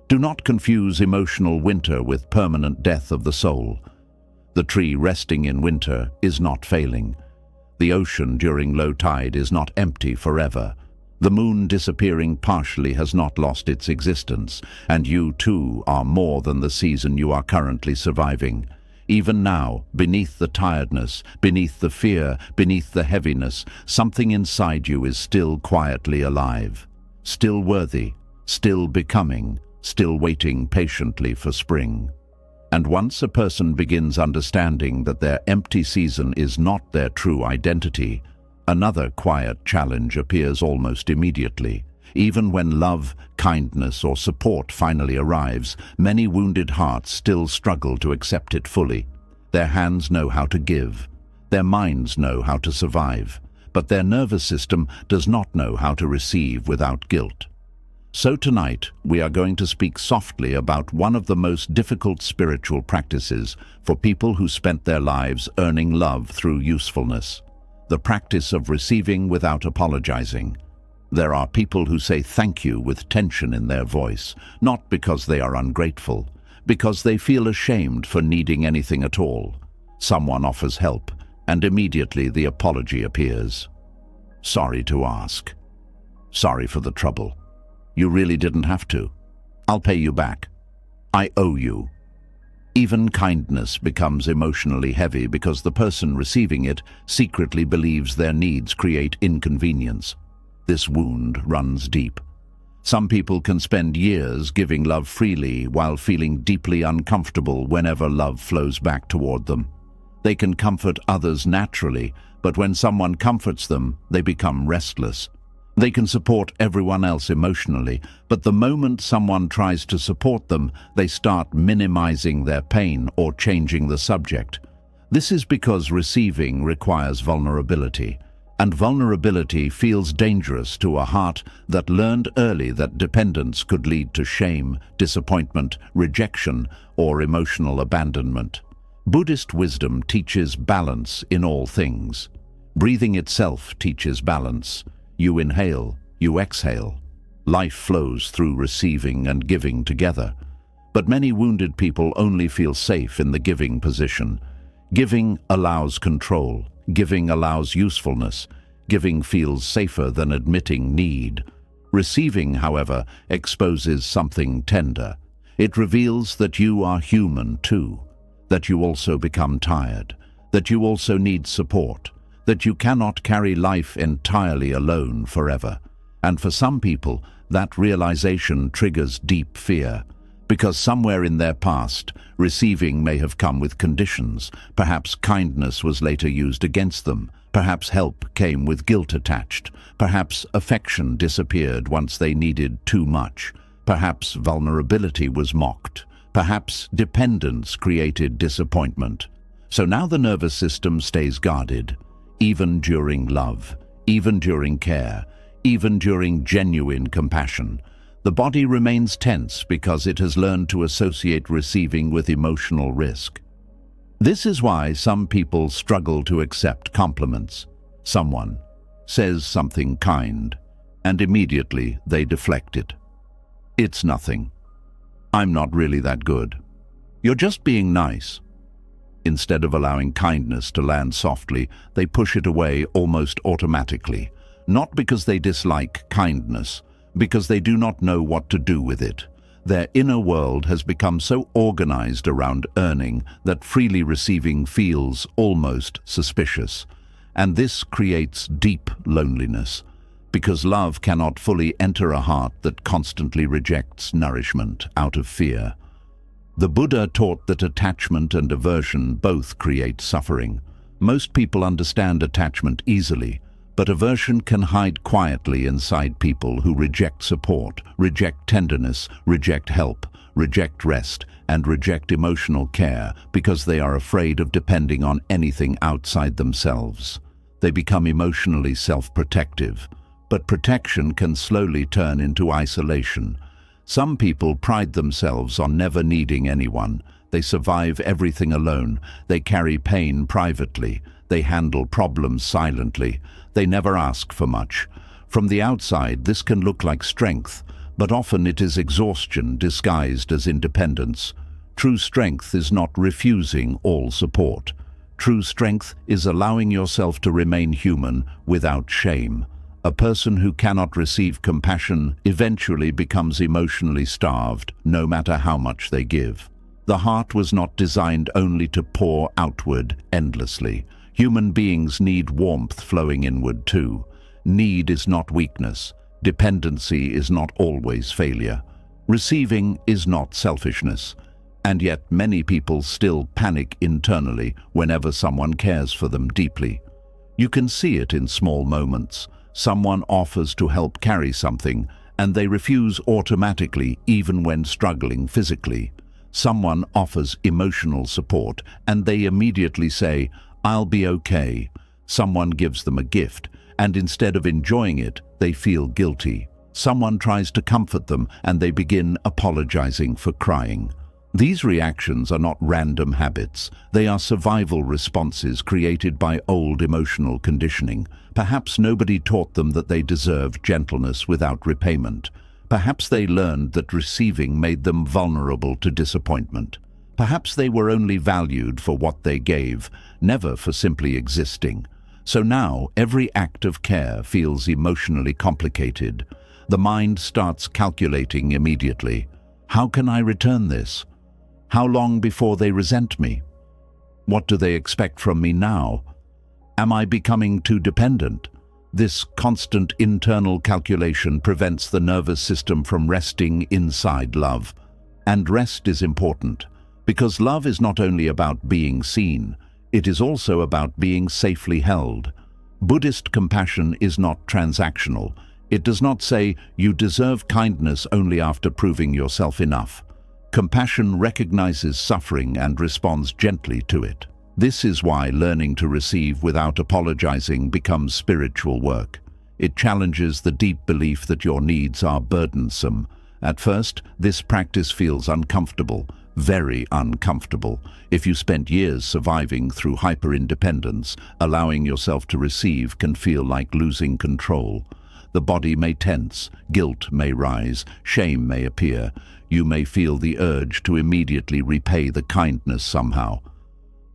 Do not confuse emotional winter with permanent death of the soul. The tree resting in winter is not failing. The ocean during low tide is not empty forever. The moon disappearing partially has not lost its existence, and you too are more than the season you are currently surviving. Even now, beneath the tiredness, beneath the fear, beneath the heaviness, something inside you is still quietly alive, still worthy, still becoming, still waiting patiently for spring. And once a person begins understanding that their empty season is not their true identity, another quiet challenge appears almost immediately. Even when love, kindness, or support finally arrives, many wounded hearts still struggle to accept it fully. Their hands know how to give. Their minds know how to survive. But their nervous system does not know how to receive without guilt. So tonight, we are going to speak softly about one of the most difficult spiritual practices for people who spent their lives earning love through usefulness, the practice of receiving without apologizing. There are people who say thank you with tension in their voice, not because they are ungrateful, because they feel ashamed for needing anything at all. Someone offers help, and immediately the apology appears. Sorry to ask. Sorry for the trouble. You really didn't have to. I'll pay you back. I owe you. Even kindness becomes emotionally heavy because the person receiving it secretly believes their needs create inconvenience. This wound runs deep. Some people can spend years giving love freely while feeling deeply uncomfortable whenever love flows back toward them. They can comfort others naturally, but when someone comforts them, they become restless. They can support everyone else emotionally, but the moment someone tries to support them, they start minimizing their pain or changing the subject. This is because receiving requires vulnerability, and vulnerability feels dangerous to a heart that learned early that dependence could lead to shame, disappointment, rejection, or emotional abandonment. Buddhist wisdom teaches balance in all things. Breathing itself teaches balance. You inhale, you exhale. Life flows through receiving and giving together. But many wounded people only feel safe in the giving position. Giving allows control. Giving allows usefulness. Giving feels safer than admitting need. Receiving, however, exposes something tender. It reveals that you are human too, that you also become tired, that you also need support, that you cannot carry life entirely alone forever. And for some people, that realization triggers deep fear, because somewhere in their past, receiving may have come with conditions. Perhaps kindness was later used against them. Perhaps help came with guilt attached. Perhaps affection disappeared once they needed too much. Perhaps vulnerability was mocked. Perhaps dependence created disappointment. So now the nervous system stays guarded, even during love, even during care, even during genuine compassion. The body remains tense because it has learned to associate receiving with emotional risk. This is why some people struggle to accept compliments. Someone says something kind, and immediately they deflect it. It's nothing. I'm not really that good. You're just being nice. Instead of allowing kindness to land softly, they push it away almost automatically. Not because they dislike kindness, because they do not know what to do with it. Their inner world has become so organized around earning that freely receiving feels almost suspicious. And this creates deep loneliness, because love cannot fully enter a heart that constantly rejects nourishment out of fear. The Buddha taught that attachment and aversion both create suffering. Most people understand attachment easily, but aversion can hide quietly inside people who reject support, reject tenderness, reject help, reject rest, and reject emotional care because they are afraid of depending on anything outside themselves. They become emotionally self-protective, but protection can slowly turn into isolation. Some people pride themselves on never needing anyone. They survive everything alone. They carry pain privately. They handle problems silently. They never ask for much. From the outside, this can look like strength, but often it is exhaustion disguised as independence. True strength is not refusing all support. True strength is allowing yourself to remain human without shame. A person who cannot receive compassion eventually becomes emotionally starved, no matter how much they give. The heart was not designed only to pour outward endlessly. Human beings need warmth flowing inward too. Need is not weakness. Dependency is not always failure. Receiving is not selfishness. And yet many people still panic internally whenever someone cares for them deeply. You can see it in small moments. Someone offers to help carry something, and they refuse automatically even when struggling physically. Someone offers emotional support, and they immediately say, "I'll be okay." Someone gives them a gift, and instead of enjoying it, they feel guilty. Someone tries to comfort them, and they begin apologizing for crying. These reactions are not random habits. They are survival responses created by old emotional conditioning. Perhaps nobody taught them that they deserved gentleness without repayment. Perhaps they learned that receiving made them vulnerable to disappointment. Perhaps they were only valued for what they gave, never for simply existing. So now, every act of care feels emotionally complicated. The mind starts calculating immediately. How can I return this? How long before they resent me? What do they expect from me now? Am I becoming too dependent? This constant internal calculation prevents the nervous system from resting inside love. And rest is important, because love is not only about being seen, it is also about being safely held. Buddhist compassion is not transactional. It does not say, "You deserve kindness only after proving yourself enough." Compassion recognizes suffering and responds gently to it. This is why learning to receive without apologizing becomes spiritual work. It challenges the deep belief that your needs are burdensome. At first, this practice feels uncomfortable, very uncomfortable. If you spent years surviving through hyper-independence, allowing yourself to receive can feel like losing control. The body may tense, guilt may rise, shame may appear. You may feel the urge to immediately repay the kindness somehow.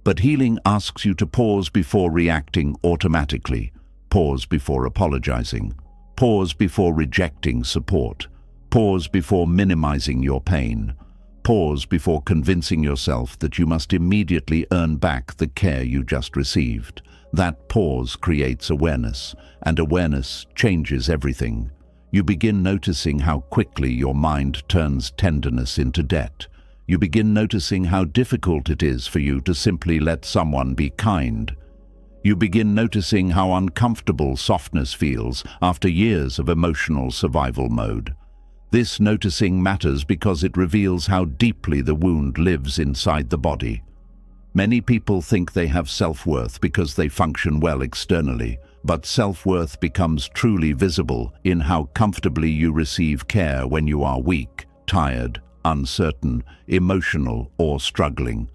But healing asks you to pause before reacting automatically. Pause before apologizing. Pause before rejecting support. Pause before minimizing your pain. Pause before convincing yourself that you must immediately earn back the care you just received. That pause creates awareness, and awareness changes everything. You begin noticing how quickly your mind turns tenderness into debt. You begin noticing how difficult it is for you to simply let someone be kind. You begin noticing how uncomfortable softness feels after years of emotional survival mode. This noticing matters because it reveals how deeply the wound lives inside the body. Many people think they have self-worth because they function well externally, but self-worth becomes truly visible in how comfortably you receive care when you are weak, tired, uncertain, emotional, or struggling.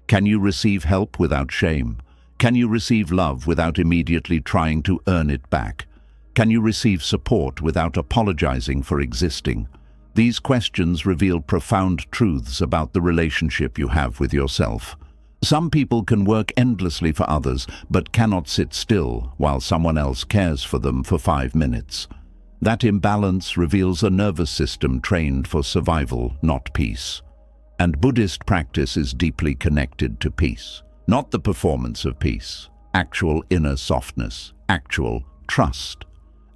Can you receive help without shame? Can you receive love without immediately trying to earn it back? Can you receive support without apologizing for existing? These questions reveal profound truths about the relationship you have with yourself. Some people can work endlessly for others, but cannot sit still while someone else cares for them for 5 minutes. That imbalance reveals a nervous system trained for survival, not peace. And Buddhist practice is deeply connected to peace. Not the performance of peace, actual inner softness, actual trust,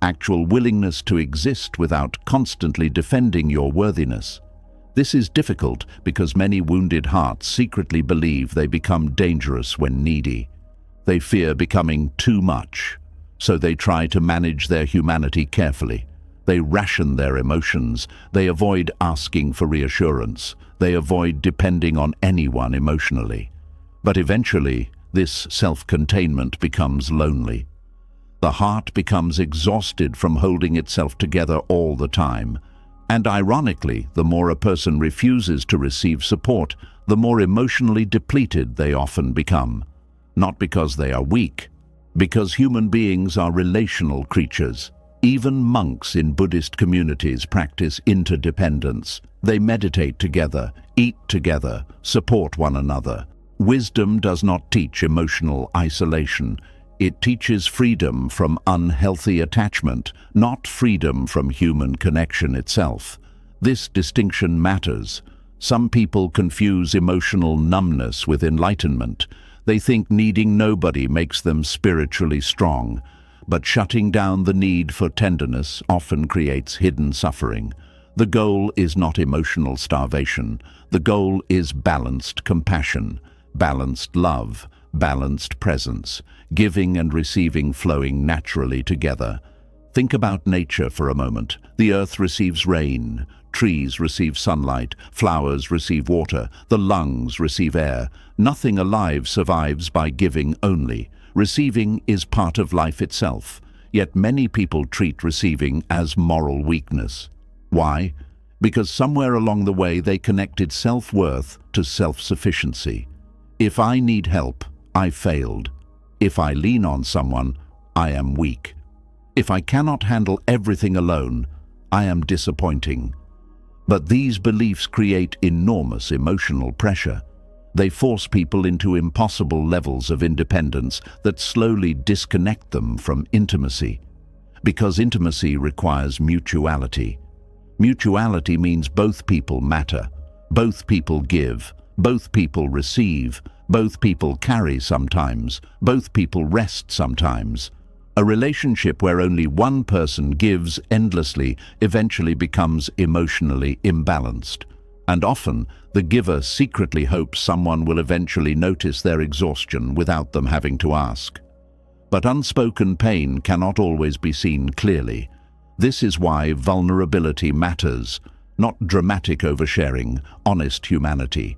actual willingness to exist without constantly defending your worthiness. This is difficult because many wounded hearts secretly believe they become dangerous when needy. They fear becoming too much, so they try to manage their humanity carefully. They ration their emotions. They avoid asking for reassurance. They avoid depending on anyone emotionally. But eventually, this self-containment becomes lonely. The heart becomes exhausted from holding itself together all the time. And ironically, the more a person refuses to receive support, the more emotionally depleted they often become. Not because they are weak, because human beings are relational creatures. Even monks in Buddhist communities practice interdependence. They meditate together, eat together, support one another. Wisdom does not teach emotional isolation. It teaches freedom from unhealthy attachment, not freedom from human connection itself. This distinction matters. Some people confuse emotional numbness with enlightenment. They think needing nobody makes them spiritually strong. But shutting down the need for tenderness often creates hidden suffering. The goal is not emotional starvation. The goal is balanced compassion, balanced love, balanced presence, giving and receiving flowing naturally together. Think about nature for a moment. The earth receives rain, trees receive sunlight, flowers receive water, the lungs receive air. Nothing alive survives by giving only. Receiving is part of life itself, yet many people treat receiving as moral weakness. Why? Because somewhere along the way they connected self-worth to self-sufficiency. If I need help, I failed. If I lean on someone, I am weak. If I cannot handle everything alone, I am disappointing. But these beliefs create enormous emotional pressure. They force people into impossible levels of independence that slowly disconnect them from intimacy. Because intimacy requires mutuality. Mutuality means both people matter, both people give, both people receive, both people carry sometimes, both people rest sometimes. A relationship where only one person gives endlessly eventually becomes emotionally imbalanced. And often, the giver secretly hopes someone will eventually notice their exhaustion without them having to ask. But unspoken pain cannot always be seen clearly. This is why vulnerability matters, not dramatic oversharing, honest humanity.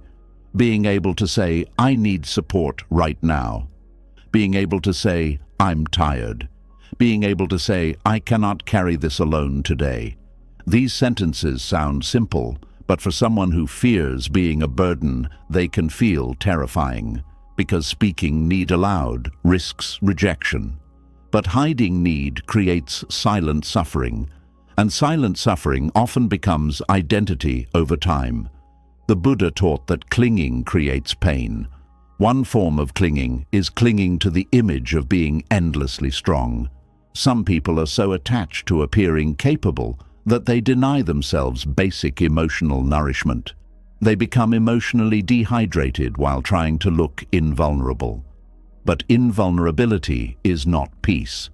Being able to say, I need support right now. Being able to say, I'm tired. Being able to say, I cannot carry this alone today. These sentences sound simple, but for someone who fears being a burden, they can feel terrifying, because speaking need aloud risks rejection. But hiding need creates silent suffering, and silent suffering often becomes identity over time. The Buddha taught that clinging creates pain. One form of clinging is clinging to the image of being endlessly strong. Some people are so attached to appearing capable that they deny themselves basic emotional nourishment. They become emotionally dehydrated while trying to look invulnerable. But invulnerability is not peace.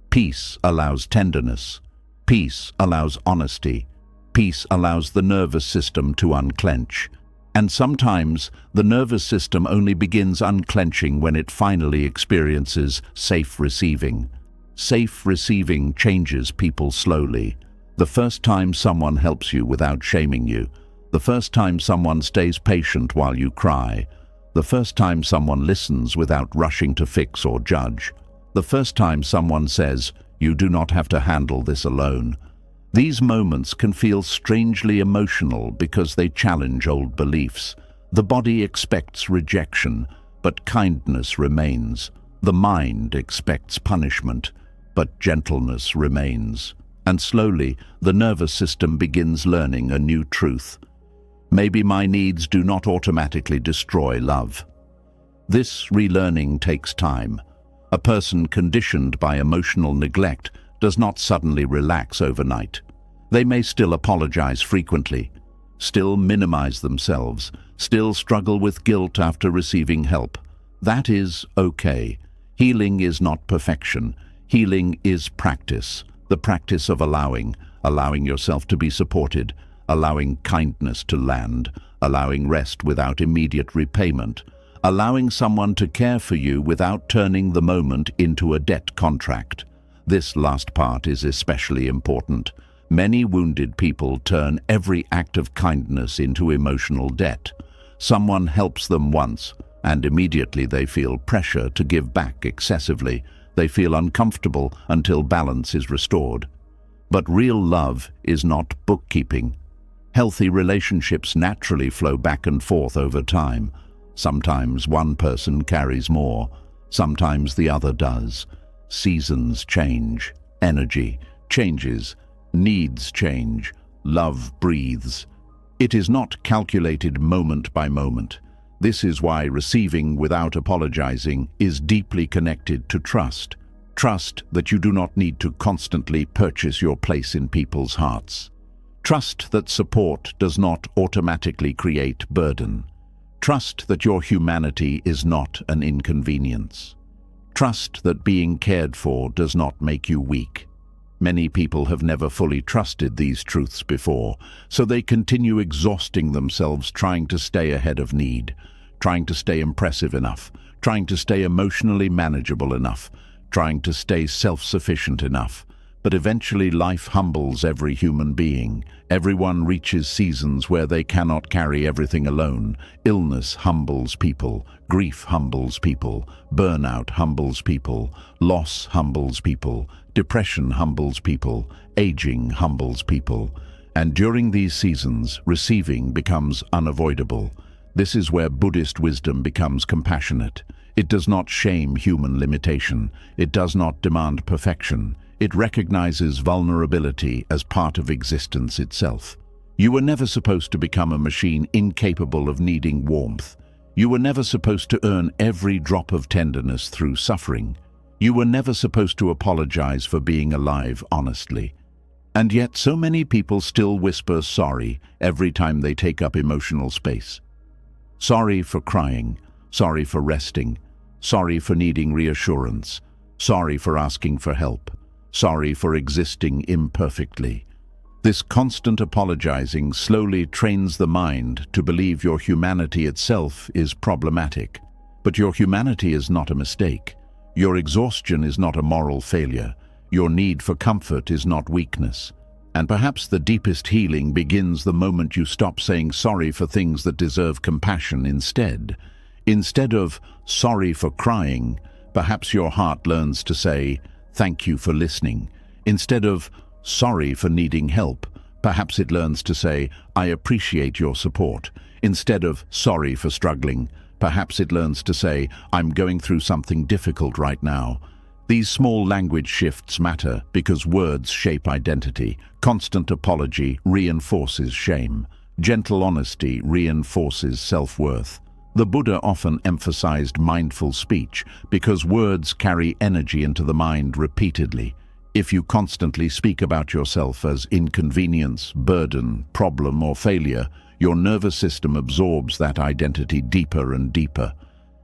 Peace allows tenderness. Peace allows honesty. Peace allows the nervous system to unclench. And sometimes the nervous system only begins unclenching when it finally experiences safe receiving. Safe receiving changes people slowly. The first time someone helps you without shaming you. The first time someone stays patient while you cry. The first time someone listens without rushing to fix or judge. The first time someone says, "You do not have to handle this alone." These moments can feel strangely emotional because they challenge old beliefs. The body expects rejection, but kindness remains. The mind expects punishment, but gentleness remains. And slowly, the nervous system begins learning a new truth. Maybe my needs do not automatically destroy love. This relearning takes time. A person conditioned by emotional neglect does not suddenly relax overnight. They may still apologize frequently, still minimize themselves, still struggle with guilt after receiving help. That is okay. Healing is not perfection. Healing is practice, the practice of allowing yourself to be supported, allowing kindness to land, allowing rest without immediate repayment, allowing someone to care for you without turning the moment into a debt contract. This last part is especially important. Many wounded people turn every act of kindness into emotional debt. Someone helps them once, and immediately they feel pressure to give back excessively. They feel uncomfortable until balance is restored. But real love is not bookkeeping. Healthy relationships naturally flow back and forth over time. Sometimes one person carries more, sometimes the other does. Seasons change, energy changes, needs change, love breathes. It is not calculated moment by moment. This is why receiving without apologizing is deeply connected to trust. Trust that you do not need to constantly purchase your place in people's hearts. Trust that support does not automatically create burden. Trust that your humanity is not an inconvenience. Trust that being cared for does not make you weak. Many people have never fully trusted these truths before, so they continue exhausting themselves trying to stay ahead of need, trying to stay impressive enough, trying to stay emotionally manageable enough, trying to stay self-sufficient enough. But eventually life humbles every human being. Everyone reaches seasons where they cannot carry everything alone. Illness humbles people, grief humbles people, burnout humbles people, loss humbles people, depression humbles people, aging humbles people. And during these seasons, receiving becomes unavoidable. This is where Buddhist wisdom becomes compassionate. It does not shame human limitation. It does not demand perfection. It recognizes vulnerability as part of existence itself. You were never supposed to become a machine incapable of needing warmth. You were never supposed to earn every drop of tenderness through suffering. You were never supposed to apologize for being alive honestly. And yet so many people still whisper sorry every time they take up emotional space. Sorry for crying, sorry for resting, sorry for needing reassurance, sorry for asking for help. Sorry for existing imperfectly. This constant apologizing slowly trains the mind to believe your humanity itself is problematic. But your humanity is not a mistake. Your exhaustion is not a moral failure. Your need for comfort is not weakness. And perhaps the deepest healing begins the moment you stop saying sorry for things that deserve compassion instead. Instead of sorry for crying, perhaps your heart learns to say, "Thank you for listening." Instead of sorry for needing help, perhaps it learns to say, "I appreciate your support." Instead of sorry for struggling, perhaps it learns to say, "I'm going through something difficult right now." These small language shifts matter because words shape identity. Constant apology reinforces shame. Gentle honesty reinforces self-worth. The Buddha often emphasized mindful speech because words carry energy into the mind repeatedly. If you constantly speak about yourself as inconvenience, burden, problem, or failure, your nervous system absorbs that identity deeper and deeper.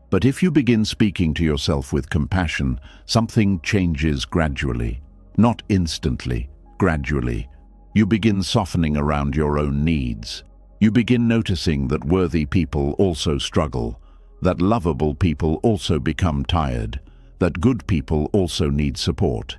But if you begin speaking to yourself with compassion, something changes gradually. Not instantly, gradually. You begin softening around your own needs. You begin noticing that worthy people also struggle, that lovable people also become tired, that good people also need support,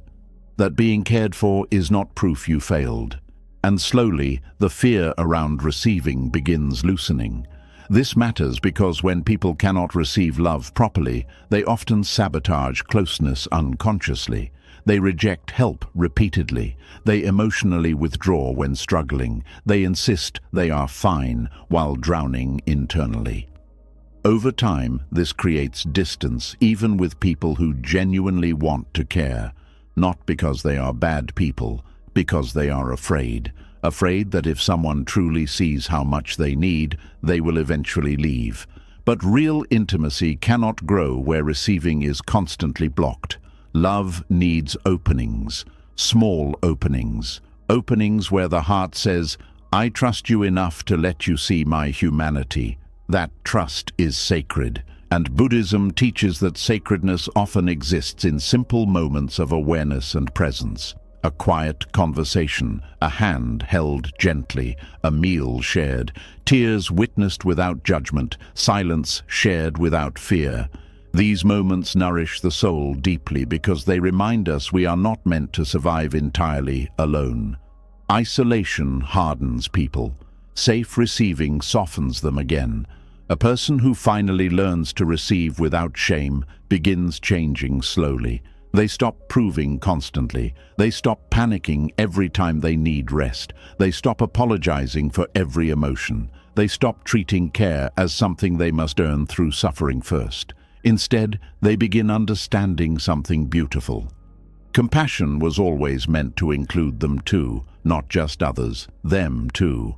that being cared for is not proof you failed. And slowly, the fear around receiving begins loosening. This matters because when people cannot receive love properly, they often sabotage closeness unconsciously. They reject help repeatedly. They emotionally withdraw when struggling. They insist they are fine while drowning internally. Over time, this creates distance, even with people who genuinely want to care, not because they are bad people, because they are afraid that if someone truly sees how much they need, they will eventually leave. But real intimacy cannot grow where receiving is constantly blocked. Love needs openings, small openings, openings where the heart says, "I trust you enough to let you see my humanity." That trust is sacred, and Buddhism teaches that sacredness often exists in simple moments of awareness and presence. A quiet conversation, a hand held gently, a meal shared, tears witnessed without judgment, silence shared without fear. These moments nourish the soul deeply because they remind us we are not meant to survive entirely alone. Isolation hardens people. Safe receiving softens them again. A person who finally learns to receive without shame begins changing slowly. They stop proving constantly. They stop panicking every time they need rest. They stop apologizing for every emotion. They stop treating care as something they must earn through suffering first. Instead, they begin understanding something beautiful. Compassion was always meant to include them too, not just others, them too.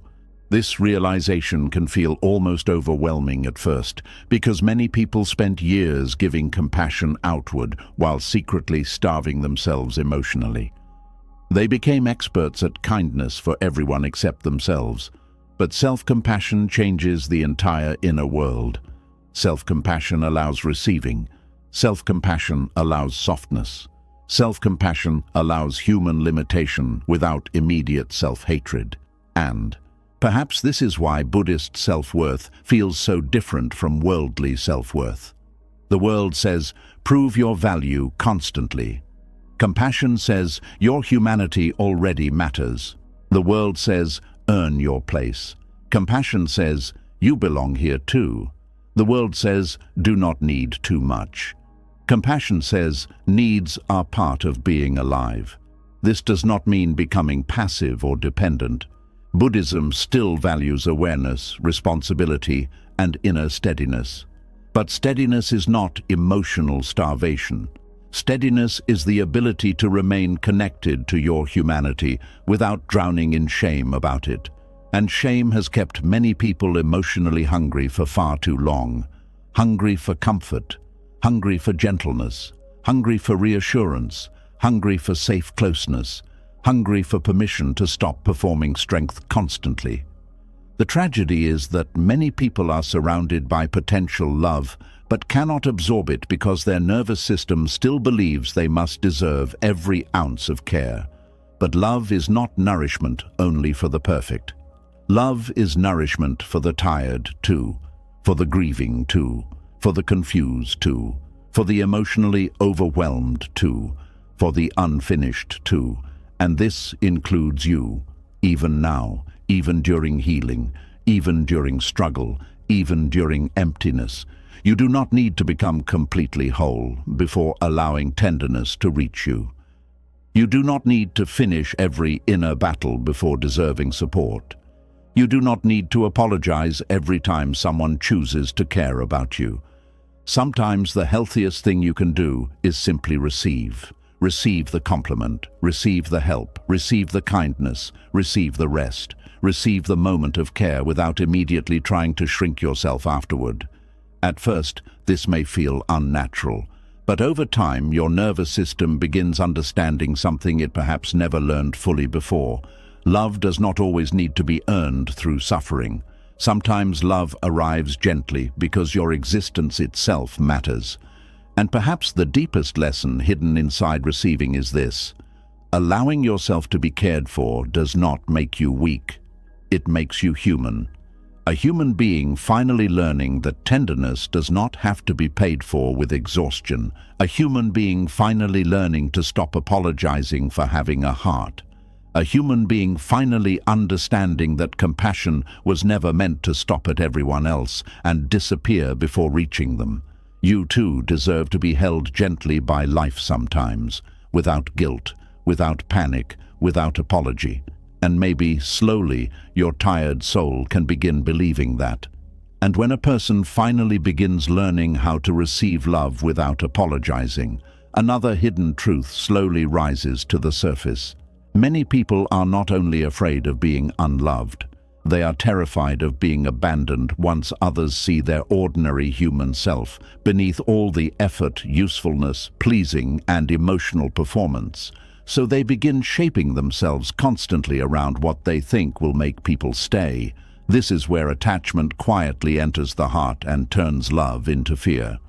This realization can feel almost overwhelming at first, because many people spent years giving compassion outward while secretly starving themselves emotionally. They became experts at kindness for everyone except themselves. But self-compassion changes the entire inner world. Self-compassion allows receiving. Self-compassion allows softness. Self-compassion allows human limitation without immediate self-hatred. And perhaps this is why Buddhist self-worth feels so different from worldly self-worth. The world says, prove your value constantly. Compassion says, your humanity already matters. The world says, earn your place. Compassion says, you belong here too. The world says, do not need too much. Compassion says, needs are part of being alive. This does not mean becoming passive or dependent. Buddhism still values awareness, responsibility, and inner steadiness. But steadiness is not emotional starvation. Steadiness is the ability to remain connected to your humanity without drowning in shame about it. And shame has kept many people emotionally hungry for far too long. Hungry for comfort, hungry for gentleness, hungry for reassurance, hungry for safe closeness, hungry for permission to stop performing strength constantly. The tragedy is that many people are surrounded by potential love, but cannot absorb it because their nervous system still believes they must deserve every ounce of care. But love is not nourishment only for the perfect. Love is nourishment for the tired too, for the grieving too, for the confused too, for the emotionally overwhelmed too, for the unfinished too. And this includes you, even now, even during healing, even during struggle, even during emptiness. You do not need to become completely whole before allowing tenderness to reach you. You do not need to finish every inner battle before deserving support. You do not need to apologize every time someone chooses to care about you. Sometimes the healthiest thing you can do is simply receive. Receive the compliment, receive the help, receive the kindness, receive the rest, receive the moment of care without immediately trying to shrink yourself afterward. At first, this may feel unnatural, but over time your nervous system begins understanding something it perhaps never learned fully before. Love does not always need to be earned through suffering. Sometimes love arrives gently because your existence itself matters. And perhaps the deepest lesson hidden inside receiving is this: Allowing yourself to be cared for does not make you weak. It makes you human. A human being finally learning that tenderness does not have to be paid for with exhaustion. A human being finally learning to stop apologizing for having a heart. A human being finally understanding that compassion was never meant to stop at everyone else and disappear before reaching them. You too deserve to be held gently by life sometimes, without guilt, without panic, without apology. And maybe, slowly, your tired soul can begin believing that. And when a person finally begins learning how to receive love without apologizing, another hidden truth slowly rises to the surface. Many people are not only afraid of being unloved, they are terrified of being abandoned once others see their ordinary human self beneath all the effort, usefulness, pleasing, and emotional performance. So they begin shaping themselves constantly around what they think will make people stay. This is where attachment quietly enters the heart and turns love into fear.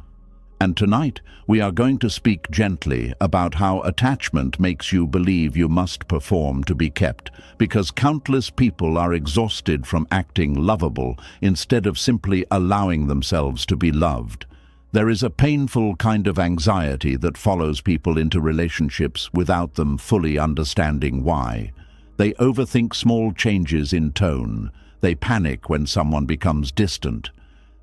And tonight, we are going to speak gently about how attachment makes you believe you must perform to be kept, because countless people are exhausted from acting lovable instead of simply allowing themselves to be loved. There is a painful kind of anxiety that follows people into relationships without them fully understanding why. They overthink small changes in tone. They panic when someone becomes distant.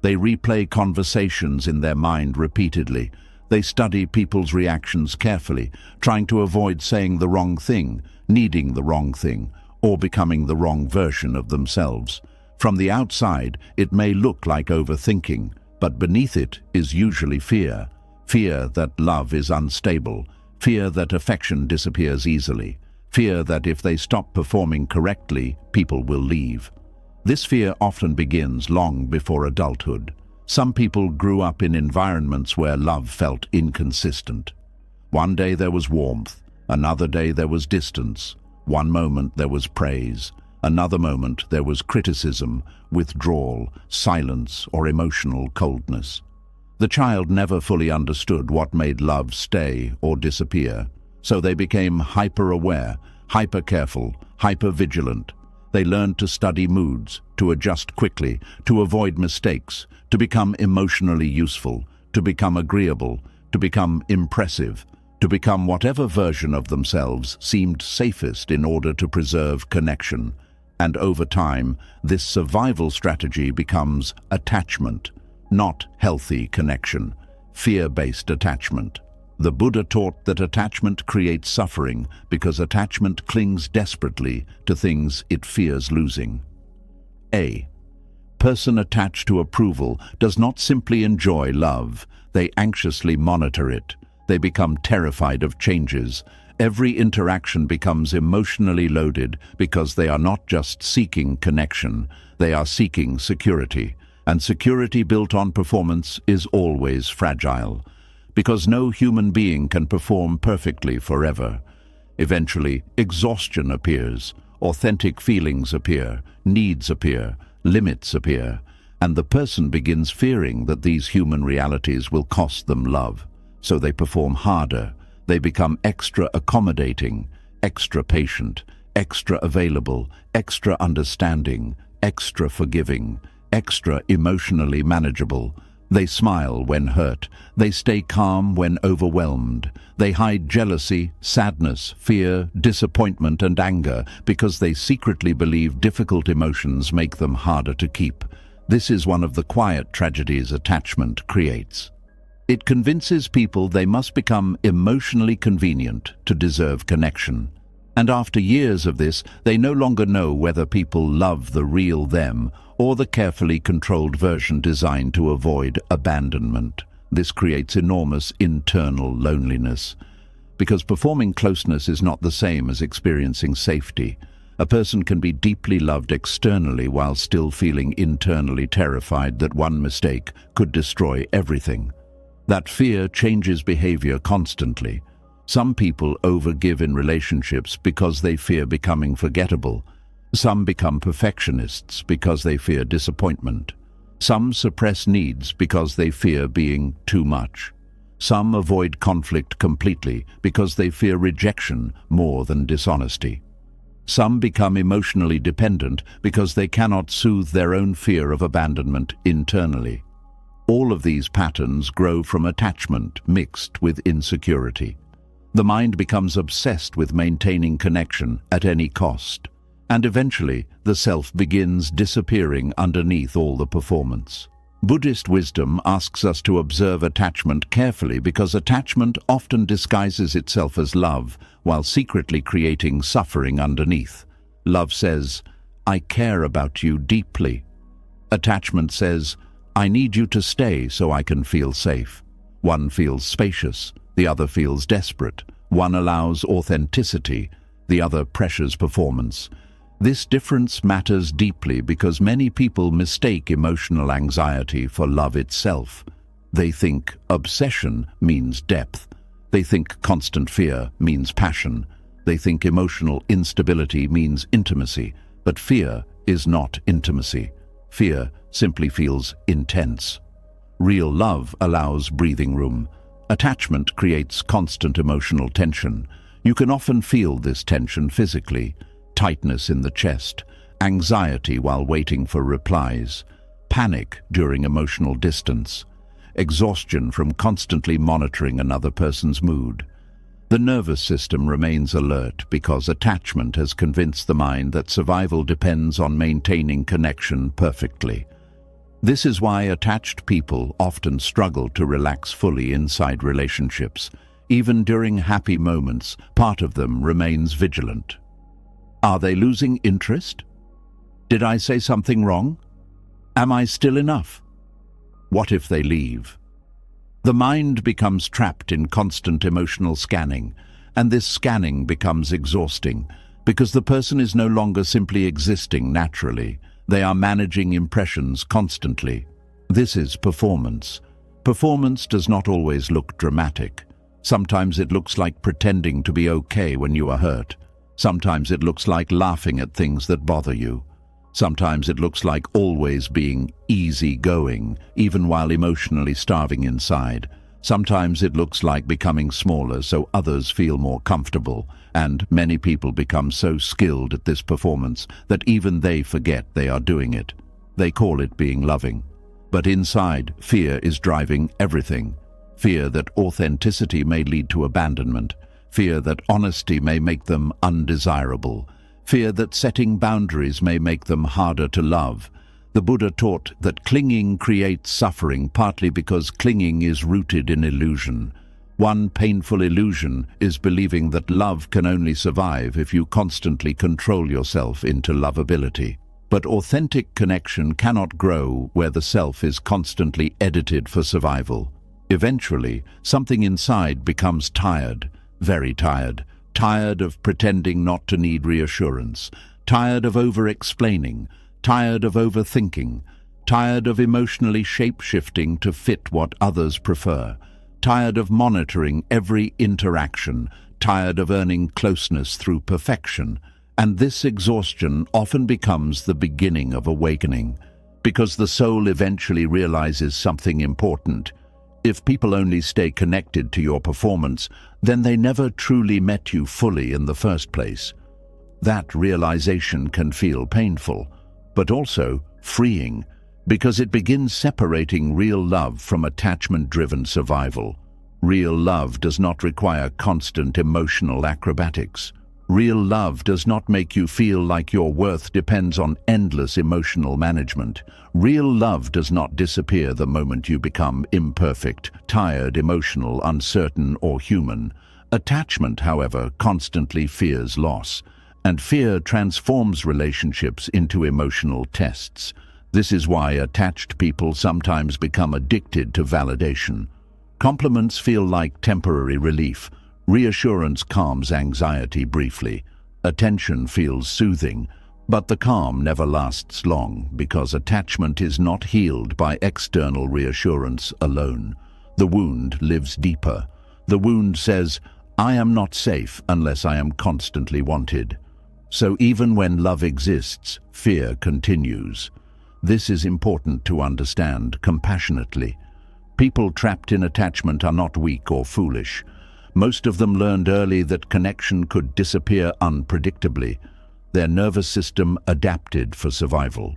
They replay conversations in their mind repeatedly. They study people's reactions carefully, trying to avoid saying the wrong thing, needing the wrong thing, or becoming the wrong version of themselves. From the outside, it may look like overthinking, but beneath it is usually fear. Fear that love is unstable. Fear that affection disappears easily. Fear that if they stop performing correctly, people will leave. This fear often begins long before adulthood. Some people grew up in environments where love felt inconsistent. One day there was warmth, another day there was distance. One moment there was praise, another moment there was criticism, withdrawal, silence, or emotional coldness. The child never fully understood what made love stay or disappear, so they became hyper-aware, hyper-careful, hyper-vigilant. They learned to study moods, to adjust quickly, to avoid mistakes, to become emotionally useful, to become agreeable, to become impressive, to become whatever version of themselves seemed safest in order to preserve connection. And over time, this survival strategy becomes attachment, not healthy connection, fear-based attachment. The Buddha taught that attachment creates suffering because attachment clings desperately to things it fears losing. A person attached to approval does not simply enjoy love, they anxiously monitor it. They become terrified of changes. Every interaction becomes emotionally loaded because they are not just seeking connection, they are seeking security. And security built on performance is always fragile, because no human being can perform perfectly forever. Eventually, exhaustion appears, authentic feelings appear, needs appear, limits appear, and the person begins fearing that these human realities will cost them love. So they perform harder. They become extra accommodating, extra patient, extra available, extra understanding, extra forgiving, extra emotionally manageable. They smile when hurt. They stay calm when overwhelmed. They hide jealousy, sadness, fear, disappointment, and anger because they secretly believe difficult emotions make them harder to keep. This is one of the quiet tragedies attachment creates. It convinces people they must become emotionally convenient to deserve connection. And after years of this, they no longer know whether people love the real them or the carefully controlled version designed to avoid abandonment. This creates enormous internal loneliness, because performing closeness is not the same as experiencing safety. A person can be deeply loved externally while still feeling internally terrified that one mistake could destroy everything. That fear changes behavior constantly. Some people overgive in relationships because they fear becoming forgettable. Some become perfectionists because they fear disappointment. Some suppress needs because they fear being too much. Some avoid conflict completely because they fear rejection more than dishonesty. Some become emotionally dependent because they cannot soothe their own fear of abandonment internally. All of these patterns grow from attachment mixed with insecurity. The mind becomes obsessed with maintaining connection at any cost, and eventually the self begins disappearing underneath all the performance. Buddhist wisdom asks us to observe attachment carefully because attachment often disguises itself as love while secretly creating suffering underneath. Love says, "I care about you deeply." Attachment says, "I need you to stay so I can feel safe." One feels spacious, the other feels desperate. One allows authenticity, the other pressures performance. This difference matters deeply because many people mistake emotional anxiety for love itself. They think obsession means depth. They think constant fear means passion. They think emotional instability means intimacy. But fear is not intimacy. Fear simply feels intense. Real love allows breathing room. Attachment creates constant emotional tension. You can often feel this tension physically. Tightness in the chest, anxiety while waiting for replies, panic during emotional distance, exhaustion from constantly monitoring another person's mood. The nervous system remains alert because attachment has convinced the mind that survival depends on maintaining connection perfectly. This is why attached people often struggle to relax fully inside relationships. Even during happy moments, part of them remains vigilant. Are they losing interest? Did I say something wrong? Am I still enough? What if they leave? The mind becomes trapped in constant emotional scanning, and this scanning becomes exhausting because the person is no longer simply existing naturally. They are managing impressions constantly. This is performance. Performance does not always look dramatic. Sometimes it looks like pretending to be okay when you are hurt. Sometimes it looks like laughing at things that bother you. Sometimes it looks like always being easygoing, even while emotionally starving inside. Sometimes it looks like becoming smaller so others feel more comfortable, and many people become so skilled at this performance that even they forget they are doing it. They call it being loving. But inside, fear is driving everything. Fear that authenticity may lead to abandonment. Fear that honesty may make them undesirable. Fear that setting boundaries may make them harder to love. The Buddha taught that clinging creates suffering partly because clinging is rooted in illusion. One painful illusion is believing that love can only survive if you constantly control yourself into lovability. But authentic connection cannot grow where the self is constantly edited for survival. Eventually, something inside becomes tired. Very tired. Tired of pretending not to need reassurance. Tired of over-explaining. Tired of overthinking. Tired of emotionally shape-shifting to fit what others prefer. Tired of monitoring every interaction. Tired of earning closeness through perfection. And this exhaustion often becomes the beginning of awakening, because the soul eventually realizes something important. If people only stay connected to your performance, then they never truly met you fully in the first place. That realization can feel painful, but also freeing, because it begins separating real love from attachment-driven survival. Real love does not require constant emotional acrobatics. Real love does not make you feel like your worth depends on endless emotional management. Real love does not disappear the moment you become imperfect, tired, emotional, uncertain, or human. Attachment, however, constantly fears loss, and fear transforms relationships into emotional tests. This is why attached people sometimes become addicted to validation. Compliments feel like temporary relief. Reassurance calms anxiety briefly. Attention feels soothing, but the calm never lasts long because attachment is not healed by external reassurance alone. The wound lives deeper. The wound says, "I am not safe unless I am constantly wanted." So even when love exists, fear continues. This is important to understand compassionately. People trapped in attachment are not weak or foolish. Most of them learned early that connection could disappear unpredictably. Their nervous system adapted for survival.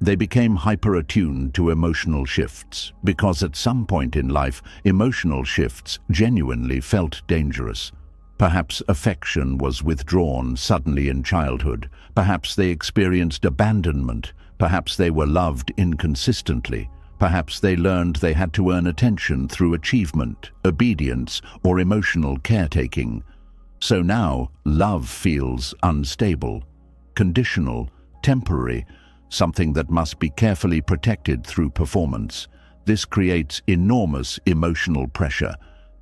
They became hyper-attuned to emotional shifts because at some point in life, emotional shifts genuinely felt dangerous. Perhaps affection was withdrawn suddenly in childhood. Perhaps they experienced abandonment. Perhaps they were loved inconsistently. Perhaps they learned they had to earn attention through achievement, obedience, or emotional caretaking. So now, love feels unstable, conditional, temporary, something that must be carefully protected through performance. This creates enormous emotional pressure.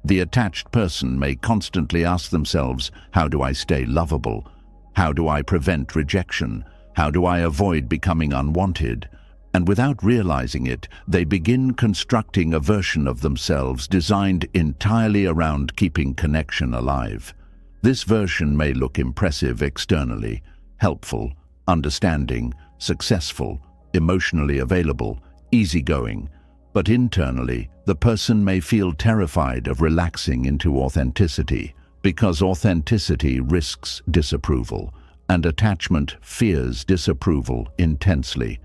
The attached person may constantly ask themselves, how do I stay lovable? How do I prevent rejection? How do I avoid becoming unwanted? And without realizing it, they begin constructing a version of themselves designed entirely around keeping connection alive. This version may look impressive externally, helpful, understanding, successful, emotionally available, easygoing, but internally, the person may feel terrified of relaxing into authenticity, because authenticity risks disapproval, and attachment fears disapproval intensely.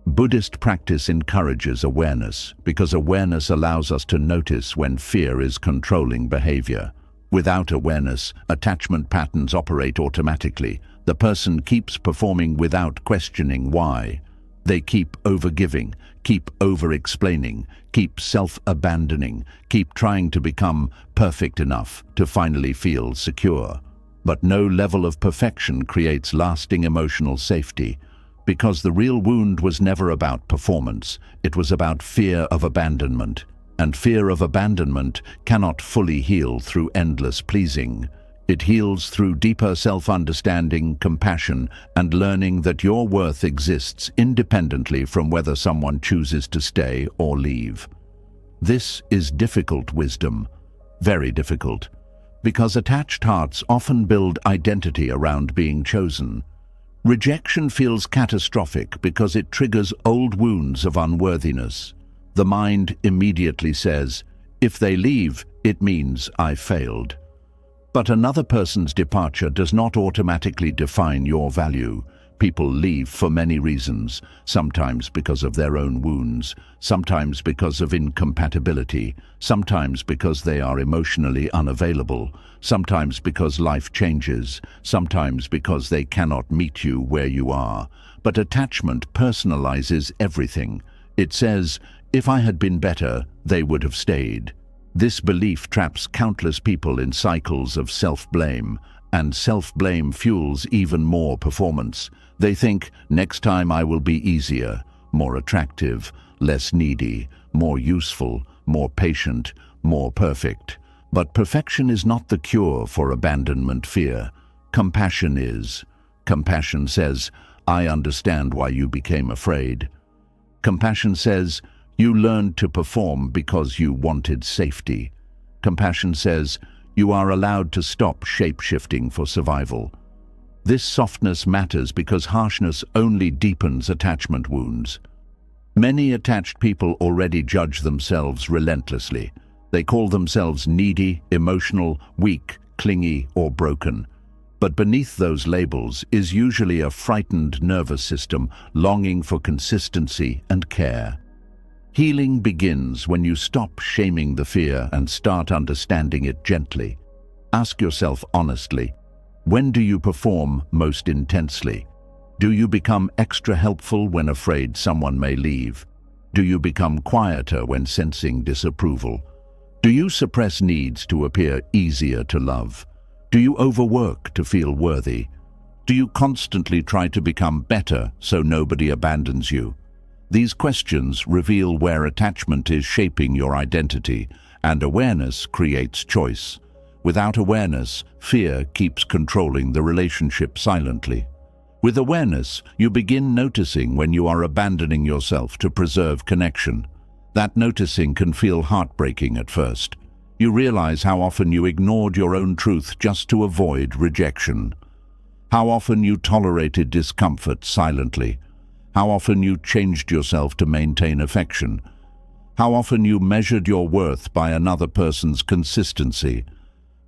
Buddhist practice encourages awareness, because awareness allows us to notice when fear is controlling behavior. Without awareness, attachment patterns operate automatically. The person keeps performing without questioning why. They keep overgiving, keep over-explaining, keep self-abandoning, keep trying to become perfect enough to finally feel secure. But no level of perfection creates lasting emotional safety, because the real wound was never about performance, it was about fear of abandonment. And fear of abandonment cannot fully heal through endless pleasing. It heals through deeper self-understanding, compassion, and learning that your worth exists independently from whether someone chooses to stay or leave. This is difficult wisdom, very difficult, because attached hearts often build identity around being chosen. Rejection feels catastrophic because it triggers old wounds of unworthiness. The mind immediately says, if they leave, it means I failed. But another person's departure does not automatically define your value. People leave for many reasons, sometimes because of their own wounds, sometimes because of incompatibility, sometimes because they are emotionally unavailable, sometimes because life changes, sometimes because they cannot meet you where you are. But attachment personalizes everything. It says, if I had been better, they would have stayed. This belief traps countless people in cycles of self-blame, and self-blame fuels even more performance. They think, next time I will be easier, more attractive, less needy, more useful, more patient, more perfect. But perfection is not the cure for abandonment fear. Compassion is. Compassion says, I understand why you became afraid. Compassion says, you learned to perform because you wanted safety. Compassion says, you are allowed to stop shape-shifting for survival. This softness matters because harshness only deepens attachment wounds. Many attached people already judge themselves relentlessly. They call themselves needy, emotional, weak, clingy, or broken. But beneath those labels is usually a frightened nervous system longing for consistency and care. Healing begins when you stop shaming the fear and start understanding it gently. Ask yourself honestly, when do you perform most intensely? Do you become extra helpful when afraid someone may leave? Do you become quieter when sensing disapproval? Do you suppress needs to appear easier to love? Do you overwork to feel worthy? Do you constantly try to become better so nobody abandons you? These questions reveal where attachment is shaping your identity, and awareness creates choice. Without awareness, fear keeps controlling the relationship silently. With awareness, you begin noticing when you are abandoning yourself to preserve connection. That noticing can feel heartbreaking at first. You realize how often you ignored your own truth just to avoid rejection. How often you tolerated discomfort silently. How often you changed yourself to maintain affection. How often you measured your worth by another person's consistency.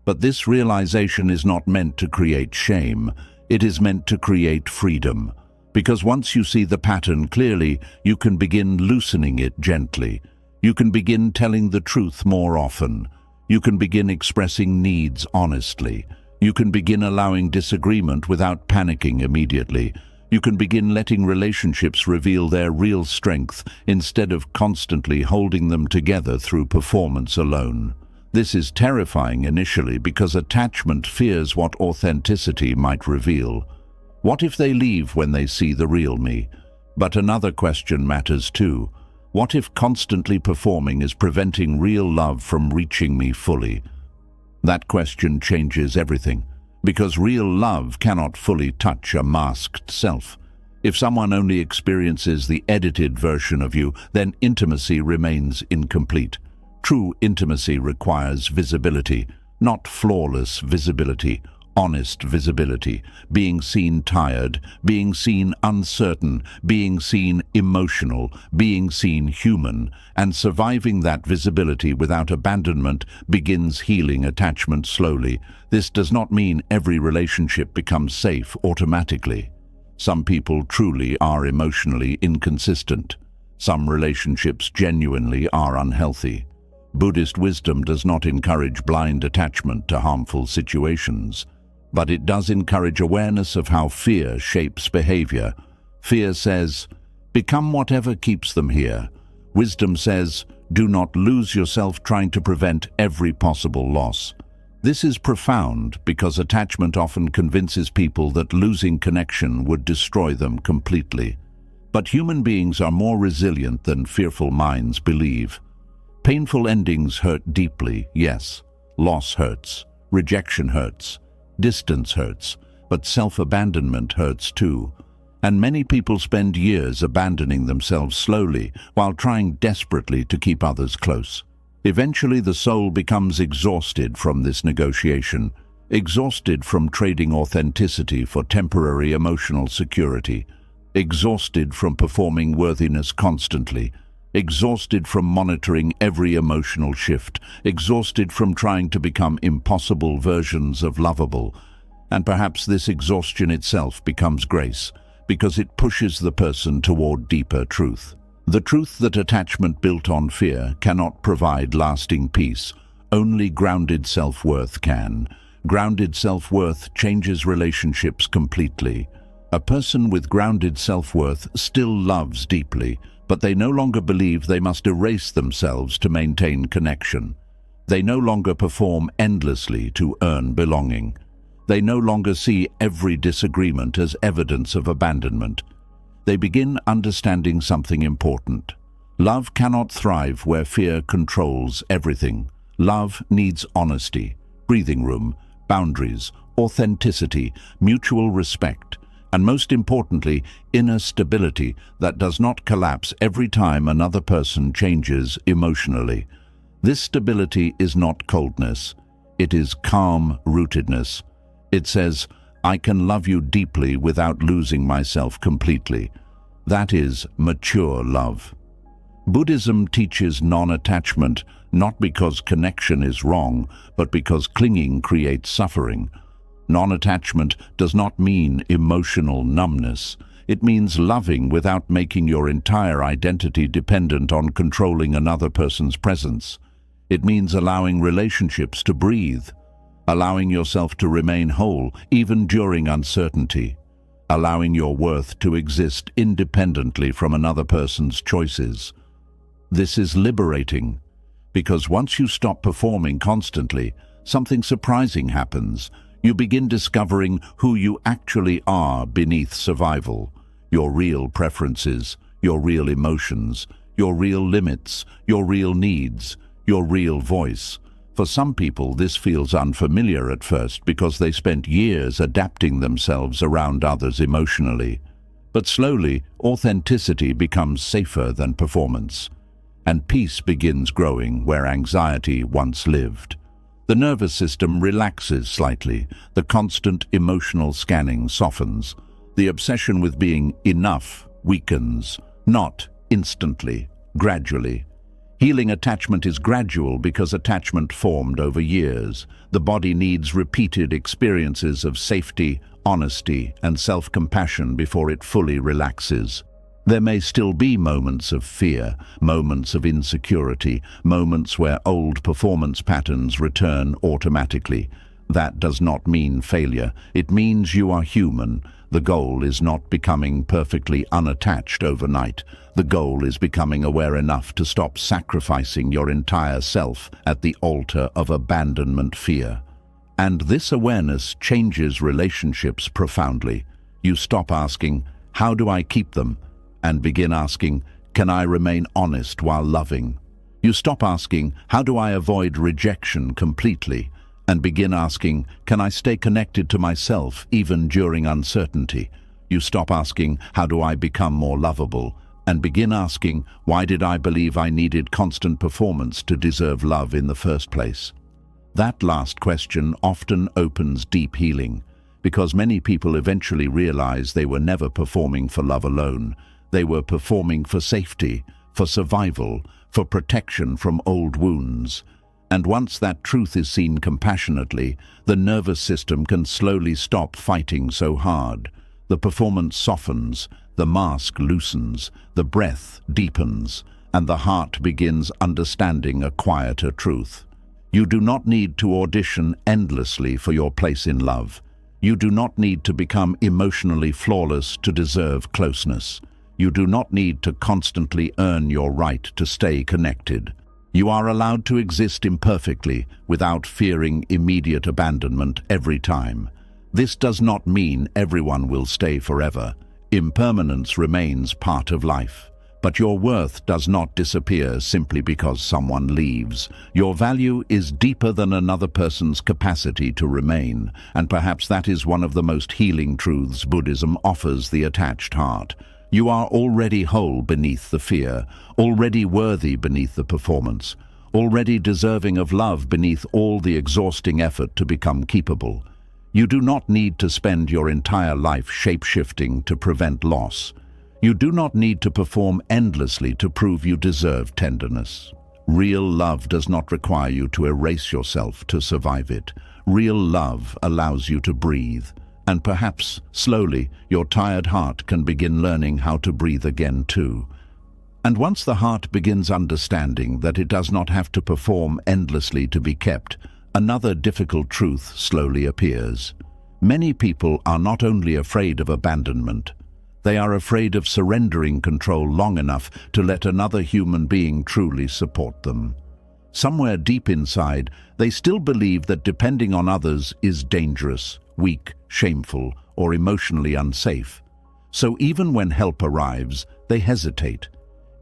But this realization is not meant to create shame. It is meant to create freedom. Because once you see the pattern clearly, you can begin loosening it gently. You can begin telling the truth more often. You can begin expressing needs honestly. You can begin allowing disagreement without panicking immediately. You can begin letting relationships reveal their real strength instead of constantly holding them together through performance alone. This is terrifying initially because attachment fears what authenticity might reveal. What if they leave when they see the real me? But another question matters too. What if constantly performing is preventing real love from reaching me fully? That question changes everything, because real love cannot fully touch a masked self. If someone only experiences the edited version of you, then intimacy remains incomplete. True intimacy requires visibility, not flawless visibility. Honest visibility, being seen tired, being seen uncertain, being seen emotional, being seen human, and surviving that visibility without abandonment begins healing attachment slowly. This does not mean every relationship becomes safe automatically. Some people truly are emotionally inconsistent. Some relationships genuinely are unhealthy. Buddhist wisdom does not encourage blind attachment to harmful situations. But it does encourage awareness of how fear shapes behavior. Fear says, become whatever keeps them here. Wisdom says, do not lose yourself trying to prevent every possible loss. This is profound because attachment often convinces people that losing connection would destroy them completely. But human beings are more resilient than fearful minds believe. Painful endings hurt deeply, yes. Loss hurts. Rejection hurts. Distance hurts, but self-abandonment hurts too. And many people spend years abandoning themselves slowly while trying desperately to keep others close. Eventually the soul becomes exhausted from this negotiation, exhausted from trading authenticity for temporary emotional security, exhausted from performing worthiness constantly, exhausted from monitoring every emotional shift, exhausted from trying to become impossible versions of lovable. And perhaps this exhaustion itself becomes grace, because it pushes the person toward deeper truth. The truth that attachment built on fear cannot provide lasting peace. Only grounded self-worth can. Grounded self-worth changes relationships completely. A person with grounded self-worth still loves deeply, but they no longer believe they must erase themselves to maintain connection. They no longer perform endlessly to earn belonging. They no longer see every disagreement as evidence of abandonment. They begin understanding something important. Love cannot thrive where fear controls everything. Love needs honesty, breathing room, boundaries, authenticity, mutual respect, and most importantly, inner stability that does not collapse every time another person changes emotionally. This stability is not coldness. It is calm rootedness. It says, I can love you deeply without losing myself completely. That is mature love. Buddhism teaches non-attachment not because connection is wrong, but because clinging creates suffering. Non-attachment does not mean emotional numbness. It means loving without making your entire identity dependent on controlling another person's presence. It means allowing relationships to breathe, allowing yourself to remain whole even during uncertainty, allowing your worth to exist independently from another person's choices. This is liberating, because once you stop performing constantly, something surprising happens. You begin discovering who you actually are beneath survival, your real preferences, your real emotions, your real limits, your real needs, your real voice. For some people, this feels unfamiliar at first because they spent years adapting themselves around others emotionally. But slowly, authenticity becomes safer than performance, and peace begins growing where anxiety once lived. The nervous system relaxes slightly, the constant emotional scanning softens, the obsession with being enough weakens, not instantly, gradually. Healing attachment is gradual because attachment formed over years. The body needs repeated experiences of safety, honesty, and self-compassion before it fully relaxes. There may still be moments of fear, moments of insecurity, moments where old performance patterns return automatically. That does not mean failure. It means you are human. The goal is not becoming perfectly unattached overnight. The goal is becoming aware enough to stop sacrificing your entire self at the altar of abandonment fear. And this awareness changes relationships profoundly. You stop asking, "How do I keep them?" and begin asking, "Can I remain honest while loving?" You stop asking, "How do I avoid rejection completely?" and begin asking, "Can I stay connected to myself even during uncertainty?" You stop asking, "How do I become more lovable?" and begin asking, "Why did I believe I needed constant performance to deserve love in the first place?" That last question often opens deep healing, because many people eventually realize they were never performing for love alone. They were performing for safety, for survival, for protection from old wounds. And once that truth is seen compassionately, the nervous system can slowly stop fighting so hard. The performance softens, the mask loosens, the breath deepens, and the heart begins understanding a quieter truth. You do not need to audition endlessly for your place in love. You do not need to become emotionally flawless to deserve closeness. You do not need to constantly earn your right to stay connected. You are allowed to exist imperfectly without fearing immediate abandonment every time. This does not mean everyone will stay forever. Impermanence remains part of life. But your worth does not disappear simply because someone leaves. Your value is deeper than another person's capacity to remain, and perhaps that is one of the most healing truths Buddhism offers the attached heart. You are already whole beneath the fear, already worthy beneath the performance, already deserving of love beneath all the exhausting effort to become keepable. You do not need to spend your entire life shape-shifting to prevent loss. You do not need to perform endlessly to prove you deserve tenderness. Real love does not require you to erase yourself to survive it. Real love allows you to breathe. And perhaps, slowly, your tired heart can begin learning how to breathe again too. And once the heart begins understanding that it does not have to perform endlessly to be kept, another difficult truth slowly appears. Many people are not only afraid of abandonment, they are afraid of surrendering control long enough to let another human being truly support them. Somewhere deep inside, they still believe that depending on others is dangerous, weak, shameful, or emotionally unsafe. So even when help arrives, they hesitate.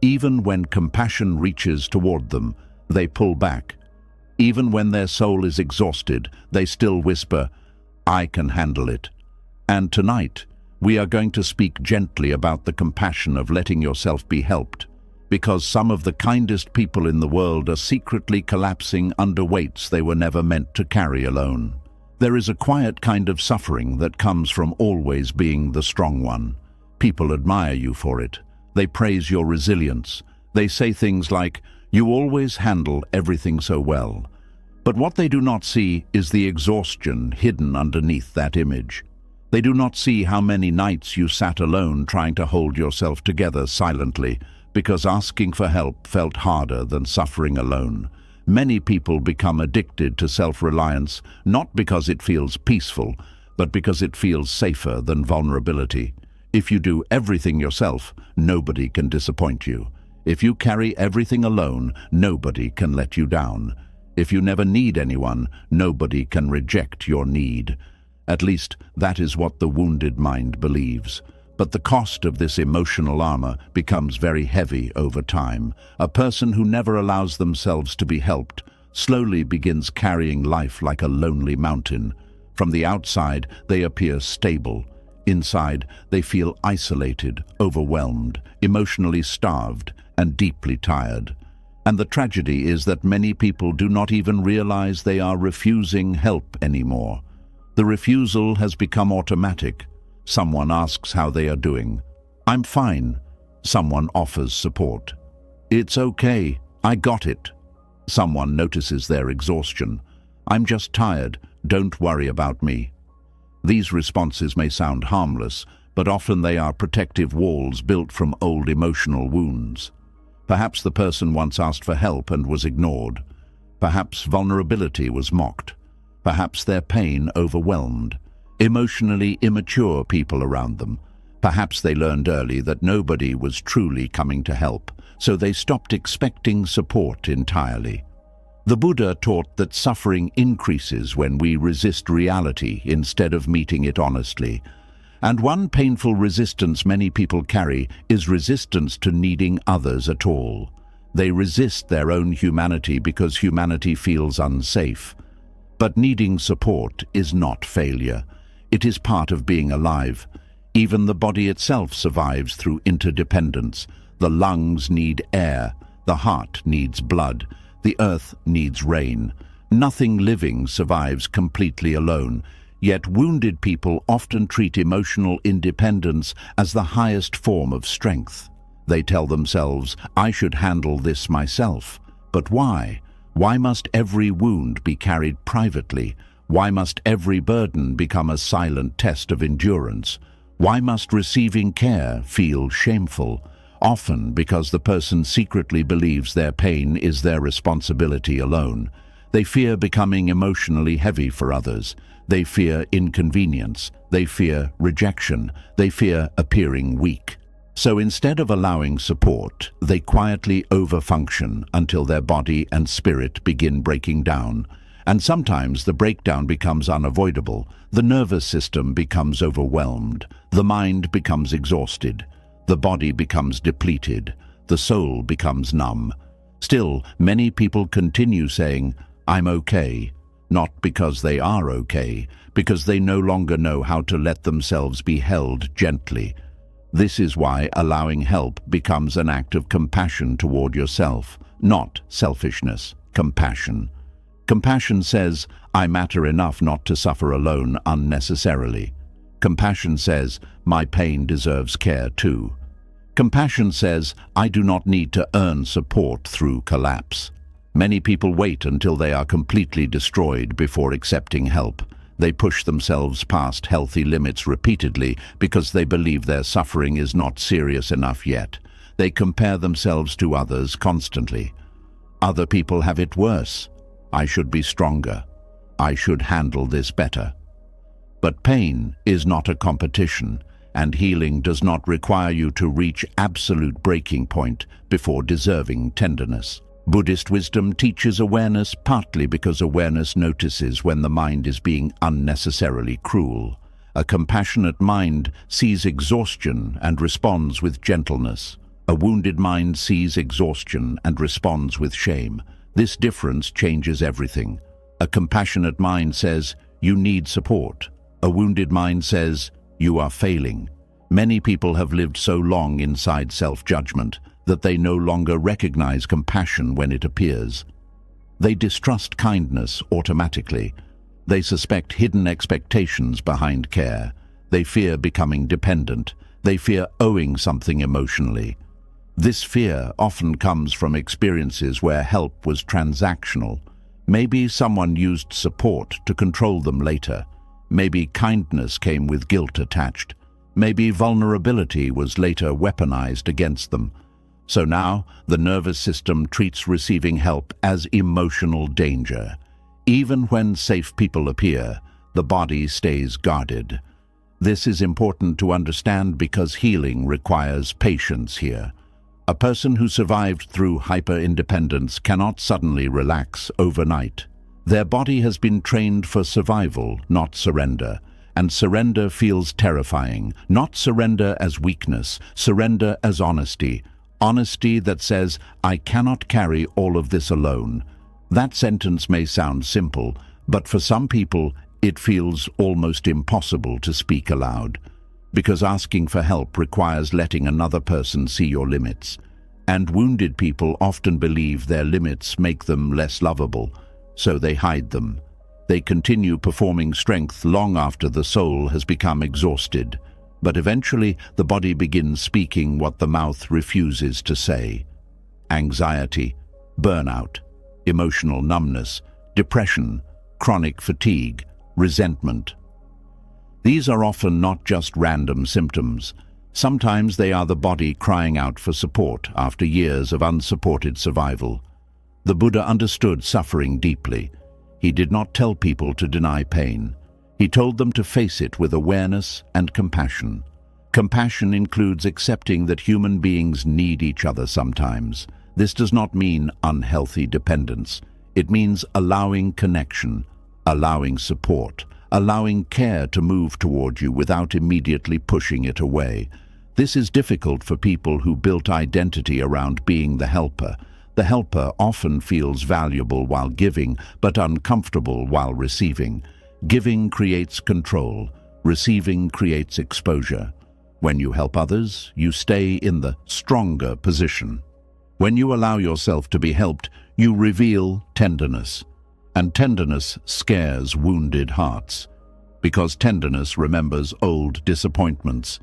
Even when compassion reaches toward them, they pull back. Even when their soul is exhausted, they still whisper, "I can handle it." And tonight, we are going to speak gently about the compassion of letting yourself be helped, because some of the kindest people in the world are secretly collapsing under weights they were never meant to carry alone. There is a quiet kind of suffering that comes from always being the strong one. People admire you for it. They praise your resilience. They say things like, "You always handle everything so well." But what they do not see is the exhaustion hidden underneath that image. They do not see how many nights you sat alone trying to hold yourself together silently, because asking for help felt harder than suffering alone. Many people become addicted to self-reliance, not because it feels peaceful, but because it feels safer than vulnerability. If you do everything yourself, nobody can disappoint you. If you carry everything alone, nobody can let you down. If you never need anyone, nobody can reject your need. At least, that is what the wounded mind believes. But the cost of this emotional armor becomes very heavy over time. A person who never allows themselves to be helped slowly begins carrying life like a lonely mountain. From the outside, they appear stable. Inside, they feel isolated, overwhelmed, emotionally starved, and deeply tired. And the tragedy is that many people do not even realize they are refusing help anymore. The refusal has become automatic. Someone asks how they are doing. "I'm fine." Someone offers support. "It's okay," "I got it." Someone notices their exhaustion. "I'm just tired. Don't worry about me." These responses may sound harmless, but often they are protective walls built from old emotional wounds. Perhaps the person once asked for help and was ignored. Perhaps vulnerability was mocked. Perhaps their pain overwhelmed emotionally immature people around them. Perhaps they learned early that nobody was truly coming to help, so they stopped expecting support entirely. The Buddha taught that suffering increases when we resist reality instead of meeting it honestly. And one painful resistance many people carry is resistance to needing others at all. They resist their own humanity because humanity feels unsafe. But needing support is not failure. It is part of being alive. Even the body itself survives through interdependence. The lungs need air, the heart needs blood, the earth needs rain. Nothing living survives completely alone, yet wounded people often treat emotional independence as the highest form of strength. They tell themselves, "I should handle this myself." But why? Why must every wound be carried privately? Why must every burden become a silent test of endurance? Why must receiving care feel shameful? Often because the person secretly believes their pain is their responsibility alone. They fear becoming emotionally heavy for others. They fear inconvenience. They fear rejection. They fear appearing weak. So instead of allowing support, they quietly overfunction until their body and spirit begin breaking down. And sometimes the breakdown becomes unavoidable. The nervous system becomes overwhelmed. The mind becomes exhausted. The body becomes depleted. The soul becomes numb. Still, many people continue saying, "I'm okay," not because they are okay, because they no longer know how to let themselves be held gently. This is why allowing help becomes an act of compassion toward yourself, not selfishness, compassion. Compassion says, "I matter enough not to suffer alone unnecessarily." Compassion says, "My pain deserves care too." Compassion says, "I do not need to earn support through collapse." Many people wait until they are completely destroyed before accepting help. They push themselves past healthy limits repeatedly because they believe their suffering is not serious enough yet. They compare themselves to others constantly. Other people have it worse. I should be stronger. I should handle this better. But pain is not a competition, and healing does not require you to reach absolute breaking point before deserving tenderness. Buddhist wisdom teaches awareness partly because awareness notices when the mind is being unnecessarily cruel. A compassionate mind sees exhaustion and responds with gentleness. A wounded mind sees exhaustion and responds with shame. This difference changes everything. A compassionate mind says, "You need support." A wounded mind says, "You are failing." Many people have lived so long inside self-judgment that they no longer recognize compassion when it appears. They distrust kindness automatically. They suspect hidden expectations behind care. They fear becoming dependent. They fear owing something emotionally. This fear often comes from experiences where help was transactional. Maybe someone used support to control them later. Maybe kindness came with guilt attached. Maybe vulnerability was later weaponized against them. So now, the nervous system treats receiving help as emotional danger. Even when safe people appear, the body stays guarded. This is important to understand because healing requires patience here. A person who survived through hyper-independence cannot suddenly relax overnight. Their body has been trained for survival, not surrender. And surrender feels terrifying. Not surrender as weakness, surrender as honesty. Honesty that says, "I cannot carry all of this alone." That sentence may sound simple, but for some people, it feels almost impossible to speak aloud. Because asking for help requires letting another person see your limits. And wounded people often believe their limits make them less lovable, so they hide them. They continue performing strength long after the soul has become exhausted. But eventually, the body begins speaking what the mouth refuses to say. Anxiety, burnout, emotional numbness, depression, chronic fatigue, resentment. These are often not just random symptoms. Sometimes they are the body crying out for support after years of unsupported survival. The Buddha understood suffering deeply. He did not tell people to deny pain. He told them to face it with awareness and compassion. Compassion includes accepting that human beings need each other sometimes. This does not mean unhealthy dependence. It means allowing connection, allowing support, allowing care to move toward you without immediately pushing it away. This is difficult for people who built identity around being the helper. The helper often feels valuable while giving, but uncomfortable while receiving. Giving creates control. Receiving creates exposure. When you help others, you stay in the stronger position. When you allow yourself to be helped, you reveal tenderness. And tenderness scares wounded hearts, because tenderness remembers old disappointments.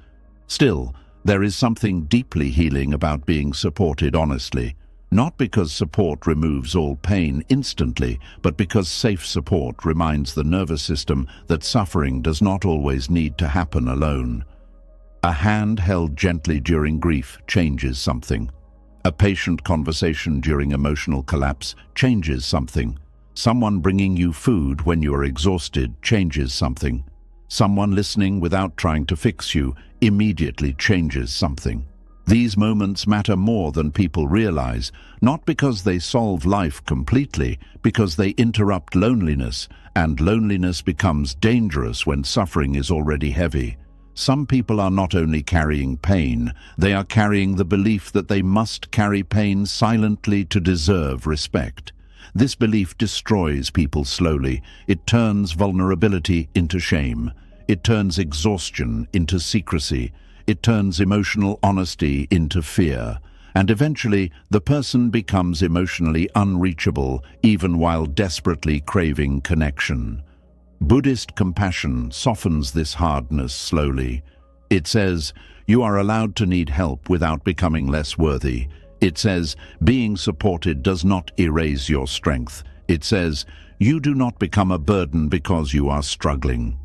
Still, there is something deeply healing about being supported honestly, not because support removes all pain instantly, but because safe support reminds the nervous system that suffering does not always need to happen alone. A hand held gently during grief changes something. A patient conversation during emotional collapse changes something. Someone bringing you food when you are exhausted changes something. Someone listening without trying to fix you immediately changes something. These moments matter more than people realize, not because they solve life completely, because they interrupt loneliness, and loneliness becomes dangerous when suffering is already heavy. Some people are not only carrying pain, they are carrying the belief that they must carry pain silently to deserve respect. This belief destroys people slowly. It turns vulnerability into shame. It turns exhaustion into secrecy. It turns emotional honesty into fear. And eventually, the person becomes emotionally unreachable, even while desperately craving connection. Buddhist compassion softens this hardness slowly. It says, you are allowed to need help without becoming less worthy. It says, being supported does not erase your strength. It says, you do not become a burden because you are struggling.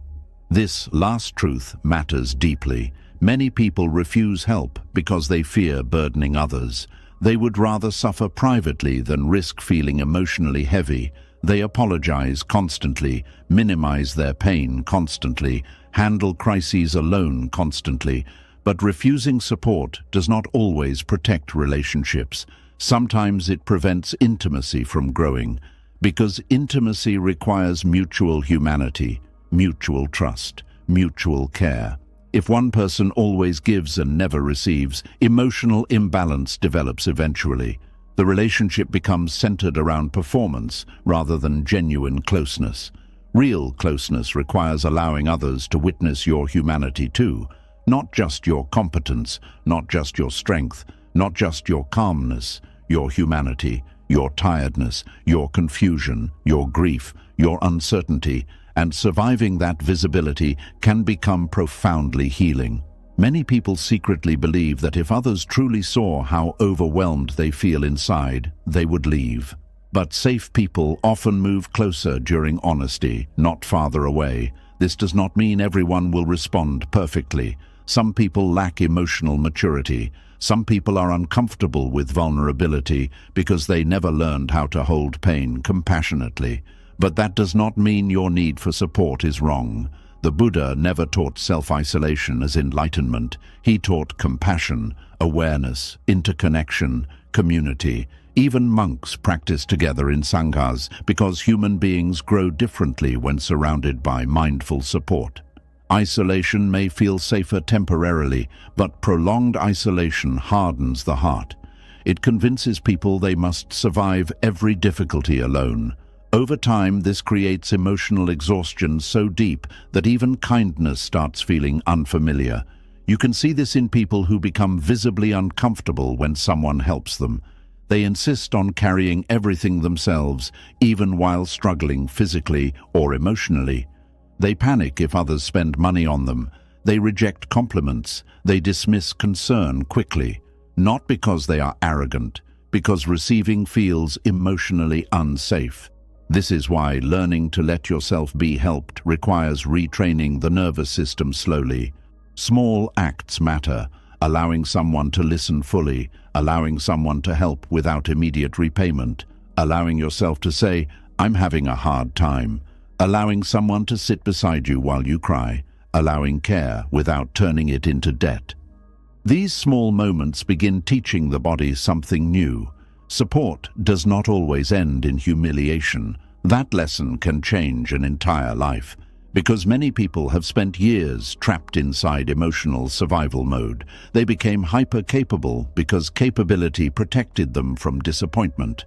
This last truth matters deeply. Many people refuse help because they fear burdening others. They would rather suffer privately than risk feeling emotionally heavy. They apologize constantly, minimize their pain constantly, handle crises alone constantly. But refusing support does not always protect relationships. Sometimes it prevents intimacy from growing, because intimacy requires mutual humanity, mutual trust, mutual care. If one person always gives and never receives, emotional imbalance develops eventually. The relationship becomes centered around performance rather than genuine closeness. Real closeness requires allowing others to witness your humanity too. Not just your competence, not just your strength, not just your calmness, your humanity, your tiredness, your confusion, your grief, your uncertainty, and surviving that visibility can become profoundly healing. Many people secretly believe that if others truly saw how overwhelmed they feel inside, they would leave. But safe people often move closer during honesty, not farther away. This does not mean everyone will respond perfectly. Some people lack emotional maturity. Some people are uncomfortable with vulnerability because they never learned how to hold pain compassionately. But that does not mean your need for support is wrong. The Buddha never taught self-isolation as enlightenment. He taught compassion, awareness, interconnection, community. Even monks practice together in sanghas because human beings grow differently when surrounded by mindful support. Isolation may feel safer temporarily, but prolonged isolation hardens the heart. It convinces people they must survive every difficulty alone. Over time, this creates emotional exhaustion so deep that even kindness starts feeling unfamiliar. You can see this in people who become visibly uncomfortable when someone helps them. They insist on carrying everything themselves, even while struggling physically or emotionally. They panic if others spend money on them. They reject compliments. They dismiss concern quickly, not because they are arrogant, because receiving feels emotionally unsafe. This is why learning to let yourself be helped requires retraining the nervous system slowly. Small acts matter, allowing someone to listen fully, allowing someone to help without immediate repayment, allowing yourself to say, "I'm having a hard time," allowing someone to sit beside you while you cry, allowing care without turning it into debt. These small moments begin teaching the body something new. Support does not always end in humiliation. That lesson can change an entire life, because many people have spent years trapped inside emotional survival mode. They became hyper-capable because capability protected them from disappointment.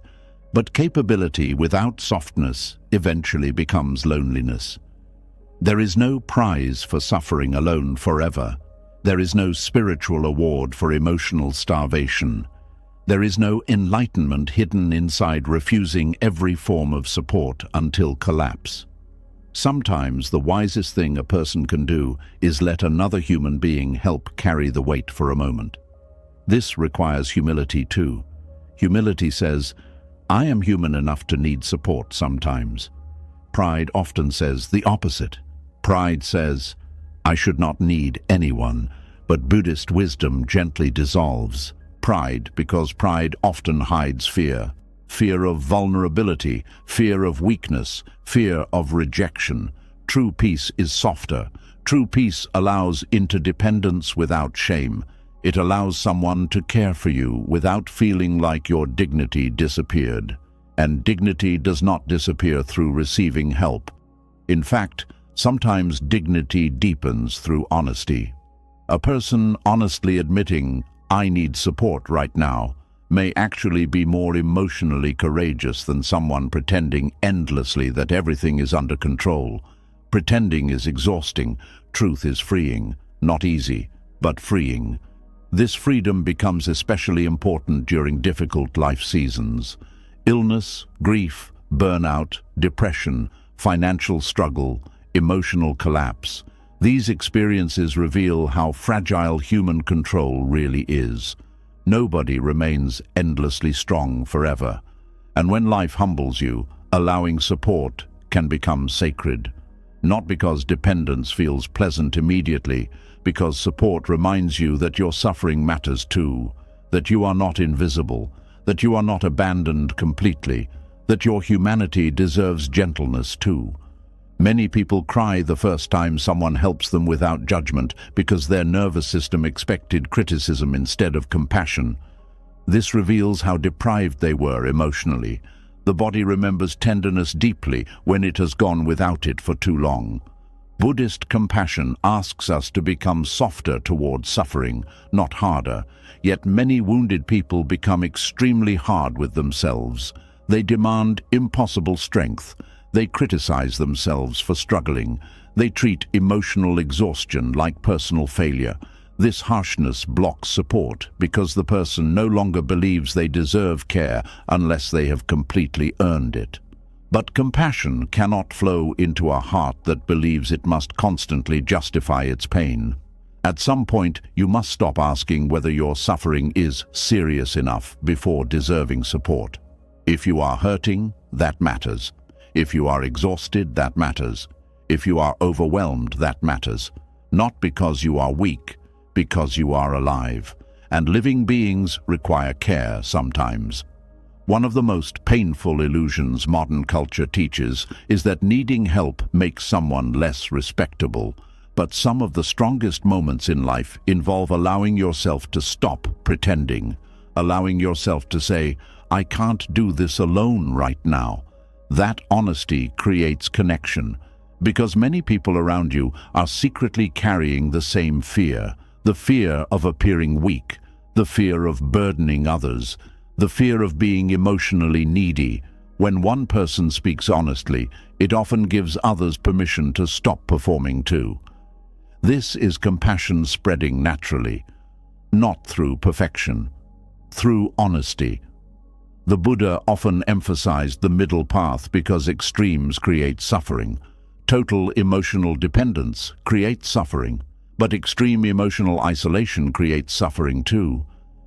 But capability without softness eventually becomes loneliness. There is no prize for suffering alone forever. There is no spiritual award for emotional starvation. There is no enlightenment hidden inside refusing every form of support until collapse. Sometimes the wisest thing a person can do is let another human being help carry the weight for a moment. This requires humility too. Humility says, "I am human enough to need support sometimes." Pride often says the opposite. Pride says, "I should not need anyone," but Buddhist wisdom gently dissolves pride because pride often hides fear. Fear of vulnerability, fear of weakness, fear of rejection. True peace is softer. True peace allows interdependence without shame. It allows someone to care for you without feeling like your dignity disappeared. And dignity does not disappear through receiving help. In fact, sometimes dignity deepens through honesty. A person honestly admitting, "I need support right now," may actually be more emotionally courageous than someone pretending endlessly that everything is under control. Pretending is exhausting. Truth is freeing. Not easy, but freeing. This freedom becomes especially important during difficult life seasons. Illness, grief, burnout, depression, financial struggle, emotional collapse. These experiences reveal how fragile human control really is. Nobody remains endlessly strong forever. And when life humbles you, allowing support can become sacred. Not because dependence feels pleasant immediately, because support reminds you that your suffering matters too, that you are not invisible, that you are not abandoned completely, that your humanity deserves gentleness too. Many people cry the first time someone helps them without judgment because their nervous system expected criticism instead of compassion. This reveals how deprived they were emotionally. The body remembers tenderness deeply when it has gone without it for too long. Buddhist compassion asks us to become softer towards suffering, not harder. Yet many wounded people become extremely hard with themselves. They demand impossible strength. They criticize themselves for struggling. They treat emotional exhaustion like personal failure. This harshness blocks support because the person no longer believes they deserve care unless they have completely earned it. But compassion cannot flow into a heart that believes it must constantly justify its pain. At some point, you must stop asking whether your suffering is serious enough before deserving support. If you are hurting, that matters. If you are exhausted, that matters. If you are overwhelmed, that matters. Not because you are weak, because you are alive. And living beings require care sometimes. One of the most painful illusions modern culture teaches is that needing help makes someone less respectable. But some of the strongest moments in life involve allowing yourself to stop pretending, allowing yourself to say, "I can't do this alone right now." That honesty creates connection, because many people around you are secretly carrying the same fear, the fear of appearing weak, the fear of burdening others, the fear of being emotionally needy. When one person speaks honestly, it often gives others permission to stop performing too. This is compassion spreading naturally, not through perfection, through honesty. The Buddha often emphasized the middle path because extremes create suffering. Total emotional dependence creates suffering, but extreme emotional isolation creates suffering too.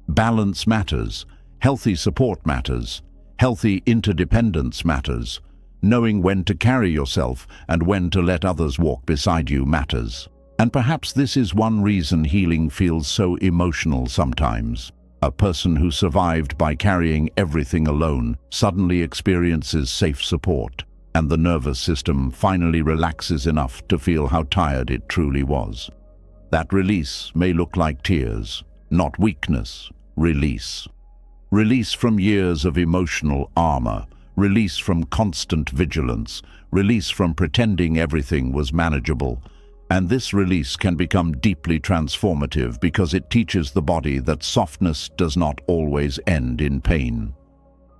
Balance matters. Healthy support matters. Healthy interdependence matters. Knowing when to carry yourself and when to let others walk beside you matters. And perhaps this is one reason healing feels so emotional sometimes. A person who survived by carrying everything alone suddenly experiences safe support, and the nervous system finally relaxes enough to feel how tired it truly was. That release may look like tears, not weakness, release. Release from years of emotional armor, release from constant vigilance, release from pretending everything was manageable. And this release can become deeply transformative because it teaches the body that softness does not always end in pain.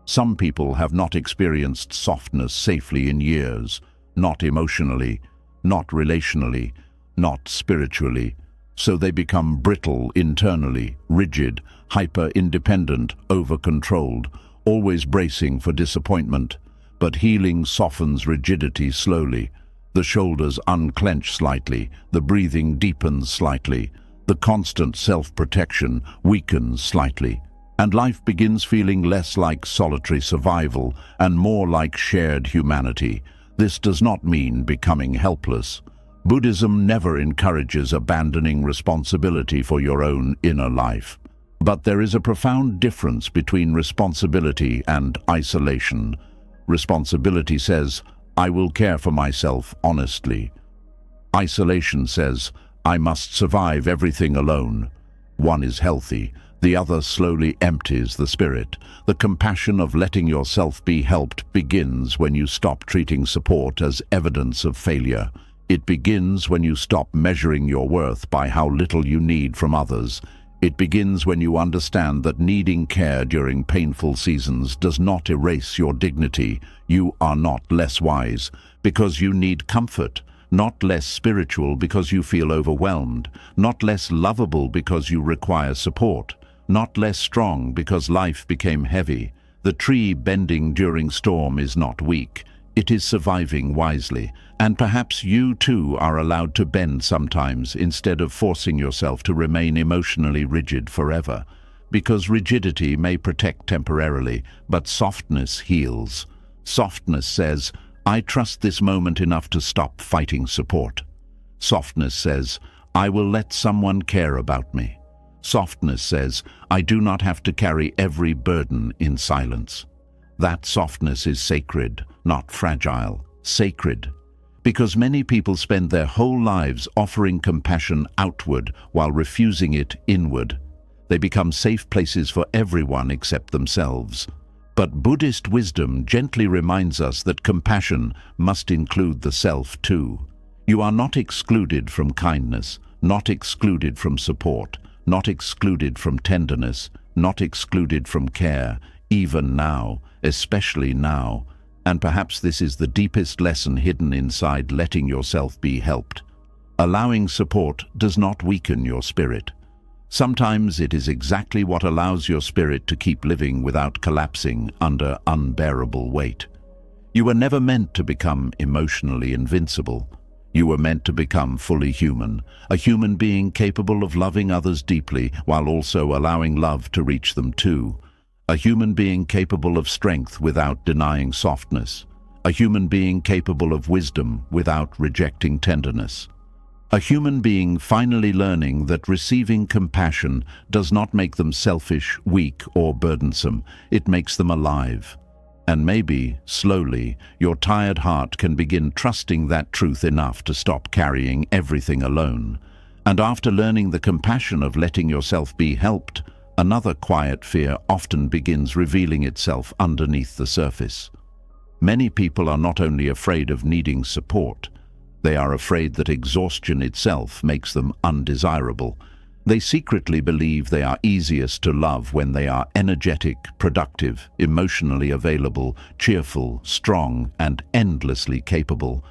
Some people have not experienced softness safely in years, not emotionally, not relationally, not spiritually. So they become brittle internally, rigid, hyper-independent, over-controlled, always bracing for disappointment. But healing softens rigidity slowly. The shoulders unclench slightly, the breathing deepens slightly, the constant self-protection weakens slightly, and life begins feeling less like solitary survival and more like shared humanity. This does not mean becoming helpless. Buddhism never encourages abandoning responsibility for your own inner life. But there is a profound difference between responsibility and isolation. Responsibility says, I will care for myself honestly. Isolation says, I must survive everything alone. One is healthy, the other slowly empties the spirit. The compassion of letting yourself be helped begins when you stop treating support as evidence of failure. It begins when you stop measuring your worth by how little you need from others. It begins when you understand that needing care during painful seasons does not erase your dignity. You are not less wise because you need comfort, not less spiritual because you feel overwhelmed, not less lovable because you require support, not less strong because life became heavy. The tree bending during storm is not weak. It is surviving wisely, and perhaps you too are allowed to bend sometimes instead of forcing yourself to remain emotionally rigid forever. Because rigidity may protect temporarily, but softness heals. Softness says, I trust this moment enough to stop fighting support. Softness says, I will let someone care about me. Softness says, I do not have to carry every burden in silence. That softness is sacred, not fragile, sacred. Because many people spend their whole lives offering compassion outward while refusing it inward. They become safe places for everyone except themselves. But Buddhist wisdom gently reminds us that compassion must include the self too. You are not excluded from kindness, not excluded from support, not excluded from tenderness, not excluded from care, even now, especially now. And perhaps this is the deepest lesson hidden inside letting yourself be helped. Allowing support does not weaken your spirit. Sometimes it is exactly what allows your spirit to keep living without collapsing under unbearable weight. You were never meant to become emotionally invincible. You were meant to become fully human, a human being capable of loving others deeply while also allowing love to reach them too. A human being capable of strength without denying softness. A human being capable of wisdom without rejecting tenderness. A human being finally learning that receiving compassion does not make them selfish, weak, or burdensome. It makes them alive. And maybe, slowly, your tired heart can begin trusting that truth enough to stop carrying everything alone. And after learning the compassion of letting yourself be helped, another quiet fear often begins revealing itself underneath the surface. Many people are not only afraid of needing support, they are afraid that exhaustion itself makes them undesirable. They secretly believe they are easiest to love when they are energetic, productive, emotionally available, cheerful, strong, and endlessly capable.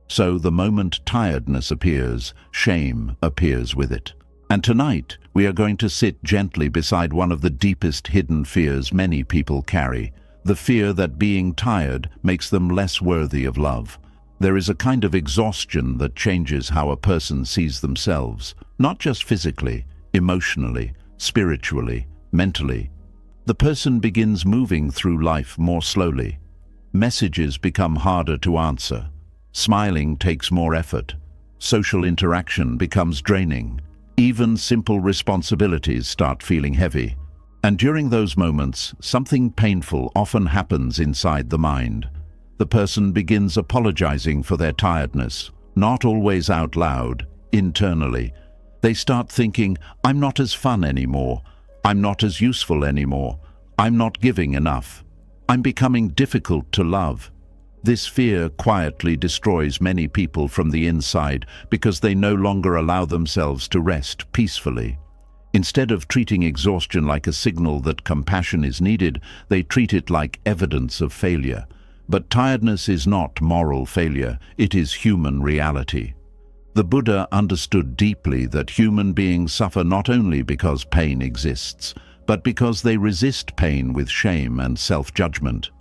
So the moment tiredness appears, shame appears with it. And tonight, we are going to sit gently beside one of the deepest hidden fears many people carry, the fear that being tired makes them less worthy of love. There is a kind of exhaustion that changes how a person sees themselves, not just physically, emotionally, spiritually, mentally. The person begins moving through life more slowly. Messages become harder to answer. Smiling takes more effort. Social interaction becomes draining. Even simple responsibilities start feeling heavy. And during those moments, something painful often happens inside the mind. The person begins apologizing for their tiredness, not always out loud, internally. They start thinking, I'm not as fun anymore. I'm not as useful anymore. I'm not giving enough. I'm becoming difficult to love. This fear quietly destroys many people from the inside because they no longer allow themselves to rest peacefully. Instead of treating exhaustion like a signal that compassion is needed, they treat it like evidence of failure. But tiredness is not moral failure, it is human reality. The Buddha understood deeply that human beings suffer not only because pain exists, but because they resist pain with shame and self-judgment.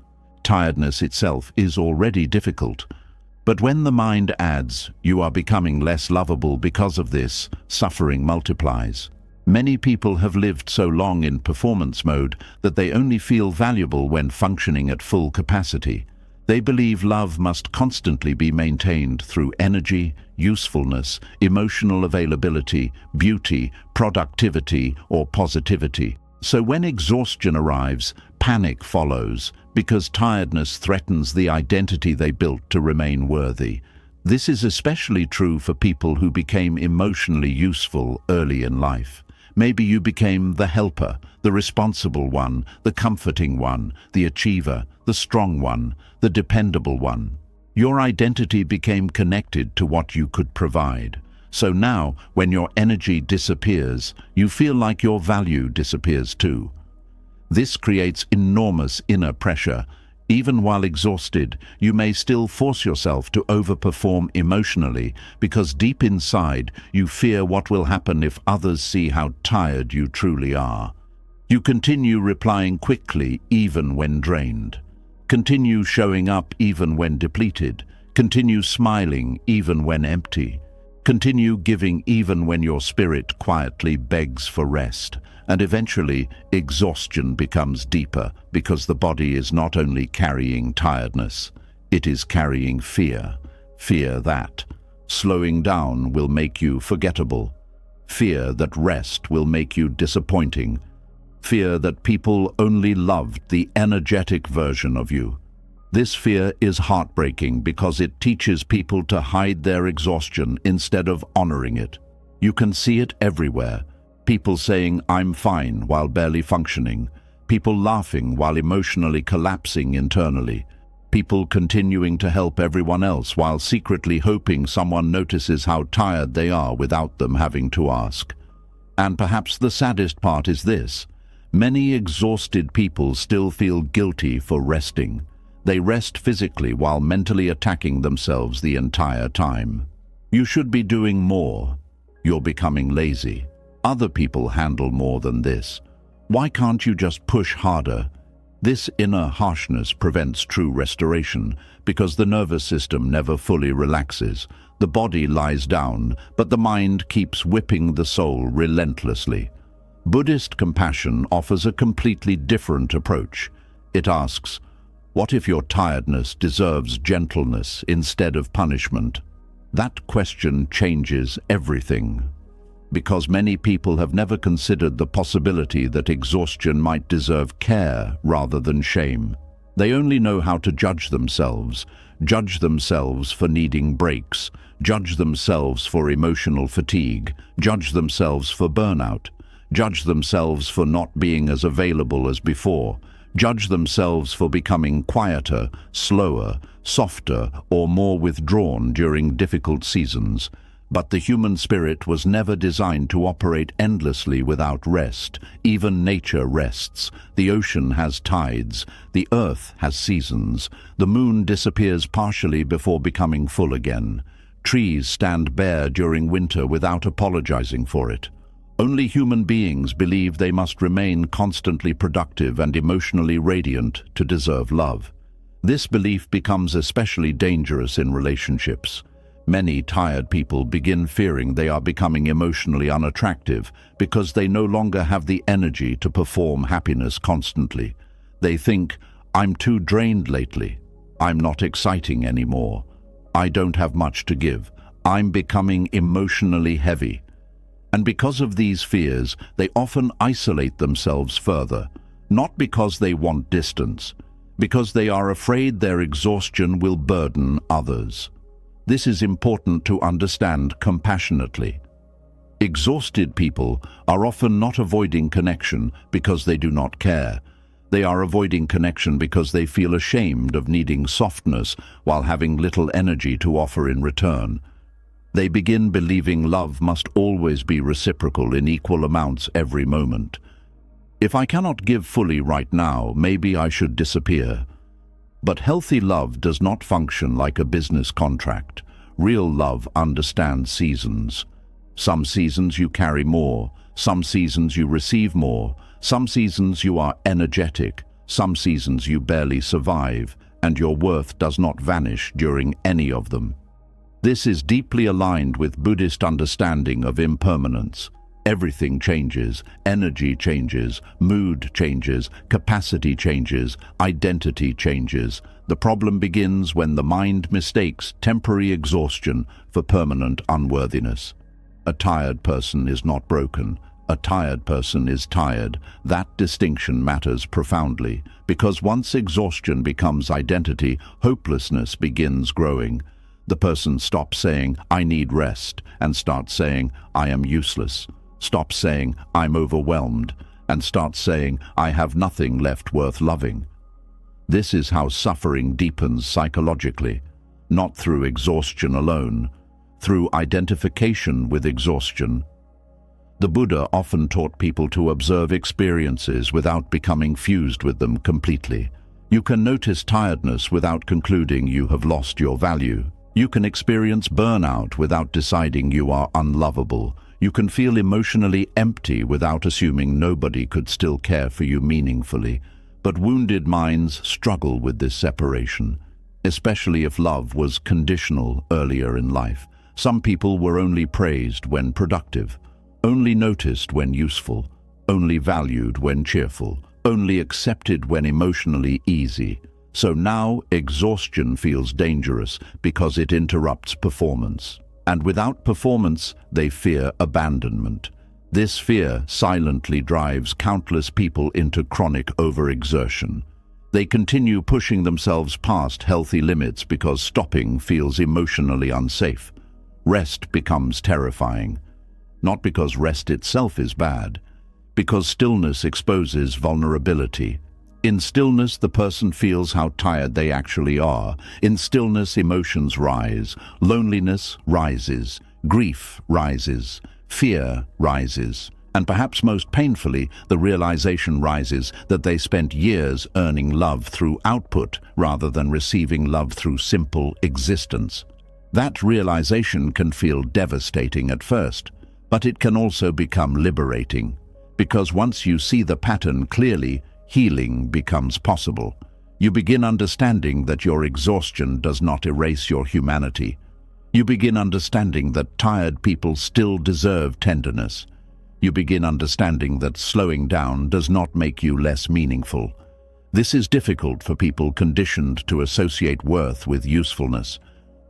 Tiredness itself is already difficult. But when the mind adds, you are becoming less lovable because of this, suffering multiplies. Many people have lived so long in performance mode that they only feel valuable when functioning at full capacity. They believe love must constantly be maintained through energy, usefulness, emotional availability, beauty, productivity, or positivity. So when exhaustion arrives, panic follows, because tiredness threatens the identity they built to remain worthy. This is especially true for people who became emotionally useful early in life. Maybe you became the helper, the responsible one, the comforting one, the achiever, the strong one, the dependable one. Your identity became connected to what you could provide. So now, when your energy disappears, you feel like your value disappears too. This creates enormous inner pressure. Even while exhausted, you may still force yourself to overperform emotionally because deep inside you fear what will happen if others see how tired you truly are. You continue replying quickly even when drained. Continue showing up even when depleted. Continue smiling even when empty. Continue giving even when your spirit quietly begs for rest. And eventually, exhaustion becomes deeper because the body is not only carrying tiredness, it is carrying fear. Fear that slowing down will make you forgettable. Fear that rest will make you disappointing. Fear that people only loved the energetic version of you. This fear is heartbreaking because it teaches people to hide their exhaustion instead of honoring it. You can see it everywhere. People saying, I'm fine, while barely functioning. People laughing while emotionally collapsing internally. People continuing to help everyone else while secretly hoping someone notices how tired they are without them having to ask. And perhaps the saddest part is this. Many exhausted people still feel guilty for resting. They rest physically while mentally attacking themselves the entire time. You should be doing more. You're becoming lazy. Other people handle more than this. Why can't you just push harder? This inner harshness prevents true restoration because the nervous system never fully relaxes. The body lies down, but the mind keeps whipping the soul relentlessly. Buddhist compassion offers a completely different approach. It asks, what if your tiredness deserves gentleness instead of punishment? That question changes everything. Because many people have never considered the possibility that exhaustion might deserve care rather than shame. They only know how to judge themselves for needing breaks, judge themselves for emotional fatigue, judge themselves for burnout, judge themselves for not being as available as before, judge themselves for becoming quieter, slower, softer, or more withdrawn during difficult seasons. But the human spirit was never designed to operate endlessly without rest. Even nature rests. The ocean has tides. The earth has seasons. The moon disappears partially before becoming full again. Trees stand bare during winter without apologizing for it. Only human beings believe they must remain constantly productive and emotionally radiant to deserve love. This belief becomes especially dangerous in relationships. Many tired people begin fearing they are becoming emotionally unattractive because they no longer have the energy to perform happiness constantly. They think, "I'm too drained lately. I'm not exciting anymore. I don't have much to give. I'm becoming emotionally heavy." And because of these fears, they often isolate themselves further, not because they want distance, because they are afraid their exhaustion will burden others. This is important to understand compassionately. Exhausted people are often not avoiding connection because they do not care. They are avoiding connection because they feel ashamed of needing softness while having little energy to offer in return. They begin believing love must always be reciprocal in equal amounts every moment. If I cannot give fully right now, maybe I should disappear. But healthy love does not function like a business contract. Real love understands seasons. Some seasons you carry more, some seasons you receive more, some seasons you are energetic, some seasons you barely survive, and your worth does not vanish during any of them. This is deeply aligned with Buddhist understanding of impermanence. Everything changes, energy changes, mood changes, capacity changes, identity changes. The problem begins when the mind mistakes temporary exhaustion for permanent unworthiness. A tired person is not broken. A tired person is tired. That distinction matters profoundly, because once exhaustion becomes identity, hopelessness begins growing. The person stops saying, "I need rest," and starts saying, "I am useless." Stop saying, "I'm overwhelmed," and start saying, "I have nothing left worth loving." This is how suffering deepens psychologically, not through exhaustion alone, through identification with exhaustion. The Buddha often taught people to observe experiences without becoming fused with them completely. You can notice tiredness without concluding you have lost your value. You can experience burnout without deciding you are unlovable. You can feel emotionally empty without assuming nobody could still care for you meaningfully. But wounded minds struggle with this separation, especially if love was conditional earlier in life. Some people were only praised when productive, only noticed when useful, only valued when cheerful, only accepted when emotionally easy. So now exhaustion feels dangerous because it interrupts performance. And without performance, they fear abandonment. This fear silently drives countless people into chronic overexertion. They continue pushing themselves past healthy limits because stopping feels emotionally unsafe. Rest becomes terrifying. Not because rest itself is bad, because stillness exposes vulnerability. In stillness, the person feels how tired they actually are. In stillness, emotions rise. Loneliness rises. Grief rises. Fear rises. And perhaps most painfully, the realization rises that they spent years earning love through output rather than receiving love through simple existence. That realization can feel devastating at first, but it can also become liberating. Because once you see the pattern clearly, healing becomes possible. You begin understanding that your exhaustion does not erase your humanity. You begin understanding that tired people still deserve tenderness. You begin understanding that slowing down does not make you less meaningful. This is difficult for people conditioned to associate worth with usefulness.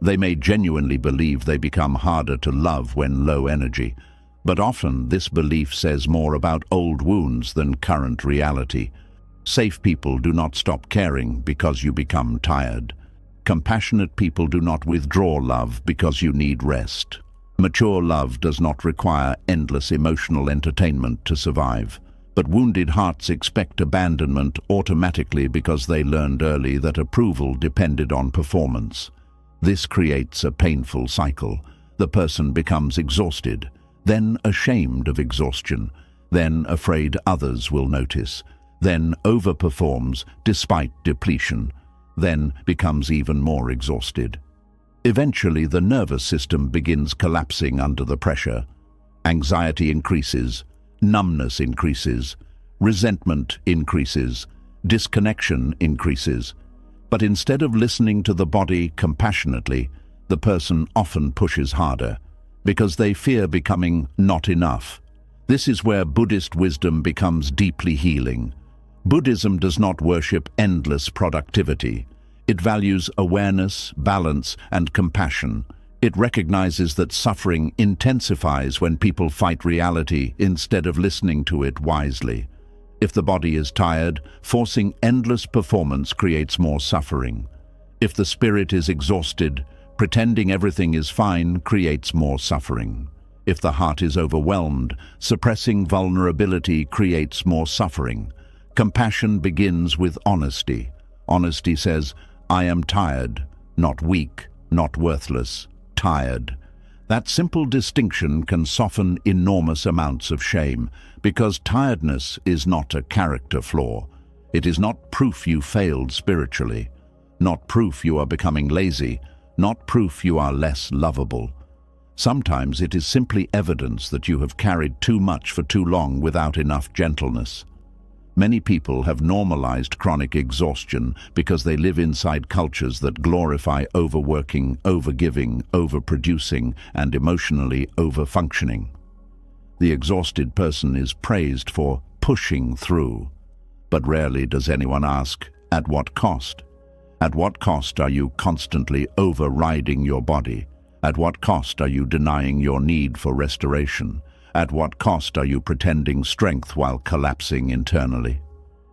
They may genuinely believe they become harder to love when low energy, but often this belief says more about old wounds than current reality. Safe people do not stop caring because you become tired. Compassionate people do not withdraw love because you need rest. Mature love does not require endless emotional entertainment to survive. But wounded hearts expect abandonment automatically because they learned early that approval depended on performance. This creates a painful cycle. The person becomes exhausted, then ashamed of exhaustion, then afraid others will notice, then overperforms despite depletion, then becomes even more exhausted. Eventually, the nervous system begins collapsing under the pressure. Anxiety increases, numbness increases, resentment increases, disconnection increases. But instead of listening to the body compassionately, the person often pushes harder, because they fear becoming not enough. This is where Buddhist wisdom becomes deeply healing. Buddhism does not worship endless productivity. It values awareness, balance, and compassion. It recognizes that suffering intensifies when people fight reality instead of listening to it wisely. If the body is tired, forcing endless performance creates more suffering. If the spirit is exhausted, pretending everything is fine creates more suffering. If the heart is overwhelmed, suppressing vulnerability creates more suffering. Compassion begins with honesty. Honesty says, "I am tired, not weak, not worthless, tired." That simple distinction can soften enormous amounts of shame, because tiredness is not a character flaw. It is not proof you failed spiritually, not proof you are becoming lazy, not proof you are less lovable. Sometimes it is simply evidence that you have carried too much for too long without enough gentleness. Many people have normalized chronic exhaustion because they live inside cultures that glorify overworking, overgiving, overproducing, and emotionally overfunctioning. The exhausted person is praised for pushing through, but rarely does anyone ask, at what cost? At what cost are you constantly overriding your body? At what cost are you denying your need for restoration? At what cost are you pretending strength while collapsing internally?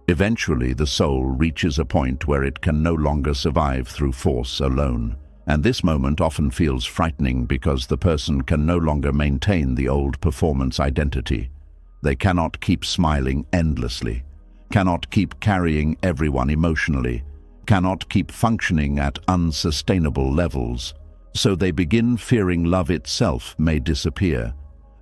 Eventually, the soul reaches a point where it can no longer survive through force alone. And this moment often feels frightening because the person can no longer maintain the old performance identity. They cannot keep smiling endlessly, cannot keep carrying everyone emotionally, cannot keep functioning at unsustainable levels. So they begin fearing love itself may disappear.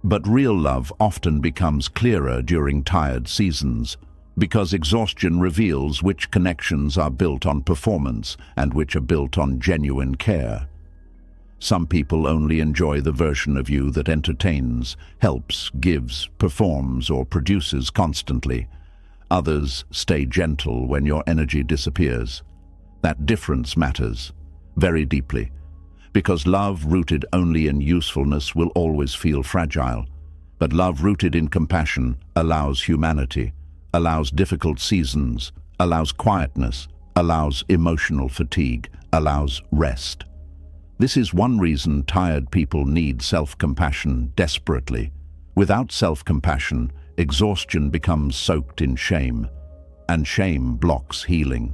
But real love often becomes clearer during tired seasons, because exhaustion reveals which connections are built on performance and which are built on genuine care. Some people only enjoy the version of you that entertains, helps, gives, performs, or produces constantly. Others stay gentle when your energy disappears. That difference matters very deeply, because love rooted only in usefulness will always feel fragile. But love rooted in compassion allows humanity, allows difficult seasons, allows quietness, allows emotional fatigue, allows rest. This is one reason tired people need self-compassion desperately. Without self-compassion, exhaustion becomes soaked in shame, and shame blocks healing.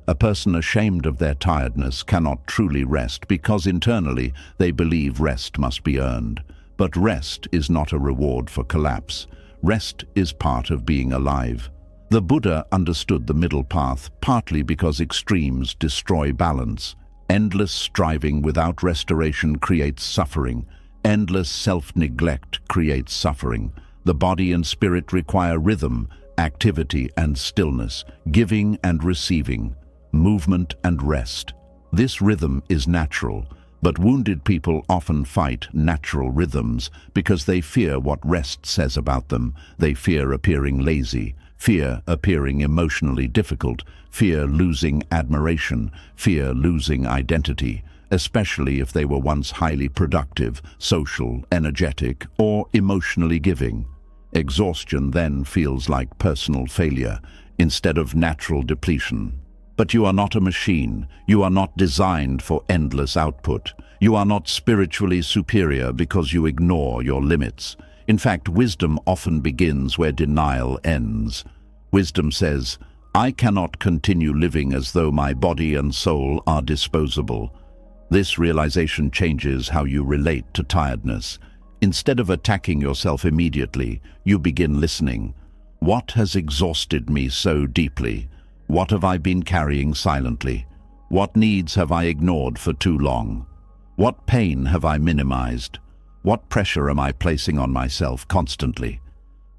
A person ashamed of their tiredness cannot truly rest because internally they believe rest must be earned. But rest is not a reward for collapse. Rest is part of being alive. The Buddha understood the middle path partly because extremes destroy balance. Endless striving without restoration creates suffering. Endless self-neglect creates suffering. The body and spirit require rhythm, activity and stillness, giving and receiving, movement and rest. This rhythm is natural, but wounded people often fight natural rhythms because they fear what rest says about them. They fear appearing lazy, fear appearing emotionally difficult, fear losing admiration, fear losing identity, especially if they were once highly productive, social, energetic, or emotionally giving. Exhaustion then feels like personal failure instead of natural depletion. But you are not a machine. You are not designed for endless output. You are not spiritually superior because you ignore your limits. In fact, wisdom often begins where denial ends. Wisdom says, "I cannot continue living as though my body and soul are disposable." This realization changes how you relate to tiredness. Instead of attacking yourself immediately, you begin listening. What has exhausted me so deeply? What have I been carrying silently? What needs have I ignored for too long? What pain have I minimized? What pressure am I placing on myself constantly?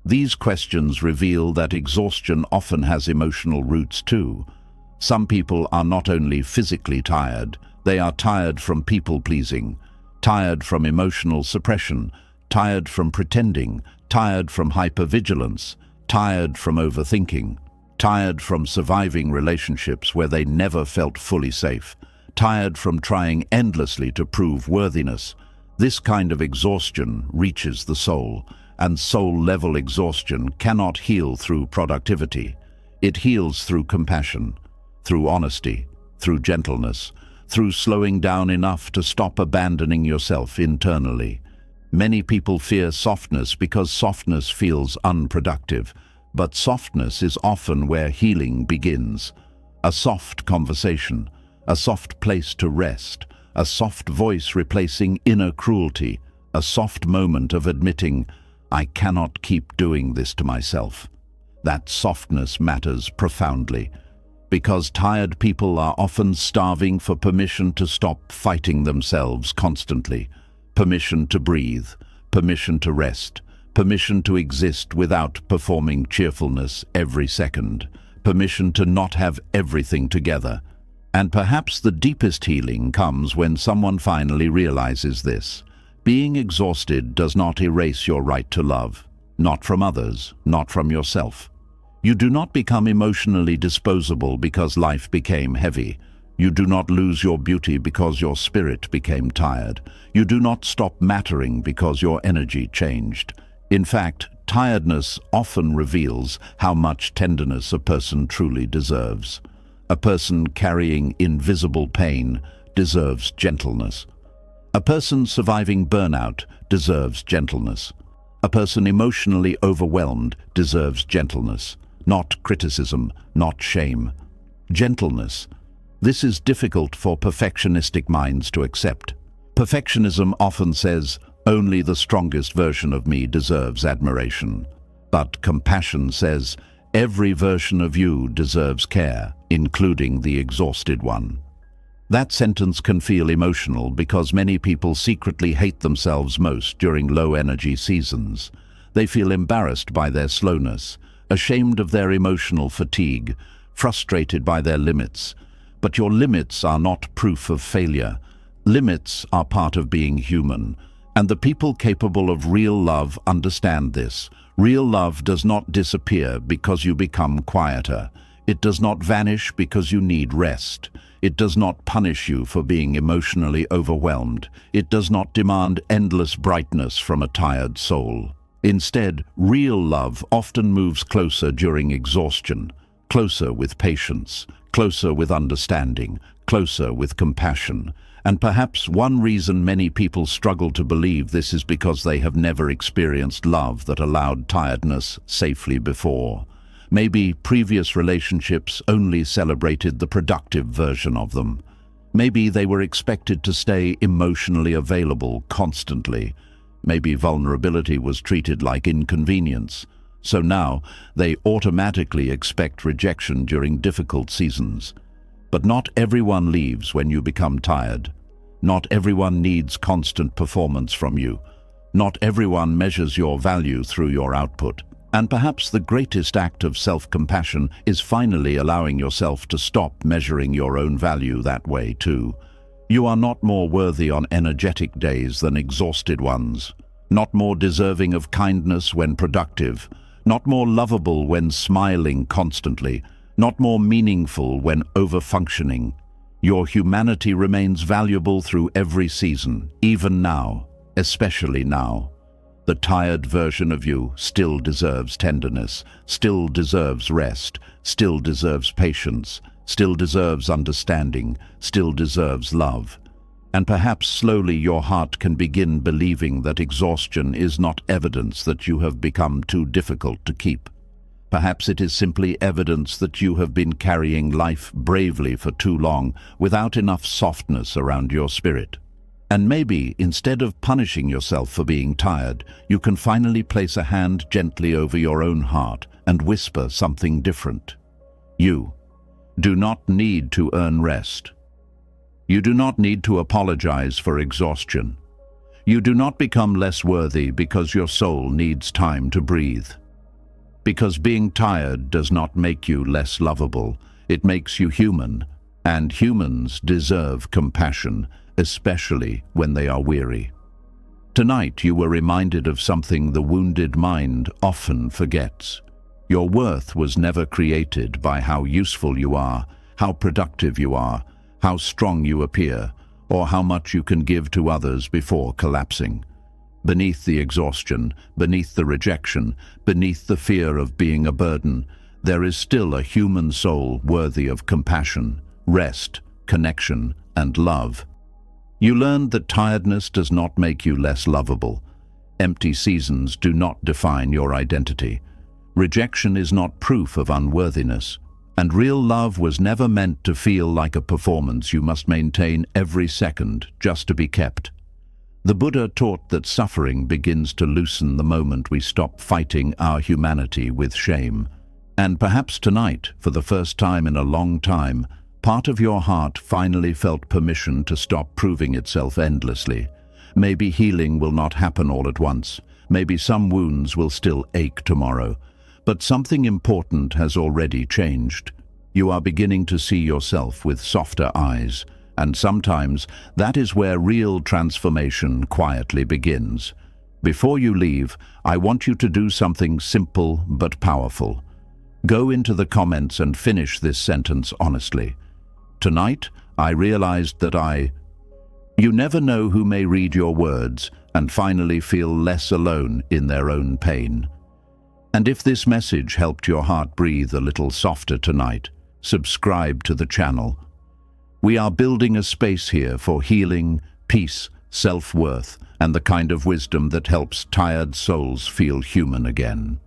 These questions reveal that exhaustion often has emotional roots too. Some people are not only physically tired, they are tired from people-pleasing, tired from emotional suppression, tired from pretending, tired from hypervigilance, tired from overthinking, tired from surviving relationships where they never felt fully safe, tired from trying endlessly to prove worthiness. This kind of exhaustion reaches the soul, and soul-level exhaustion cannot heal through productivity. It heals through compassion, through honesty, through gentleness, through slowing down enough to stop abandoning yourself internally. Many people fear softness because softness feels unproductive, but softness is often where healing begins. A soft conversation, a soft place to rest, a soft voice replacing inner cruelty, a soft moment of admitting, "I cannot keep doing this to myself." That softness matters profoundly, because tired people are often starving for permission to stop fighting themselves constantly, permission to breathe, permission to rest, permission to exist without performing cheerfulness every second, permission to not have everything together. And perhaps the deepest healing comes when someone finally realizes this. Being exhausted does not erase your right to love, not from others, not from yourself. You do not become emotionally disposable because life became heavy. You do not lose your beauty because your spirit became tired. You do not stop mattering because your energy changed. In fact, tiredness often reveals how much tenderness a person truly deserves. A person carrying invisible pain deserves gentleness. A person surviving burnout deserves gentleness. A person emotionally overwhelmed deserves gentleness, not criticism, not shame. Gentleness. This is difficult for perfectionistic minds to accept. Perfectionism often says, "Only the strongest version of me deserves admiration." But compassion says, "Every version of you deserves care, including the exhausted one." That sentence can feel emotional because many people secretly hate themselves most during low-energy seasons. They feel embarrassed by their slowness, ashamed of their emotional fatigue, frustrated by their limits. But your limits are not proof of failure. Limits are part of being human, and the people capable of real love understand this. Real love does not disappear because you become quieter. It does not vanish because you need rest. It does not punish you for being emotionally overwhelmed. It does not demand endless brightness from a tired soul. Instead, real love often moves closer during exhaustion, closer with patience, closer with understanding, closer with compassion. And perhaps one reason many people struggle to believe this is because they have never experienced love that allowed tiredness safely before. Maybe previous relationships only celebrated the productive version of them. Maybe they were expected to stay emotionally available constantly. Maybe vulnerability was treated like inconvenience. So now they automatically expect rejection during difficult seasons. But not everyone leaves when you become tired. Not everyone needs constant performance from you. Not everyone measures your value through your output. And perhaps the greatest act of self-compassion is finally allowing yourself to stop measuring your own value that way too. You are not more worthy on energetic days than exhausted ones. Not more deserving of kindness when productive. Not more lovable when smiling constantly. Not more meaningful when over-functioning. Your humanity remains valuable through every season, even now, especially now. The tired version of you still deserves tenderness, still deserves rest, still deserves patience, still deserves understanding, still deserves love. And perhaps slowly your heart can begin believing that exhaustion is not evidence that you have become too difficult to keep. Perhaps it is simply evidence that you have been carrying life bravely for too long without enough softness around your spirit. And maybe, instead of punishing yourself for being tired, you can finally place a hand gently over your own heart and whisper something different. You do not need to earn rest. You do not need to apologize for exhaustion. You do not become less worthy because your soul needs time to breathe. Because being tired does not make you less lovable, it makes you human, and humans deserve compassion, especially when they are weary. Tonight you were reminded of something the wounded mind often forgets. Your worth was never created by how useful you are, how productive you are, how strong you appear, or how much you can give to others before collapsing. Beneath the exhaustion, beneath the rejection, beneath the fear of being a burden, there is still a human soul worthy of compassion, rest, connection, and love. You learned that tiredness does not make you less lovable. Empty seasons do not define your identity. Rejection is not proof of unworthiness. And real love was never meant to feel like a performance you must maintain every second just to be kept. The Buddha taught that suffering begins to loosen the moment we stop fighting our humanity with shame. And perhaps tonight, for the first time in a long time, part of your heart finally felt permission to stop proving itself endlessly. Maybe healing will not happen all at once. Maybe some wounds will still ache tomorrow. But something important has already changed. You are beginning to see yourself with softer eyes, and sometimes that is where real transformation quietly begins. Before you leave, I want you to do something simple but powerful. Go into the comments and finish this sentence honestly. Tonight, I realized that You never know who may read your words and finally feel less alone in their own pain. And if this message helped your heart breathe a little softer tonight, subscribe to the channel. We are building a space here for healing, peace, self-worth, and the kind of wisdom that helps tired souls feel human again.